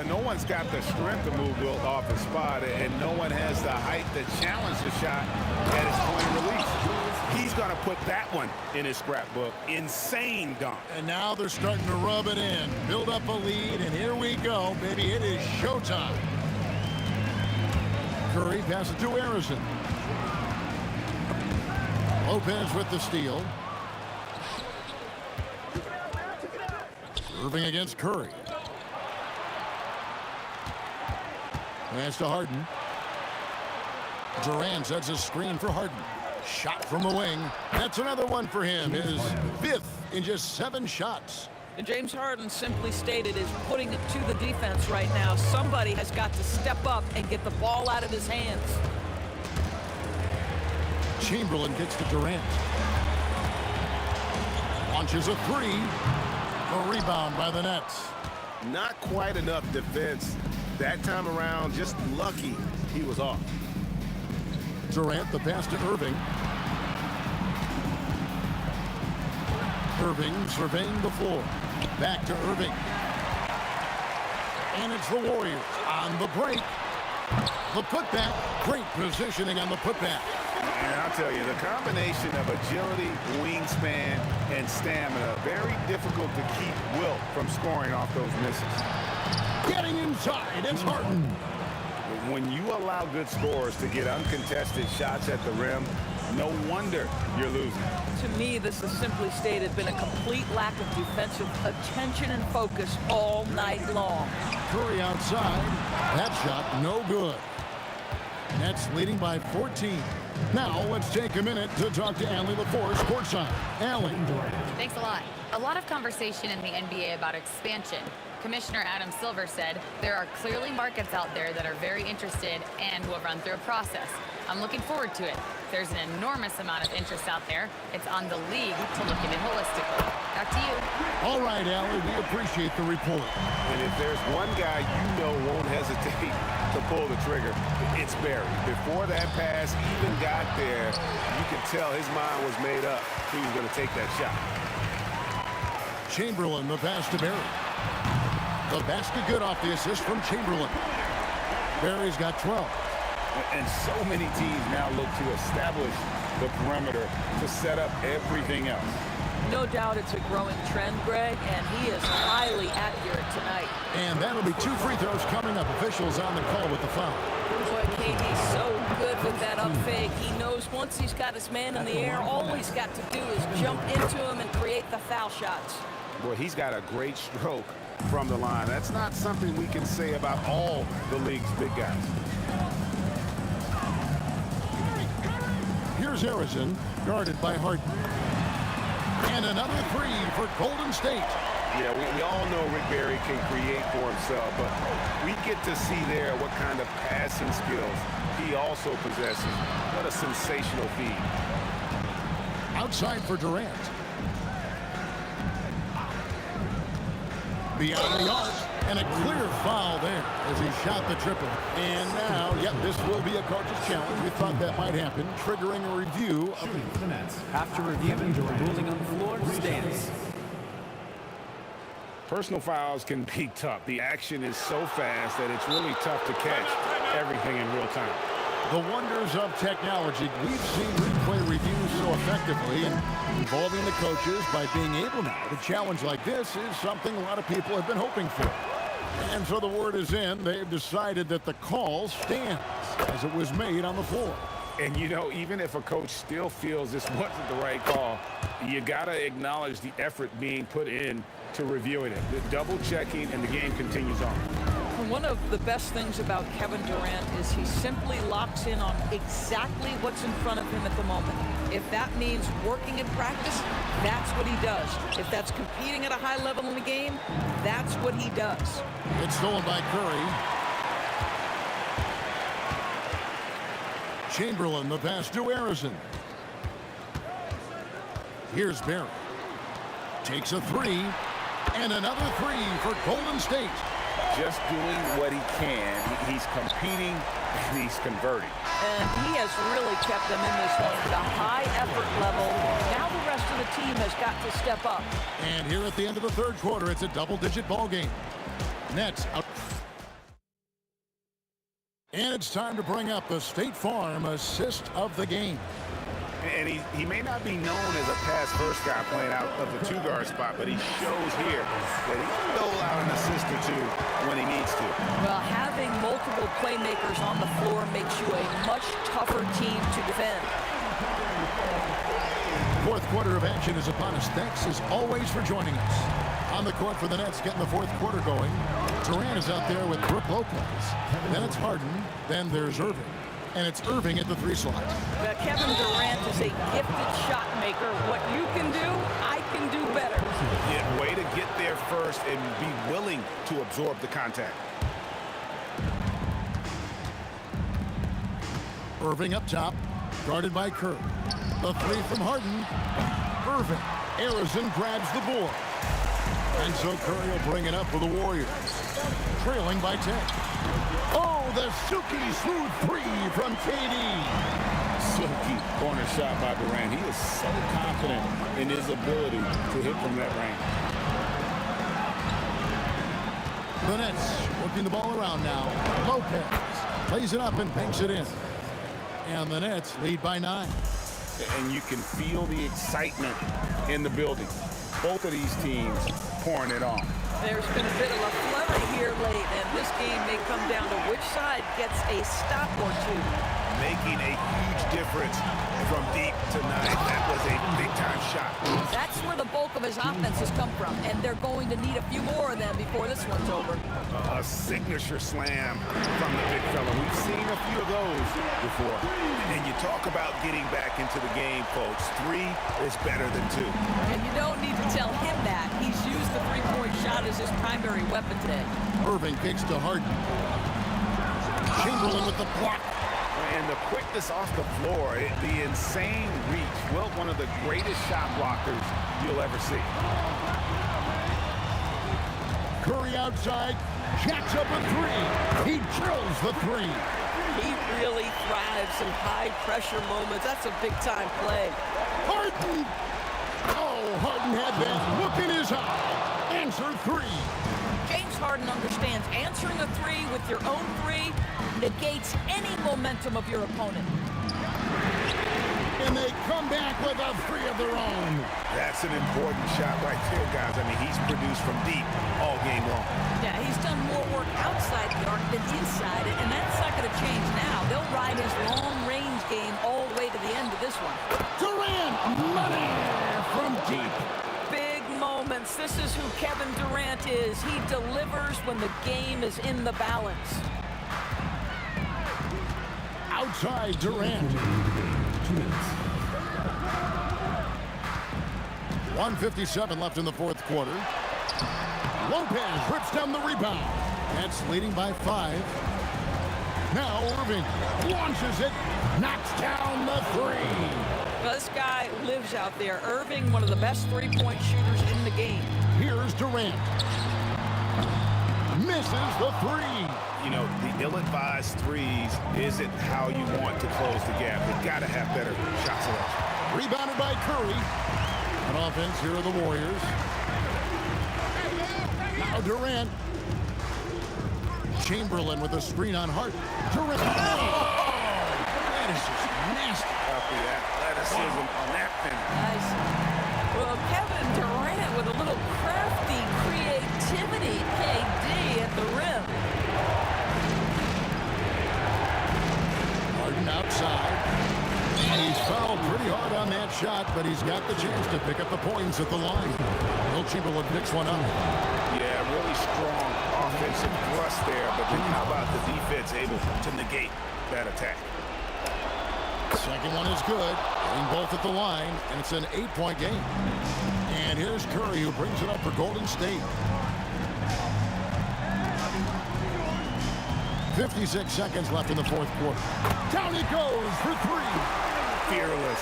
No one's got the strength to move Wilt off his spot, and no one has the height to challenge the shot at his point of release. He's going to put that one in his scrapbook. Insane dunk. And now they're starting to rub it in. Build up a lead, and here we go, baby. It is showtime. Curry passes to Harrison. Lopez with the steal. Irving against Curry. Pass to Harden. Durant sets a screen for Harden. Shot from the wing. That's another one for him. His 5th in just 7 shots. And James Harden, simply stated, is putting it to the defense right now. Somebody has got to step up and get the ball out of his hands. Chamberlain gets to Durant. Launches a 3. A rebound by the Nets. Not quite enough defense that time around. Just lucky he was off. Durant, the pass to Irving. Irving surveying the floor. Back to Irving. And it's the Warriors on the break. The putback. Great positioning on the putback. And I'll tell you, the combination of agility, wingspan, and stamina, very difficult to keep Wilt from scoring off those misses. Getting inside, it's Harden. When you allow good scorers to get uncontested shots at the rim, no wonder you're losing. To me, this has simply stated been a complete lack of defensive attention and focus all night long. Curry outside. That shot no good. Nets leading by 14. Now let's take a minute to talk to Allie LaForce courtside. Allie. Thanks a lot. A lot of conversation in the NBA about expansion. Commissioner Adam Silver said there are clearly markets out there that are very interested and will run through a process. I'm looking forward to it. There's an enormous amount of interest out there. It's on the league to look at it holistically. Back to you. All right, Allie, we appreciate the report. And if there's one guy you know won't hesitate to pull the trigger, it's Barry. Before that pass even got there, you could tell his mind was made up. He was going to take that shot. Chamberlain, the pass to Barry. The basket good off the assist from Chamberlain. Barry's got 12. And so many teams now look to establish the perimeter to set up everything else. No doubt it's a growing trend, Greg, and he is highly accurate tonight. And that'll be 2 free throws coming up. Officials on the call with the foul. Boy, KD's so good with that up fake. He knows once he's got his man in the air, all he's got to do is jump into him and create the foul shots. Boy, he's got a great stroke from the line. That's not something we can say about all the league's big guys. Here's Harrison, guarded by Harden. And another three for Golden State. Yeah, we all know Rick Barry can create for himself, but we get to see there what kind of passing skills he also possesses. What a sensational feed. Outside for Durant. Beyond the arc, and a clear foul there as he shot the triple. And now, yep, this will be a coach's challenge. We thought that might happen, triggering a review of the Nets. After review, ruling on the floor, stands. Personal fouls can be tough. The action is so fast that it's really tough to catch everything in real time. The wonders of technology. We've seen replay reviews so effectively and involving the coaches by being able now to challenge like this is something a lot of people have been hoping for. And so the word is in. They've decided that the call stands as it was made on the floor. And, you know, even if a coach still feels this wasn't the right call, you got to acknowledge the effort being put in to reviewing it. The double checking, and the game continues on. One of the best things about Kevin Durant is he simply locks in on exactly what's in front of him at the moment. If that means working in practice, that's what he does. If that's competing at a high level in the game, that's what he does. It's stolen by Curry. Chamberlain, the pass to Harrison. Here's Barry. Takes a three, and another three for Golden State. Just doing what he can. He's competing, and he's converting. And he has really kept them in this one at a high effort level. Now the rest of the team has got to step up. And here at the end of the third quarter, it's a double-digit ball game. Nets out. And it's time to bring up the State Farm assist of the game. And he may not be known as a pass-first guy playing out of the two-guard spot, but he shows here that he can dole out an assist or two when he needs to. Well, having multiple playmakers on the floor makes you a much tougher team to defend. Fourth quarter of action is upon us. Thanks, as always, for joining us. On the court for the Nets, getting the fourth quarter going. Durant is out there with Brook Lopez. Then it's Harden. Then there's Irving. And it's Irving at the three slot. Kevin Durant is a gifted shot maker. What you can do, I can do better. Yeah, way to get there first and be willing to absorb the contact. Irving up top, guarded by Curry. The three from Harden. Irving. Harrison grabs the board. And so Curry will bring it up for the Warriors. Trailing by 10. Oh, the silky smooth three from KD. Silky corner shot by Durant. He is so confident in his ability to hit from that range. The Nets working the ball around now. Lopez plays it up and banks it in. And the Nets lead by 9. And you can feel the excitement in the building. Both of these teams pouring it on. There's been a bit of a flurry here late, and this game may come down to which side gets a stop or two. Making a huge difference from deep tonight. That was a big-time shot. That's where the bulk of his offense has come from, and they're going to need a few more of them before this one's over. A signature slam from the big fella. We've seen a few of those before. And you talk about getting back into the game, folks. 3 is better than 2. And you don't need to tell him that. He's used the three-point shot as his primary weapon today. Irving kicks to Harden. Chamberlain with the block. And the quickness off the floor, the insane reach. Well, one of the greatest shot blockers you'll ever see. Curry outside, jacks up a three. He drills the three. He really thrives in high-pressure moments. That's a big-time play. Harden! Oh, Harden had that look in his eye. Answer three. James Harden understands answering a three with your own three negates any momentum of your opponent. And they come come back with a three of their own. That's an important shot right there, guys. I mean, he's produced from deep all game long. Yeah, he's done more work outside the arc than inside it, and that's not going to change now. They'll ride his long-range game all the way to the end of this one. Durant, money from deep. Big moments. This is who Kevin Durant is. He delivers when the game is in the balance. Outside Durant. 2 minutes. 1:57 left in the fourth quarter. Lopez rips down the rebound. That's leading by 5. Now Irving launches it, knocks down the three. Well, this guy lives out there. Irving, one of the best three-point shooters in the game. Here's Durant. Misses the three. You know, the ill-advised threes isn't how you want to close the gap. You've got to have better shot selection. Rebounded by Curry. On offense, here are the Warriors. Now Durant. Chamberlain with a screen on Hart. Durant. Oh! That is just nasty. Copy that athleticism on that finish. Nice. Well, Kevin Durant with a little crafty creativity, KD at the rim. Harden outside. And he's fouled pretty hard on that shot, but he's got the chance to pick up the points at the line. Will Chamberlain picks one up. Yeah, really strong offensive thrust there, but then how about the defense able to negate that attack? Second one is good. Getting both at the line, and it's an 8-point game. And here's Curry, who brings it up for Golden State. 56 seconds left in the fourth quarter. Down he goes for three. Fearless.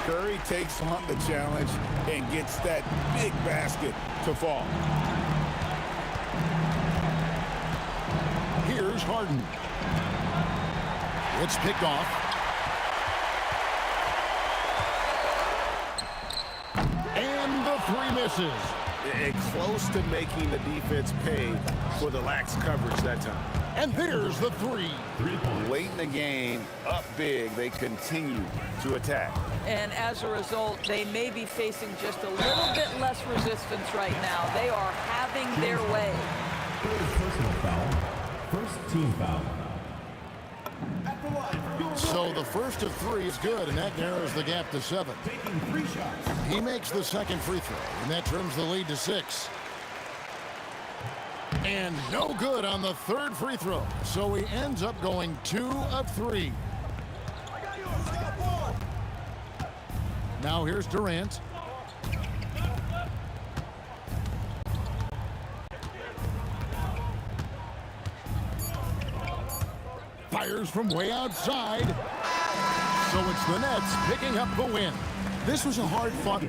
Curry takes on the challenge and gets that big basket to fall. Here's Harden. It's picked off. And the three misses. And close to making the defense pay for the lax coverage that time. And there's the three. Late in the game, up big, they continue to attack. And as a result, they may be facing just a little bit less resistance right now. They are having their way. Personal foul. First team foul. So the first of three is good, and that narrows the gap to 7. He makes the second free throw, and that trims the lead to 6. And no good on the third free throw. So he ends up going 2 of 3. Now here's Durant. Fires from way outside. So it's the Nets picking up the win. This was a hard-fought.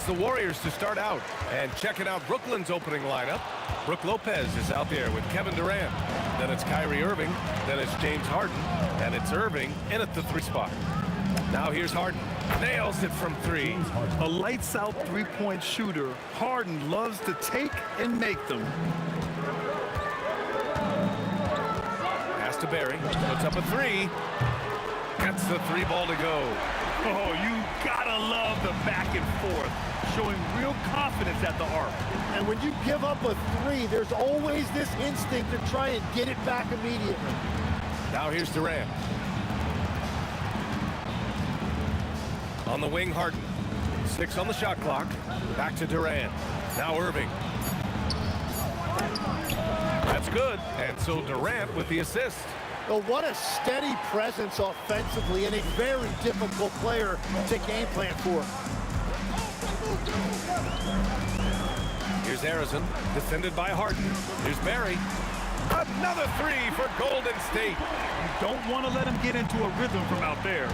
the Warriors to start out. And checking out Brooklyn's opening lineup, Brook Lopez is out there with Kevin Durant. Then it's Kyrie Irving. Then it's James Harden. And it's Irving in at the 3 spot. Now here's Harden. Nails it from 3. A lights-out three-point shooter, Harden loves to take and make them. Pass to Barry. Puts up a 3. Gets the 3 ball to go. Oh, you gotta love the back and forth, showing real confidence at the arc. And when you give up a 3, there's always this instinct to try and get it back immediately. Now here's Durant. On the wing, Harden. 6 on the shot clock. Back to Durant. Now Irving. That's good. And so Durant with the assist. Well, what a steady presence offensively and a very difficult player to game plan for. Here's Harrison, defended by Harden. Here's Barry. Another 3 for Golden State. You don't want to let him get into a rhythm from out there.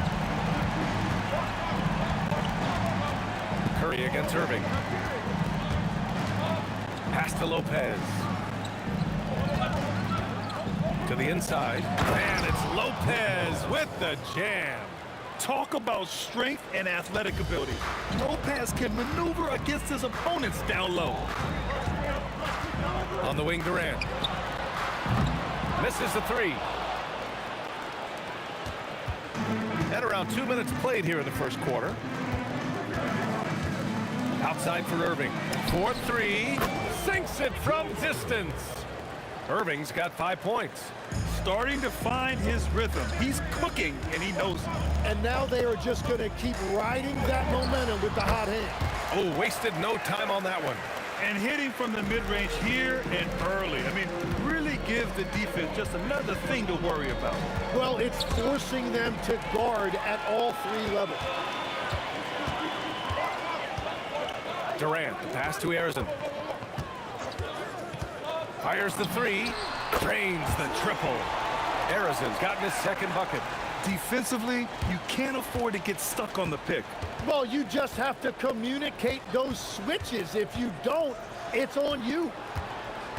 Curry against Irving. Pass to Lopez. To the inside. And it's Lopez with the jam. Talk about strength and athletic ability. Lopez can maneuver against his opponents down low. On the wing, Durant. Misses the 3. At around 2 minutes played here in the first quarter. Outside for Irving. 4-3. Sinks it from distance. Irving's got 5 points. Starting to find his rhythm. He's cooking, and he knows it. And now they are just going to keep riding that momentum with the hot hand. Oh, wasted no time on that one. And hitting from the mid-range here and early. I mean, really give the defense just another thing to worry about. Well, it's forcing them to guard at all 3 levels. Durant, the pass to Harrison. Fires the 3, drains the triple. Harrison's gotten his second bucket. Defensively, you can't afford to get stuck on the pick. Well, you just have to communicate those switches. If you don't, it's on you.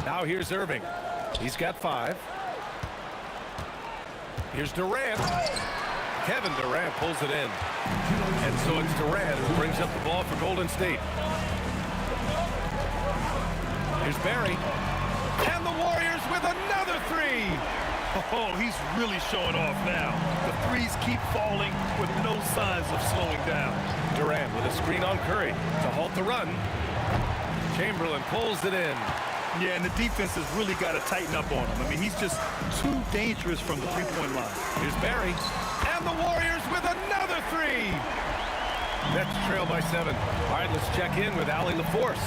Now here's Irving. He's got 5. Here's Durant. Kevin Durant pulls it in. And so it's Durant who brings up the ball for Golden State. Here's Barry. And the Warriors with another 3. Oh, he's really showing off now. The 3s keep falling with no signs of slowing down. Durant with a screen on Curry to halt the run. Chamberlain pulls it in. Yeah, and the defense has really got to tighten up on him. I mean, he's just too dangerous from the 3-point line. Here's Barry. And the Warriors with another 3. Nets trail by 7. All right, let's check in with Allie LaForce.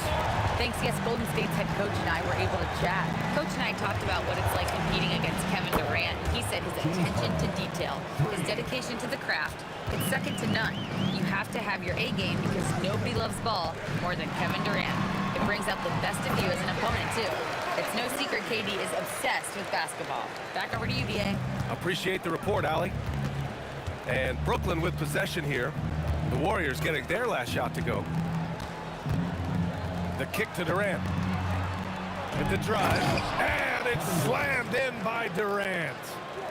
Thanks, yes, Golden State's head coach and I were able to chat. Coach and I talked about what it's like competing against Kevin Durant. He said his attention to detail, his dedication to the craft, it's second to none. You have to have your A game because nobody loves ball more than Kevin Durant. It brings out the best of you as an opponent, too. It's no secret KD is obsessed with basketball. Back over to you, BA. Appreciate the report, Allie. And Brooklyn with possession here. The Warriors getting their last shot to go. The kick to Durant. With the drive. And it's slammed in by Durant.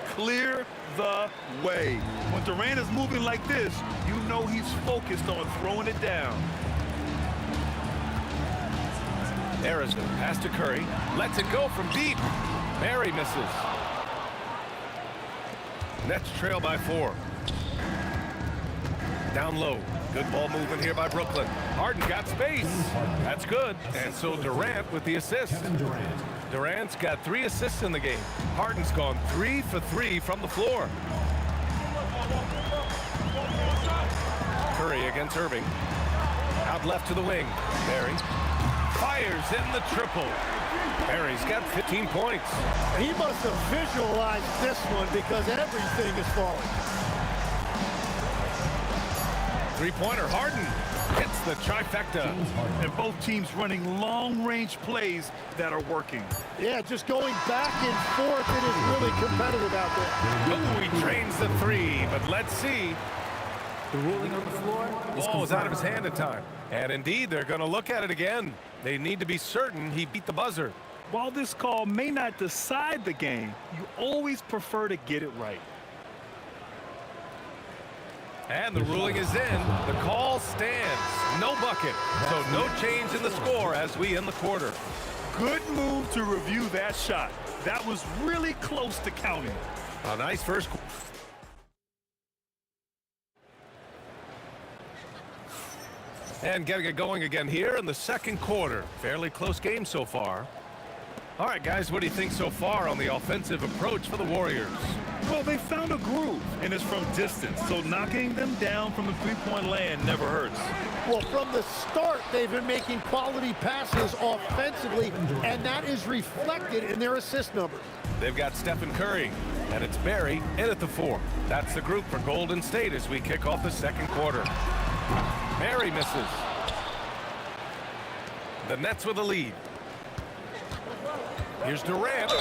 Clear the way. When Durant is moving like this, you know he's focused on throwing it down. Harrison, pass to Curry. Lets it go from deep. Barry misses. Nets trail by 4. Down low. Good ball movement here by Brooklyn. Harden got space. That's good. And so Durant with the assist. Durant's got 3 assists in the game. Harden's gone 3 for 3 from the floor. Curry against Irving. Out left to the wing. Barry fires in the triple. Barry's got 15 points. He must have visualized this one because everything is falling. 3-pointer, Harden hits the trifecta. And both teams running long-range plays that are working. Yeah, just going back and forth. It is really competitive out there. Ooh, he drains the 3, but let's see. The ruling on the floor is Ball was out of his hand in time. And indeed, they're going to look at it again. They need to be certain he beat the buzzer. While this call may not decide the game, you always prefer to get it right. And the ruling is in. The call stands. No bucket. So no change in the score as we end the quarter. Good move to review that shot. That was really close to counting. A nice first. And getting it going again here in the second quarter. Fairly close game so far. All right, guys, what do you think so far on the offensive approach for the Warriors? Well, they found a groove, and it's from distance, so knocking them down from the three-point land never hurts. Well, from the start, they've been making quality passes offensively, and that is reflected in their assist numbers. They've got Stephen Curry, and it's Barry in at the 4. That's the group for Golden State as we kick off the second quarter. Barry misses. The Nets with a lead. Here's Durant,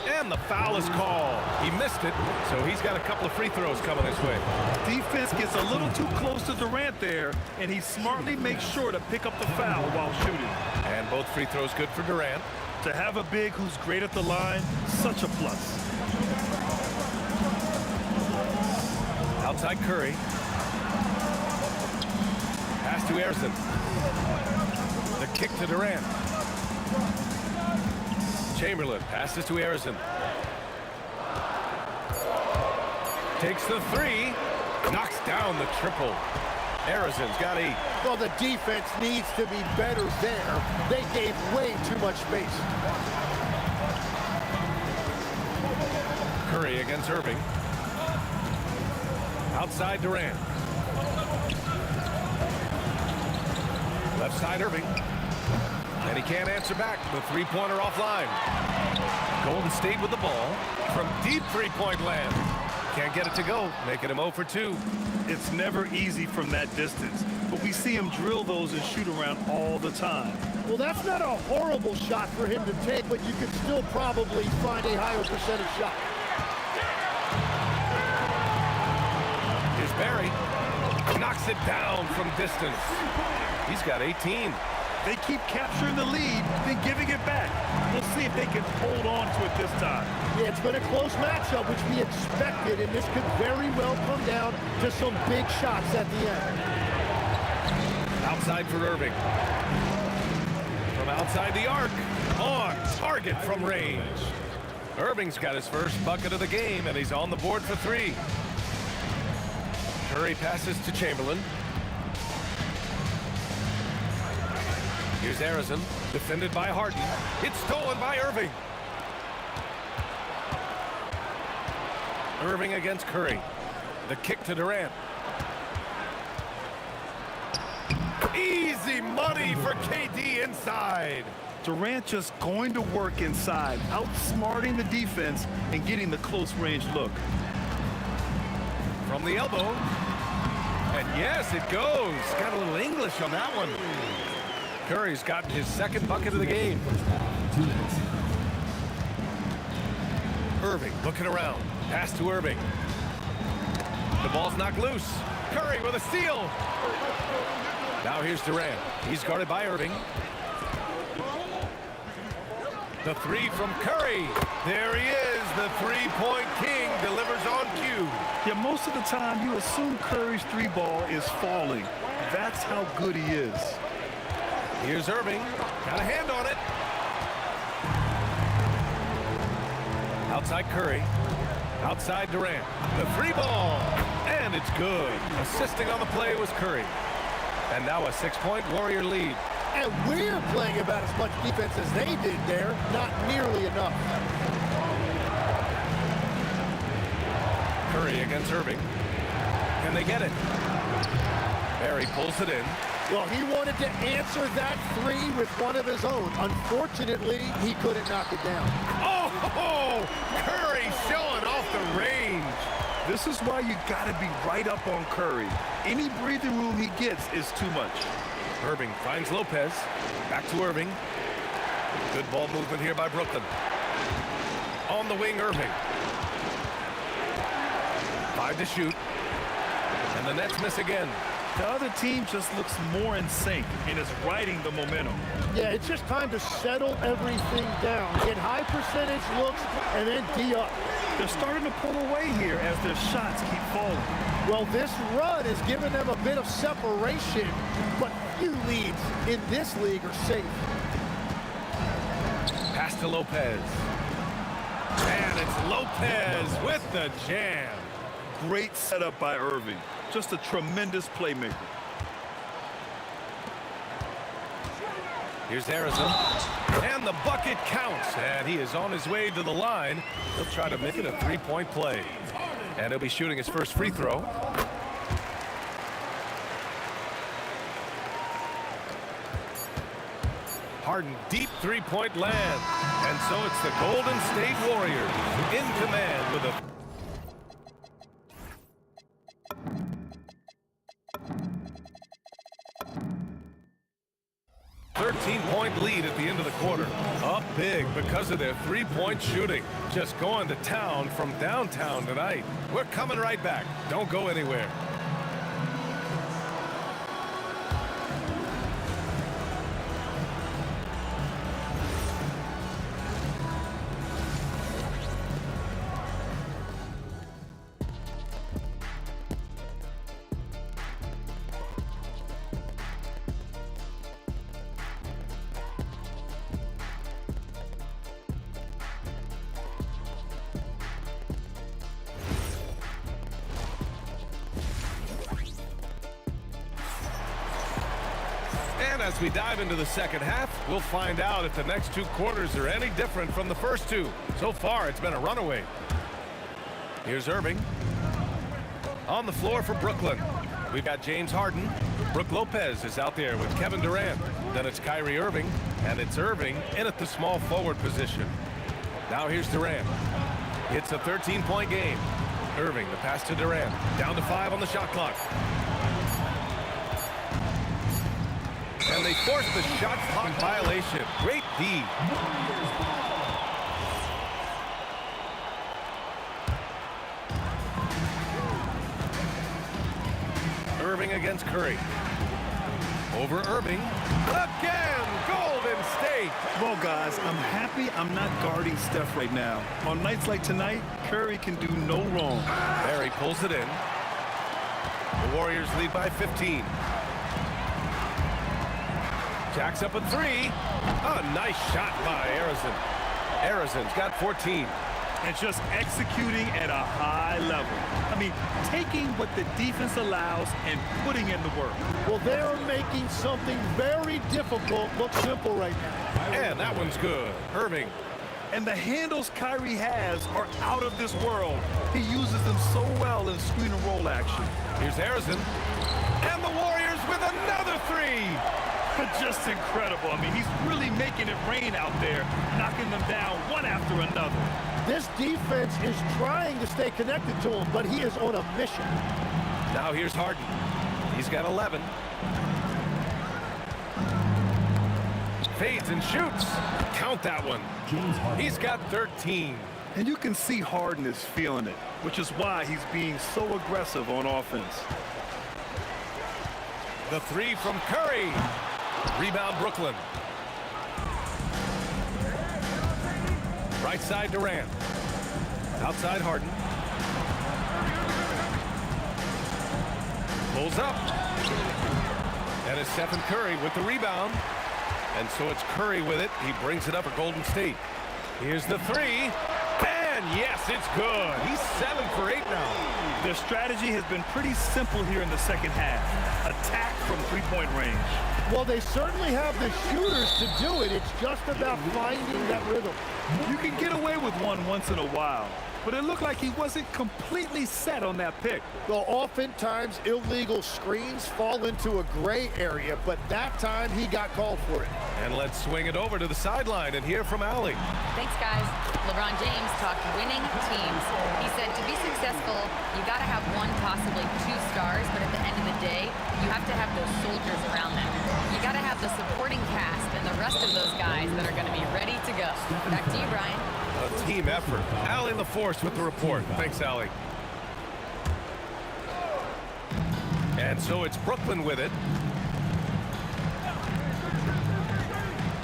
and the foul is called. He missed it, so he's got a couple of free throws coming his way. Defense gets a little too close to Durant there, and he smartly makes sure to pick up the foul while shooting. And both free throws good for Durant. To have a big who's great at the line, such a plus. Outside Curry. Pass to Ayerson. The kick to Durant. Chamberlain passes to Ayerson. Takes the 3. Knocks down the triple. Ayerson's got 8. Well, the defense needs to be better there. They gave way too much space. Curry against Irving. Outside Durant. Left side Irving. And he can't answer back. The three-pointer offline. Golden State with the ball from deep three-point land. Can't get it to go, making him 0 for 2. It's never easy from that distance, but we see him drill those and shoot around all the time. Well, that's not a horrible shot for him to take, but you could still probably find a higher percentage shot. Here's Barry. Knocks it down from distance. He's got 18. They keep capturing the lead, then giving it back. We'll see if they can hold on to it this time. Yeah, it's been a close matchup, which we expected, and this could very well come down to some big shots at the end. Outside for Irving. From outside the arc. On target from range. Irving's got his first bucket of the game, and he's on the board for 3. Curry passes to Chamberlain. Here's Ayerson, defended by Harden. It's stolen by Irving. Irving against Curry. The kick to Durant. Easy money for KD inside. Durant just going to work inside, outsmarting the defense and getting the close-range look. From the elbow. And yes, it goes. Got a little English on that one. Curry's got his second bucket of the game. Irving looking around. Pass to Irving. The ball's knocked loose. Curry with a steal. Now here's Durant. He's guarded by Irving. The 3 from Curry. There he is. The three-point king delivers on cue. Yeah, most of the time you assume Curry's 3-ball is falling. That's how good he is. Here's Irving. Got a hand on it. Outside Curry. Outside Durant. The 3-ball. And it's good. Assisting on the play was Curry. And now a 6-point Warrior lead. And we're playing about as much defense as they did there. Not nearly enough. Curry against Irving. Can they get it? Barry pulls it in. Well, he wanted to answer that 3 with one of his own. Unfortunately, he couldn't knock it down. Oh, Curry showing off the range. This is why you got to be right up on Curry. Any breathing room he gets is too much. Irving finds Lopez. Back to Irving. Good ball movement here by Brooklyn. On the wing, Irving. 5 to shoot. And the Nets miss again. The other team just looks more in sync and is riding the momentum. Yeah, it's just time to settle everything down. Get high percentage looks and then D up. They're starting to pull away here as their shots keep falling. Well, this run has given them a bit of separation, but few leads in this league are safe. Pass to Lopez. And it's Lopez with the jam. Great setup by Irving. Just a tremendous playmaker. Here's Harrison. And the bucket counts. And he is on his way to the line. He'll try to make it a three-point play. And he'll be shooting his first free throw. Harden, deep three-point land. And so it's the Golden State Warriors in command with a 13-point lead at the end of the quarter. Up big because of their three-point shooting. Just going to town from downtown tonight. We're coming right back. Don't go anywhere. And as we dive into the second half, we'll find out if the next two quarters are any different from the first two. So far, it's been a runaway. Here's Irving. On the floor for Brooklyn. We've got James Harden. Brook Lopez is out there with Kevin Durant. Then it's Kyrie Irving, and it's Irving in at the small forward position. Now here's Durant. It's a 13-point game. Irving, the pass to Durant. Down to 5 on the shot clock. And they force the shot clock violation. Great D. Irving against Curry. Over Irving. Again, Golden State. Well, guys, I'm happy I'm not guarding Steph right now. On nights like tonight, Curry can do no wrong. Barry pulls it in. The Warriors lead by 15. Jacks up a three. Oh, nice shot by Harrison. Harrison's got 14. And just executing at a high level. I mean, taking what the defense allows and putting in the work. Well, they're making something very difficult look simple right now. And that one's good. Irving. And the handles Kyrie has are out of this world. He uses them so well in screen and roll action. Here's Harrison. And the Warriors with another three. Just incredible. I mean, he's really making it rain out there, knocking them down one after another. This defense is trying to stay connected to him, but he is on a mission. Now here's Harden. He's got 11. Fades and shoots. Count that one. He's got 13. And you can see Harden is feeling it, which is why he's being so aggressive on offense. The three from Curry. Rebound Brooklyn. Right side Durant. Outside Harden. Pulls up. And it's Stephen Curry with the rebound. And so it's Curry with it. He brings it up for Golden State. Here's the three. And yes, it's good. He's 7 for 8 now. Their strategy has been pretty simple here in the second half. Attack from three-point range. Well, they certainly have the shooters to do it. It's just about finding that rhythm. You can get away with one once in a while, but it looked like he wasn't completely set on that pick. Well, oftentimes illegal screens fall into a gray area, but that time he got called for it. And let's swing it over to the sideline and hear from Allie. Thanks, guys. LeBron James talked winning teams. He said to be successful, you got to have one, possibly 2 stars, but at the end of the day, you have to have those soldiers around them. You got to have the supporting cast and the rest of those guys that are going to be ready to go. Back to you, Brian. A team effort. Allie LaForce with the report. Thanks, Allie. And so it's Brooklyn with it.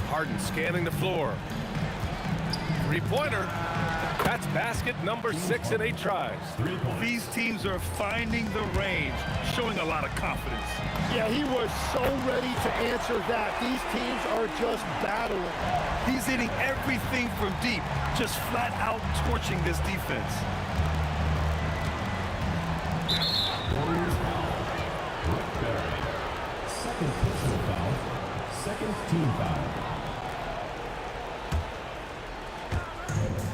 Harden scanning the floor. Three-pointer. That's basket number 6 in 8 tries. These teams are finding the range, showing a lot of confidence. Yeah, he was so ready to answer that. These teams are just battling. He's hitting everything from deep, just flat out torching this defense. Warriors foul. Rick Barry. Second personal foul. Second team foul.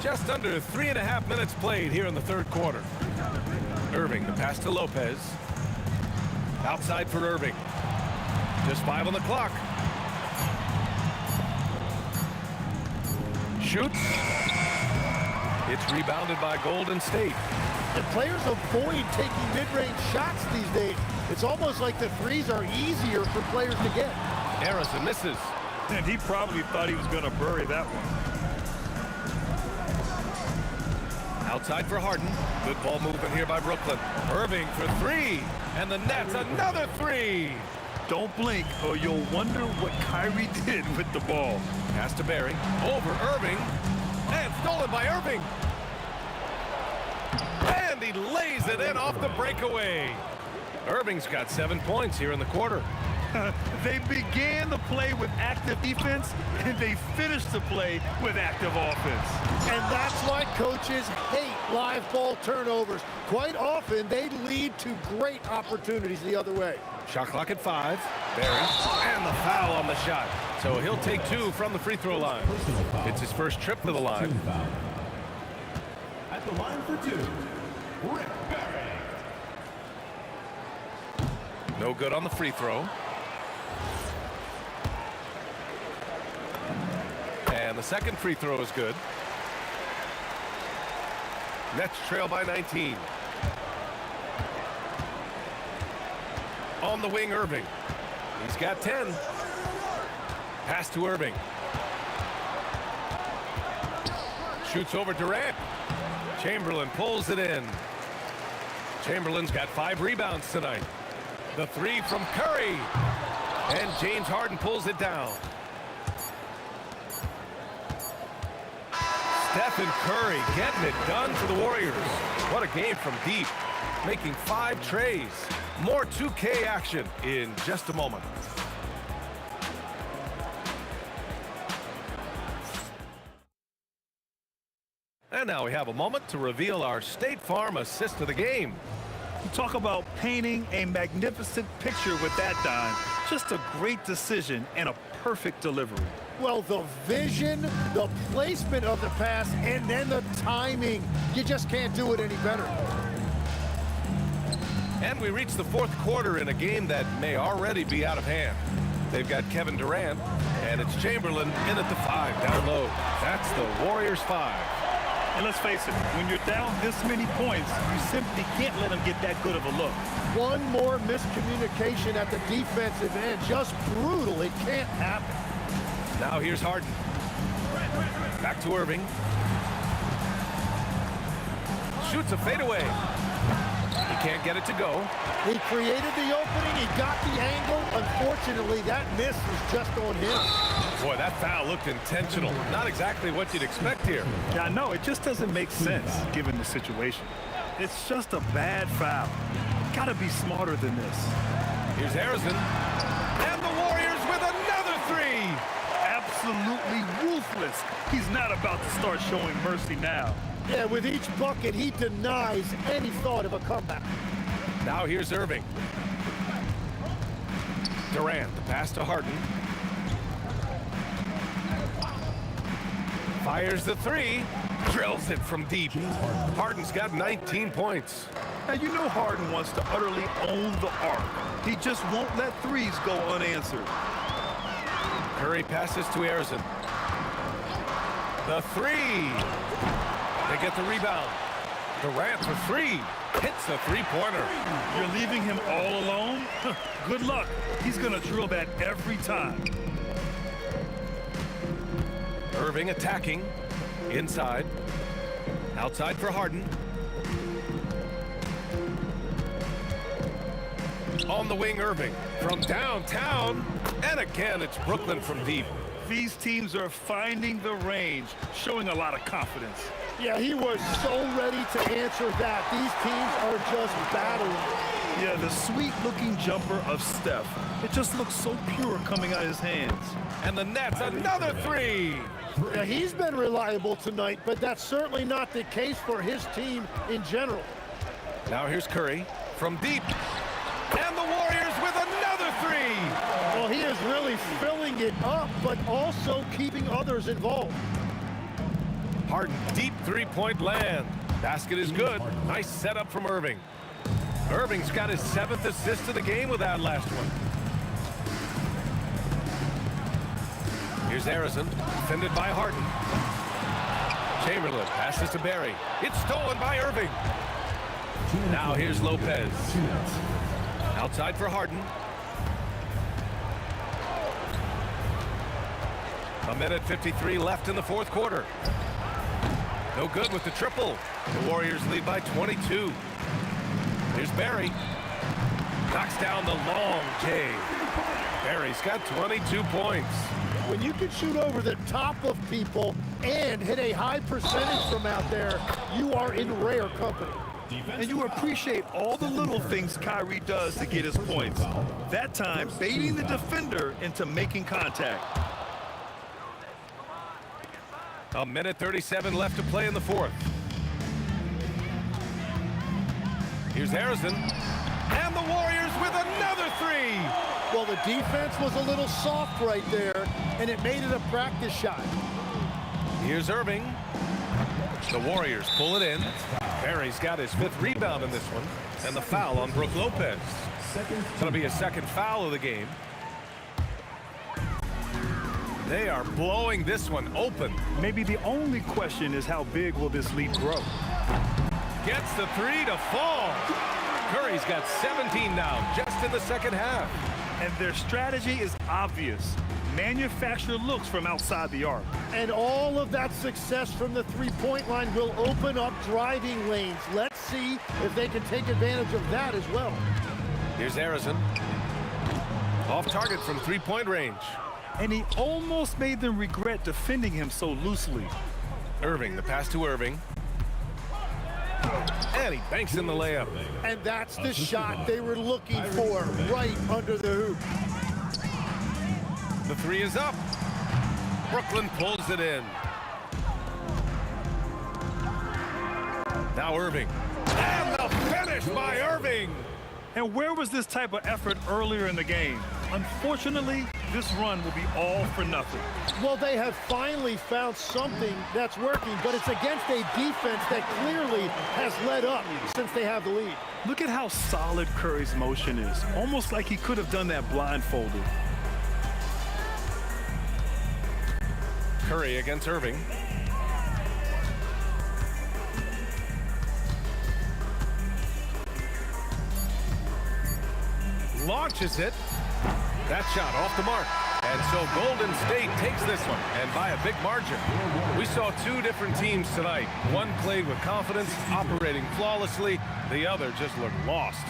Just under 3.5 minutes played here in the third quarter. Irving, the pass to Lopez. Outside for Irving. Just 5 on the clock. Shoots. It's rebounded by Golden State. The players avoid taking mid-range shots these days. It's almost like the threes are easier for players to get. Harrison misses. And he probably thought he was going to bury that one. Outside for Harden. Good ball movement here by Brooklyn. Irving for 3. And the Nets another 3. Don't blink or you'll wonder what Kyrie did with the ball. Pass to Barry. Over Irving. And stolen by Irving. And he lays it in off the breakaway. Irving's got 7 points here in the quarter. They began the play with active defense, and they finished the play with active offense. And that's why coaches hate live ball turnovers. Quite often, they lead to great opportunities the other way. Shot clock at 5. Barry. And the foul on the shot. So he'll take 2 from the free throw line. It's his first trip to the line. At the line for 2, Rick Barry. No good on the free throw. And the second free throw is good. Nets trail by 19. On the wing, Irving. He's got 10. Pass to Irving. Shoots over Durant. Chamberlain pulls it in. Chamberlain's got 5 rebounds tonight. The 3 from Curry. And James Harden pulls it down. Stephen Curry getting it done for the Warriors. What a game from deep. Making 5 trays. More 2K action in just a moment. And now we have a moment to reveal our State Farm assist of the game. Talk about painting a magnificent picture with that dime. Just a great decision and a perfect delivery. Well, the vision, the placement of the pass, and then the timing. You just can't do it any better. And we reach the fourth quarter in a game that may already be out of hand. They've got Kevin Durant, and it's Chamberlain in at the 5 down low. That's the Warriors 5. And let's face it, when you're down this many points, you simply can't let them get that good of a look. One more miscommunication at the defensive end. Just brutal. It can't happen. Now here's Harden. Back to Irving. Shoots a fadeaway. He can't get it to go. He created the opening. He got the angle. Unfortunately, that miss was just on him. Boy, that foul looked intentional. Not exactly what you'd expect here. Yeah, I know. It just doesn't make sense given the situation. It's just a bad foul. Gotta be smarter than this. Here's Harrison. And the Warriors with another 3. Absolutely ruthless. He's not about to start showing mercy now. Yeah, with each bucket, he denies any thought of a comeback. Now here's Irving. Durant, the pass to Harden. Fires the 3. Drills it from deep. Harden's got 19 points. Now, you know Harden wants to utterly own the arc. He just won't let threes go unanswered. Curry passes to Harrison. The 3. They get the rebound. Durant for 3. Hits a 3-pointer. You're leaving him all alone? Good luck. He's going to drill that every time. Irving attacking. Inside. Outside for Harden. On the wing, Irving. From downtown. And again, it's Brooklyn from deep. These teams are finding the range, showing a lot of confidence. Yeah, he was so ready to answer that. These teams are just battling. Yeah, the sweet-looking jumper of Steph. It just looks so pure coming out of his hands. And the Nets, another three. Yeah, he's been reliable tonight, but that's certainly not the case for his team in general. Now here's Curry from deep. And the Warriors with another three. Well, he is really filling it up, but also keeping others involved. Harden, deep three-point land. Basket is good. Nice setup from Irving. Irving's got his 7th assist of the game with that last one. Here's Harrison, defended by Harden. Chamberlain passes to Barry. It's stolen by Irving. Now here's Lopez. Outside for Harden. A minute 53 left in the fourth quarter. No good with the triple. The Warriors lead by 22. Here's Barry. Knocks down the long J. Barry's got 22 points. When you can shoot over the top of people and hit a high percentage from out there, you are in rare company. And you appreciate all the little things Kyrie does to get his points. That time, baiting the defender into making contact. A minute 37 left to play in the fourth. Here's Harrison. And the Warriors with another three. Well, the defense was a little soft right there, and it made it a practice shot. Here's Irving. The Warriors pull it in. Barry's got his 5th rebound in this one. And the foul on Brook Lopez. That'll be his 2nd foul of the game. They are blowing this one open. Maybe the only question is how big will this lead grow? Gets the three to fall. Curry's got 17 now, just in the second half. And their strategy is obvious. Manufacture looks from outside the arc. And all of that success from the three-point line will open up driving lanes. Let's see if they can take advantage of that as well. Here's Harrison. Off target from three-point range. And he almost made them regret defending him so loosely. Irving, the pass to Irving. And he banks in the layup. And that's the shot they were looking for, right under the hoop. The three is up. Brooklyn pulls it in. Now Irving. And the finish by Irving. And where was this type of effort earlier in the game? Unfortunately, this run will be all for nothing. Well, they have finally found something that's working, but it's against a defense that clearly has let up since they have the lead. Look at how solid Curry's motion is. Almost like he could have done that blindfolded. Curry against Irving. Launches it. That shot off the mark. And so Golden State takes this one, and by a big margin. We saw two different teams tonight. One played with confidence, operating flawlessly. The other just looked lost.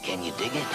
Can you dig it?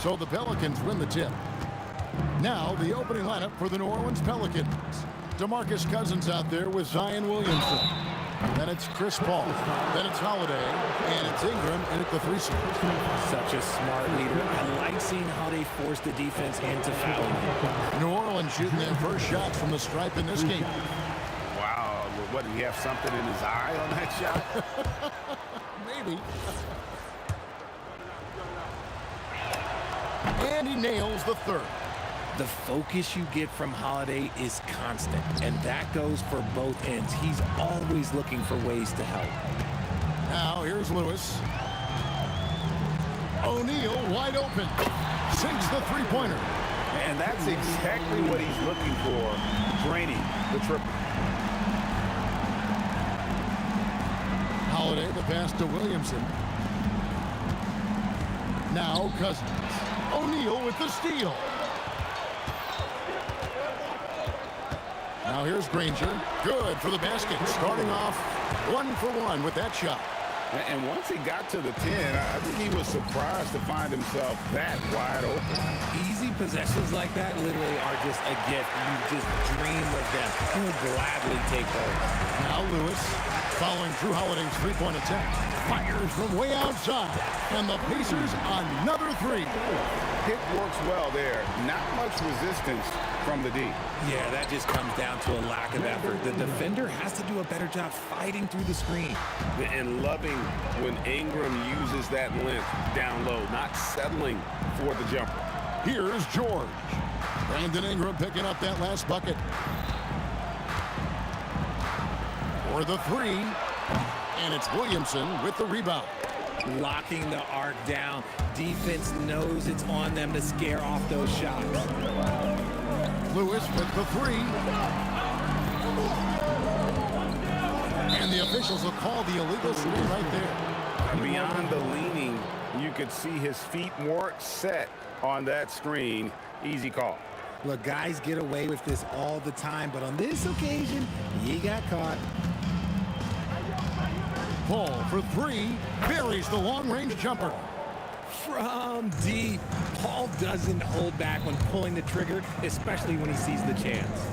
So the Pelicans win the tip. Now the opening lineup for the New Orleans Pelicans. DeMarcus Cousins out there with Zion Williamson. Then it's Chris Paul. Then it's Holiday. And it's Ingram in at the 3 spot. Such a smart leader. I like seeing how they force the defense into fouling. New Orleans shooting their first shots from the stripe in this game. Wow, what, did he have something in his eye on that shot? Maybe. And he nails the third. The focus you get from Holiday is constant, and that goes for both ends. He's always looking for ways to help. Now here's Lewis. O'Neal wide open. Sinks the three-pointer. And that's exactly what he's looking for, draining the triple. Holiday, the pass to Williamson. Now Cousins. O'Neal with the steal. Now here's Granger. Good for the basket. Starting off 1 for 1 with that shot. And once he got to the 10, I think he was surprised to find himself that wide open. Easy possessions like that literally are just a gift. You just dream of them. He'll gladly take those. Now Lewis, following Drew Holiday's three-point attempt, fires from way outside. And the Pacers another three. Hit works well there. Not much resistance from the D. Yeah, that just comes down to a lack of effort. The defender has to do a better job fighting through the screen. And loving when Ingram uses that length down low, not settling for the jumper. Here's George. Brandon Ingram picking up that last bucket. For the three. And it's Williamson with the rebound. Locking the arc down. Defense knows it's on them to scare off those shots. Lewis with the three. And the officials will call the illegal three right there. Beyond the leaning, you could see his feet weren't set on that screen. Easy call. Look, guys get away with this all the time, but on this occasion, he got caught. Paul for three. Buries the long-range jumper. From deep, Paul doesn't hold back when pulling the trigger, especially when he sees the chance.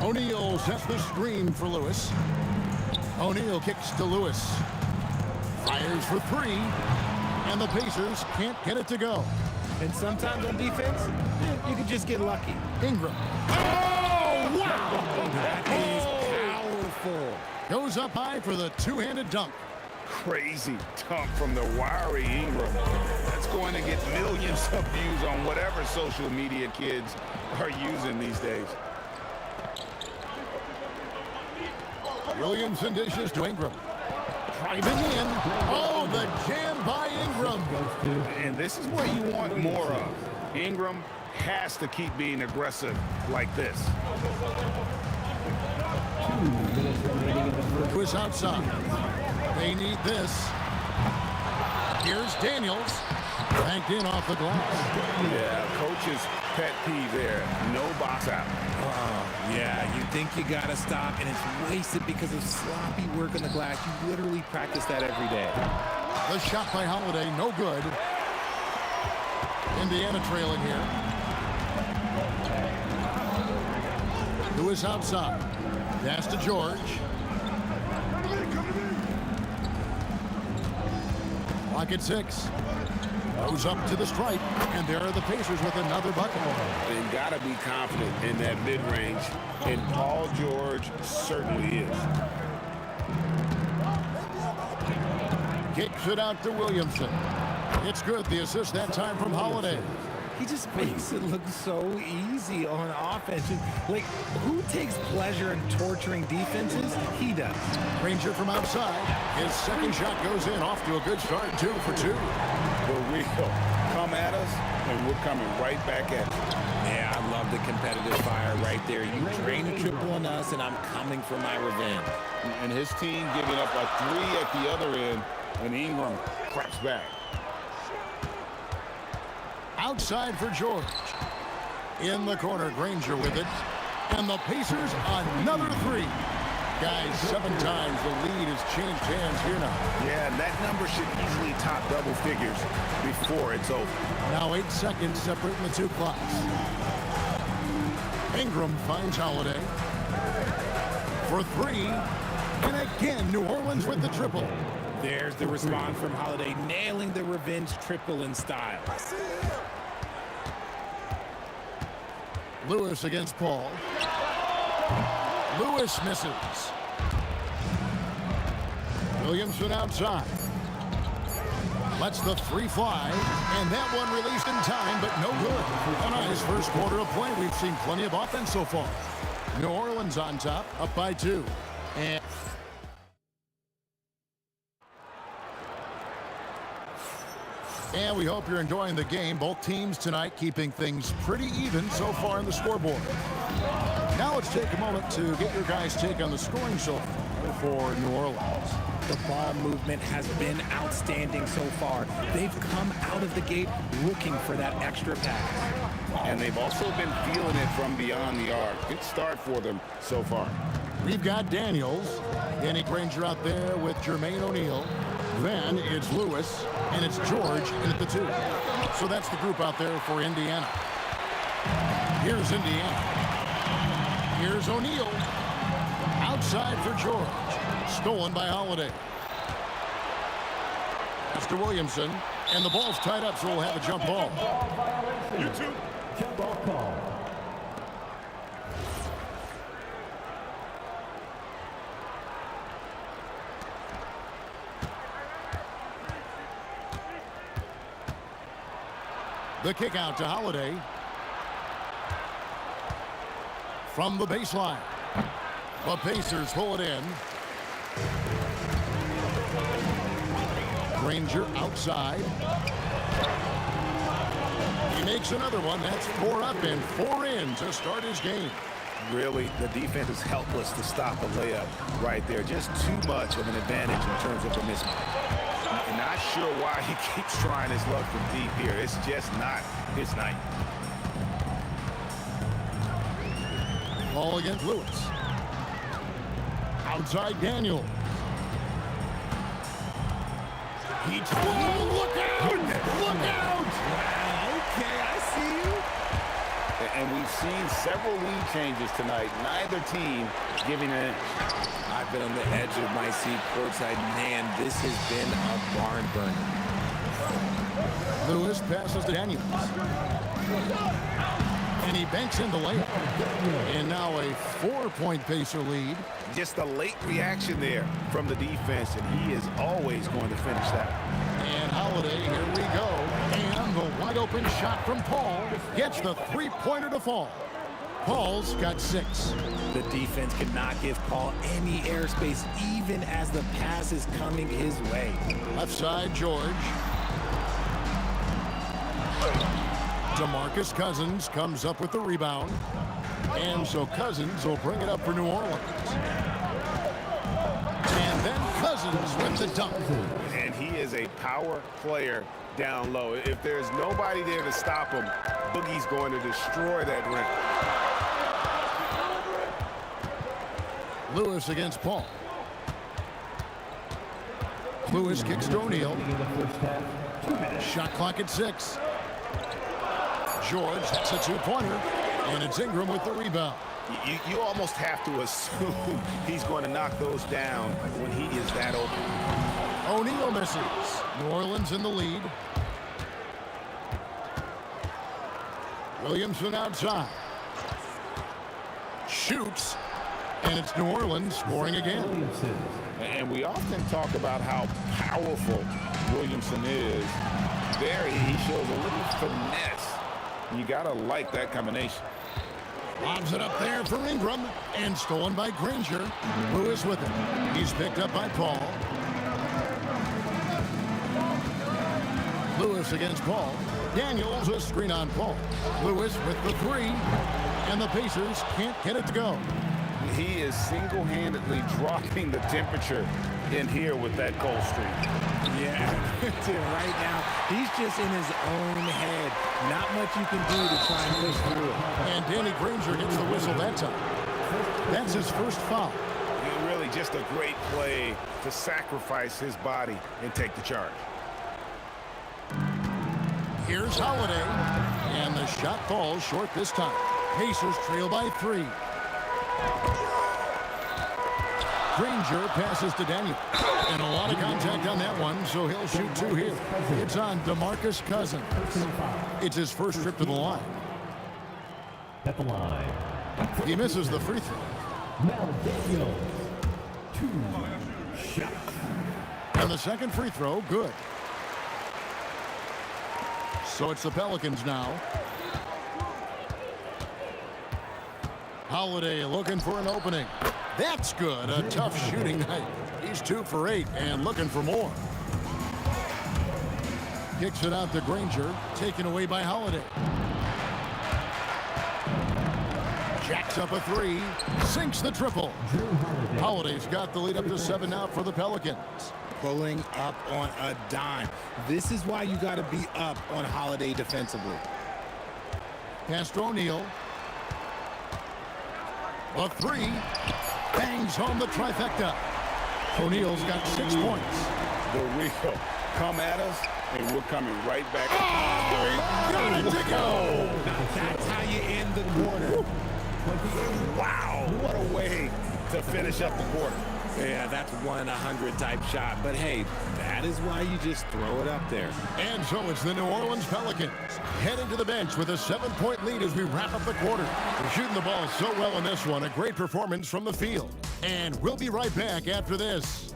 O'Neal sets the screen for Lewis. O'Neal kicks to Lewis. Fires for three. And the Pacers can't get it to go. And sometimes on defense, you can just get lucky. Ingram. Oh, wow! That is powerful. Goes up high for the two-handed dunk. Crazy dunk from the wiry Ingram. That's going to get millions of views on whatever social media kids are using these days. Williamson dishes to Ingram. Driving in. Oh, the jam by Ingram. And this is what you want more of. Ingram has to keep being aggressive like this. Lewis outside. They need this. Here's Daniels. Banked in off the glass. Yeah, coach's pet peeve there. No box out. Yeah, you think you got to stop, and it's wasted because of sloppy work on the glass. You literally practice that every day. The shot by Holiday, no good. Indiana trailing here. Lewis outside. Pass to George. Clock at 6. Goes up to the stripe, and there are the Pacers with another bucket. And got to be confident in that mid-range, and Paul George certainly is. Kicks it out to Williamson. It's good. The assist that time from Holiday. He just makes it look so easy on offense. Like, who takes pleasure in torturing defenses? He does. Ranger from outside. His second shot goes in. Off to a good start. 2 for 2. But we'll come at us, and we're coming right back at you. Yeah, I love the competitive fire right there. You drain a triple on us, and I'm coming for my revenge. And his team giving up a 3 at the other end, and Ingram craps back. Outside for George. In the corner, Granger with it. And the Pacers another 3. Guys, 7 times the lead has changed hands here now. Yeah, and that number should easily top double figures before it's over. Now 8 seconds separating the 2 clocks. Ingram finds Holiday. For 3. And again, New Orleans with the triple. There's the response from Holiday, nailing the revenge triple in style. Lewis against Paul. Lewis misses. Williamson outside. Lets the 3 fly, and that one released in time, but no good. A nice first quarter of play. We've seen plenty of offense so far. New Orleans on top, up by 2. And we hope you're enjoying the game. Both teams tonight keeping things pretty even so far on the scoreboard. Now let's take a moment to get your guys' take on the scoring so far for New Orleans. The ball movement has been outstanding so far. They've come out of the gate looking for that extra pass. And they've also been feeling it from beyond the arc. Good start for them so far. We've got Daniels, Danny Granger out there with Jermaine O'Neal. Then it's Lewis, and it's George in at the 2. So that's the group out there for Indiana. Here's Indiana. Here's O'Neal. Outside for George. Stolen by Holiday. That's to Williamson. And the ball's tied up, so we'll have a jump ball. Jump ball call. The kick out to Holiday. From the baseline. The Pacers pull it in. Granger outside. He makes another one. That's 4 up and 4 in to start his game. Really, the defense is helpless to stop a layup right there. Just too much of an advantage in terms of the mismatch. I'm not sure why he keeps trying his luck from deep here. It's just not his night. Ball against Lewis. Outside Daniel. He look out! Look out! Okay, I see you. And we've seen several lead changes tonight. Neither team giving an inch. I've been on the edge of my seat courtside. Man, this has been a barn burner. Lewis passes to Daniels. And he banks in the layup. And now a 4-point Pacer lead. Just a late reaction there from the defense, and he is always going to finish that. And Holiday, here we go. And the wide open shot from Paul gets the 3-pointer to fall. Paul's got 6. The defense could not give Paul any airspace, even as the pass is coming his way. Left side, George. DeMarcus Cousins comes up with the rebound. And so Cousins will bring it up for New Orleans. And then Cousins with the dunk. And he is a power player down low. If there's nobody there to stop him, Boogie's going to destroy that rim. Lewis against Paul. Lewis kicks to O'Neal. Shot clock at 6. George, that's a 2-pointer, and it's Ingram with the rebound. You almost have to assume he's going to knock those down when he is that open. O'Neal misses. New Orleans in the lead. Williamson outside. Shoots, and it's New Orleans scoring again. And we often talk about how powerful Williamson is. There, he shows a little finesse. You gotta like that combination. Lobs it up there for Ingram, and stolen by Granger. Lewis with it. He's picked up by Paul. Lewis against Paul. Daniels a screen on Paul. Lewis with the 3, and the Pacers can't get it to go. He is single-handedly dropping the temperature in here with that cold streak. Yeah, right now, he's just in his own head. Not much you can do to try and push through it. And Danny Granger gets the whistle that time. That's his first foul. Really just a great play to sacrifice his body and take the charge. Here's Holiday, and the shot falls short this time. Pacers trail by 3. Granger passes to Daniel. And a lot of contact on that one, so he'll shoot 2 here. It's on DeMarcus Cousins. It's his first trip to the line. At the line. He misses the free throw. Now Daniels. 2 shots. And the second free throw, good. So it's the Pelicans now. Holiday looking for an opening. That's good. A tough shooting night. He's 2 for 8 and looking for more. Kicks it out to Granger. Taken away by Holiday. Jacks up a 3. Sinks the triple. Holiday's got the lead up to 7 now for the Pelicans. Pulling up on a dime. This is why you got to be up on Holiday defensively. Pass to O'Neal. A 3. Bangs home the trifecta. O'Neal's got 6 points. The real come at us, and we're coming right back. Oh, got it to go. That's how you end the quarter. Wow, what a way to finish up the quarter. Yeah, that's 1-100 type shot. But hey, that is why you just throw it up there. And so it's the New Orleans Pelicans heading to the bench with a 7-point lead as we wrap up the quarter. They're shooting the ball so well in this one. A great performance from the field. And we'll be right back after this.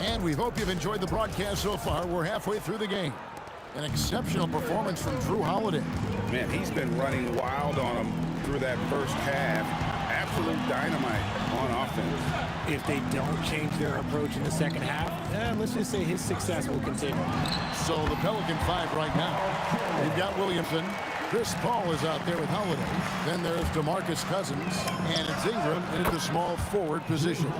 And we hope you've enjoyed the broadcast so far. We're halfway through the game. An exceptional performance from Drew Holiday. Man, he's been running wild on him through that first half. Absolute dynamite on offense. If they don't change their approach in the second half, let's just say his success will continue. So the Pelican 5 right now. We've got Williamson. Chris Paul is out there with Holiday. Then there's DeMarcus Cousins. And it's Ingram in the small forward position.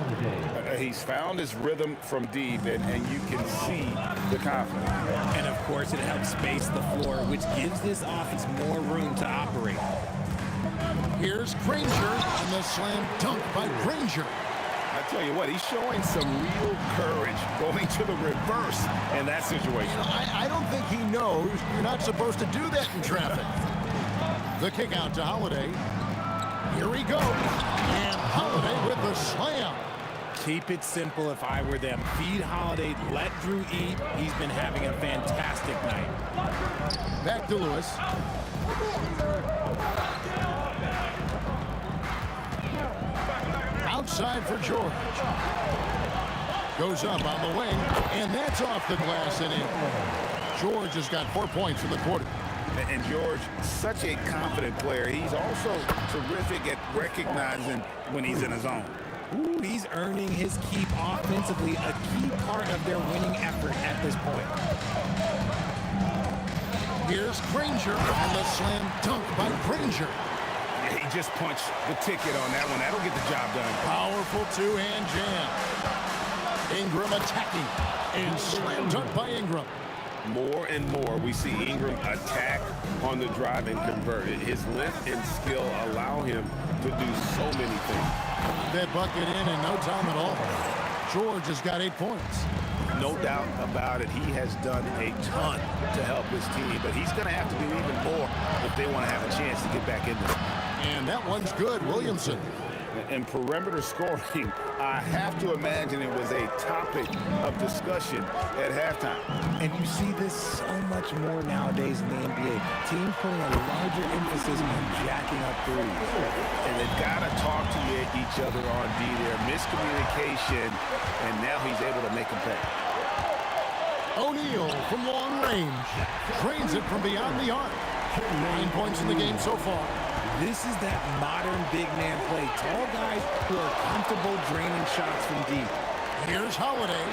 He's found his rhythm from deep, and you can see the confidence. And, of course, it helps space the floor, which gives this offense more room to operate. Here's Granger and the slam dunk by Granger. I tell you what, he's showing some real courage going to the reverse in that situation. I don't think he knows you're not supposed to do that in traffic. The kick out to Holiday. Here he goes. And Holiday with the slam. Keep it simple if I were them. Feed Holiday, let Drew eat. He's been having a fantastic night. Back to Lewis. Outside for George. Goes up on the wing, and that's off the glass and in. George has got 4 points in the quarter. And George, such a confident player. He's also terrific at recognizing when he's in his zone. Ooh, he's earning his keep offensively, a key part of their winning effort at this point. Here's Granger and the slam dunk by Granger. He just punched the ticket on that one. That'll get the job done. Powerful two-hand jam. Ingram attacking. And slam dunk by Ingram. More and more we see Ingram attack on the drive and convert. His lift and skill allow him to do so many things. That bucket in no time at all. George has got 8 points. No doubt about it. He has done a ton to help his team, but he's going to have to do even more if they want to have a chance to get back in this. And that one's good, Williamson. And perimeter scoring, I have to imagine it was a topic of discussion at halftime. And you see this so much more nowadays in the NBA. Teams putting a larger emphasis on jacking up threes. And they've got to talk to each other on D there. Miscommunication, and now he's able to make them pay. O'Neal from long range. Drains it from beyond the arc. 9 points in the game so far. This is that modern big man play. Tall guys who are comfortable draining shots from deep. Here's Holiday.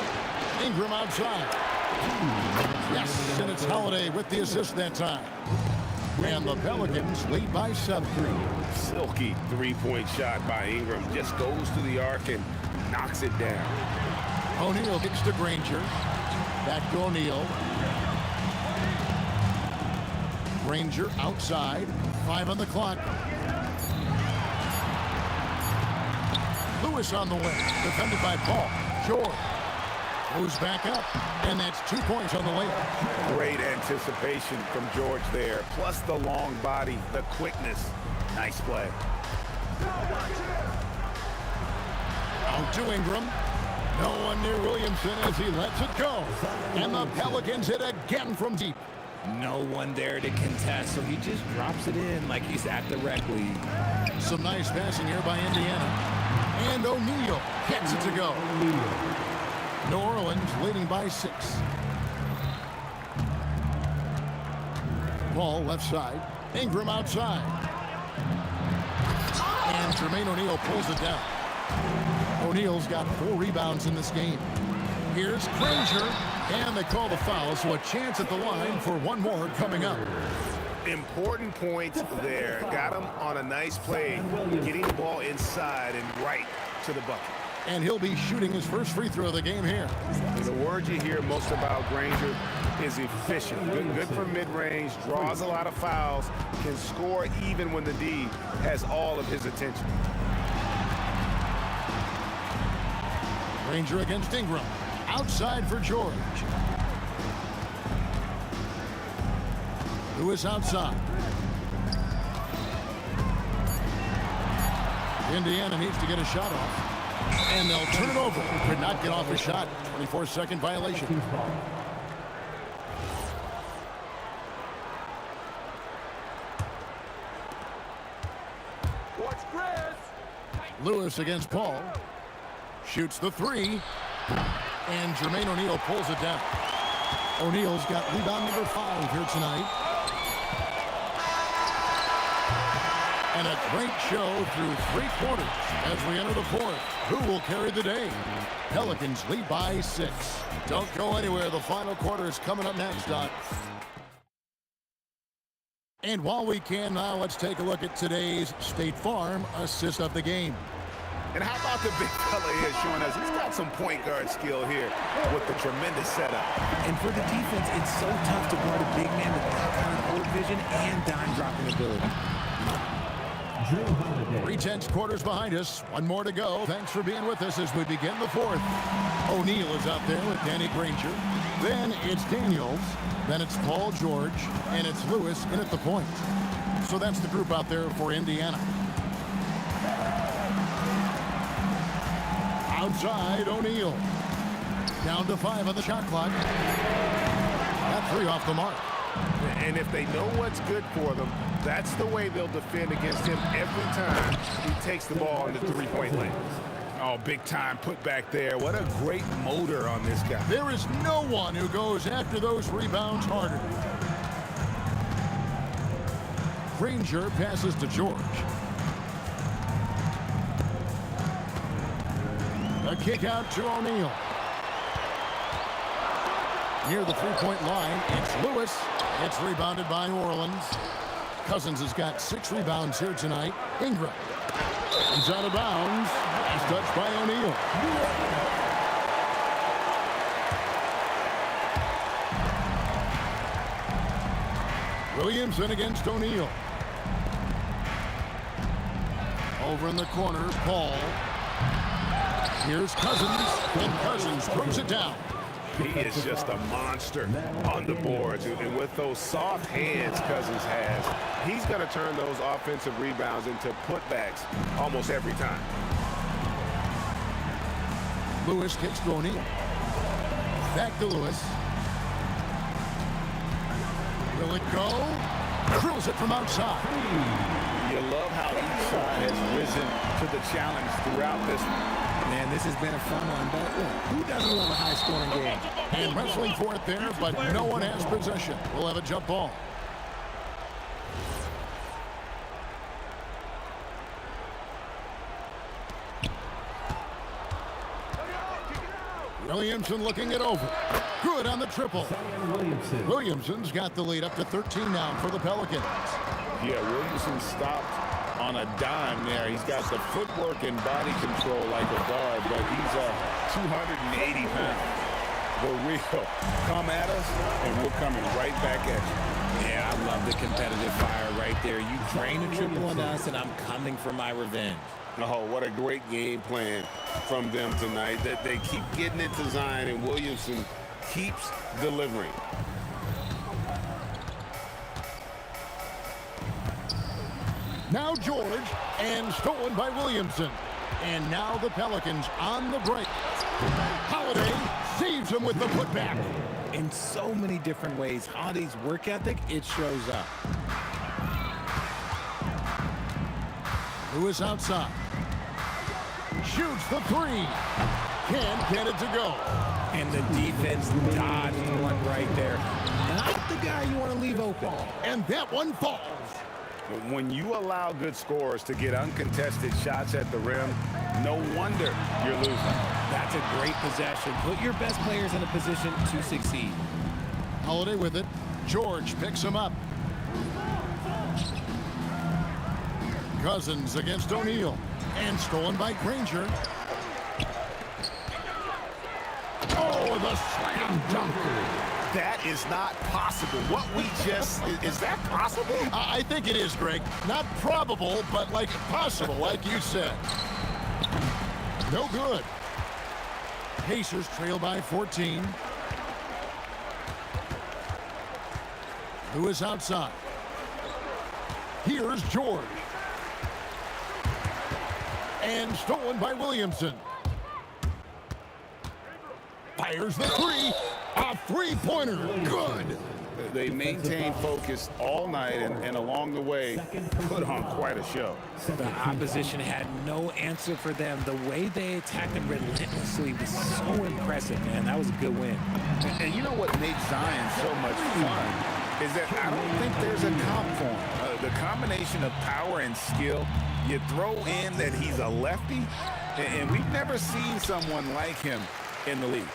Ingram outside. Yes, and it's Holiday with the assist that time. And the Pelicans lead by 7. Silky three-point shot by Ingram. Just goes to the arc and knocks it down. O'Neal gets to Granger. Back to O'Neal. Granger outside. 5 on the clock. Lewis on the way. Defended by Paul. George moves back up. And that's 2 points on the layup. Great anticipation from George there. Plus the long body, the quickness. Nice play. Out to Ingram. No one near Williamson as he lets it go. And the Pelicans hit again from deep. No one there to contest, so he just drops it in like he's at the rec league. Some nice passing here by Indiana. And O'Neal gets it to go. New Orleans leading by 6. Ball left side. Ingram outside. And Jermaine O'Neal pulls it down. O'Neal's got 4 rebounds in this game. Here's Granger. And they call the foul, so a chance at the line for one more coming up. Important points there. Got him on a nice play, getting the ball inside and right to the bucket. And he'll be shooting his first free throw of the game here. The word you hear most about Granger is efficient. Good for mid-range, draws a lot of fouls, can score even when the D has all of his attention. Granger against Ingram. Outside for George. Lewis outside. Indiana needs to get a shot off. And they'll turn it over. Could not get off a shot. 24-second violation. Lewis against Paul. Shoots the 3. And Jermaine O'Neal pulls it down. O'Neal's got rebound number 5 here tonight. And a great show through 3 quarters as we enter the 4th. Who will carry the day? Pelicans lead by 6. Don't go anywhere. The final quarter is coming up next, Doc. And while we can now, let's take a look at today's State Farm assist of the game. And how about the big fella here showing us he's got some point guard skill here with the tremendous setup. And for the defense, it's so tough to guard a big man with that kind of court vision and dime dropping ability. 3 quarters behind us. 1 more to go. Thanks for being with us as we begin the 4th. O'Neal is out there with Danny Granger. Then it's Daniels. Then it's Paul George. And it's Lewis in at the point. So that's the group out there for Indiana. Outside, O'Neal. Down to 5 on the shot clock. That 3 off the mark. And if they know what's good for them, that's the way they'll defend against him every time he takes the ball in the 3-point lane. Oh, big time put back there. What a great motor on this guy. There is no one who goes after those rebounds harder. Granger passes to George. A kick out to O'Neal. Near the 3-point line, it's Lewis. It's rebounded by New Orleans. Cousins has got 6 rebounds here tonight. Ingram. He's out of bounds. He's touched by O'Neal. Williamson against O'Neal. Over in the corner, Paul. Here's Cousins, and Cousins throws it down. He is just a monster on the boards. And with those soft hands Cousins has, he's going to turn those offensive rebounds into putbacks almost every time. Lewis kicks to O'Neal. Back to Lewis. Will it go? Drills it from outside. You love how each side has risen to the challenge throughout this. Man, this has been a fun one, but look, who doesn't love a high-scoring game? And wrestling for it there, but no one has possession. We'll have a jump ball. Williamson looking it over. Good on the triple. Williamson's got the lead up to 13 now for the Pelicans. Yeah, Williamson stopped on a dime there. He's got the footwork and body control like a guard, but he's 280 pounds. The real come at us, and we're coming right back at you. Yeah, I love the competitive fire right there. You drain a triple on us, and I'm coming for my revenge. Oh, what a great game plan from them tonight. That they keep getting it to Zion, and Williamson keeps delivering. Now George, and stolen by Williamson. And now the Pelicans on the break. Holiday saves him with the putback. In so many different ways, Holiday's work ethic, it shows up. Lewis outside. Shoots the 3. Can't get it to go. And the defense dodged one right there. Not the guy you want to leave open. And that one falls. When you allow good scorers to get uncontested shots at the rim, no wonder you're losing. That's a great possession. Put your best players in a position to succeed. Holiday with it. George picks him up. Cousins against O'Neal. And stolen by Granger. Oh, the slam dunk. That is not possible. What we just, is that possible? I think it is, Greg. Not probable, but like possible, like you said. No good. Pacers trail by 14. Lewis outside. Here's George. And stolen by Williamson. Fires the 3. A 3-pointer. Good. They maintained focus all night and along the way put on quite a show. The opposition had no answer for them. The way they attacked them relentlessly was so impressive, man. That was a good win. And you know what makes Zion so much fun is that I don't think there's a comp for him. The combination of power and skill, you throw in that he's a lefty, and we've never seen someone like him in the league.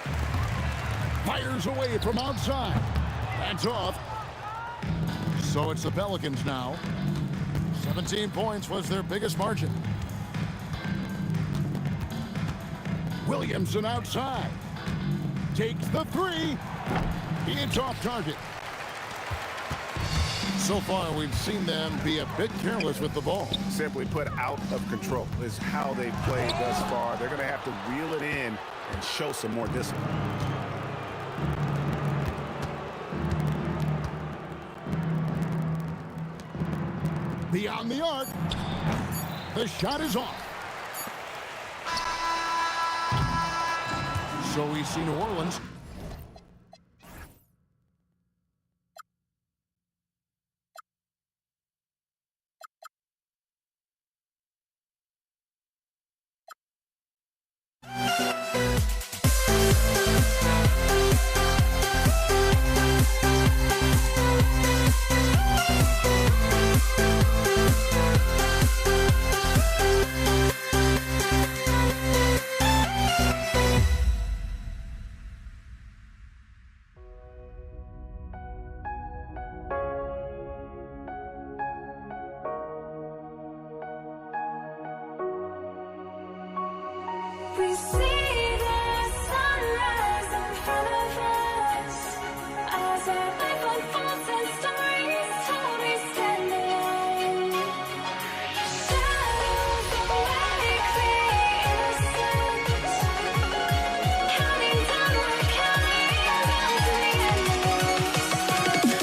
Fires away from outside. That's off. So it's the Pelicans now. 17 points was their biggest margin. Williamson outside. Takes the three. It's off target. So far, we've seen them be a bit careless with the ball. Simply put, out of control is how they played thus far. They're going to have to reel it in and show some more discipline. Beyond the arc. The shot is off. So we see New Orleans. We see the sunrise in front of us as our life unfolds and stories told. We stand alone. Shadows awake the innocence, counting down, we're counting down to the end of the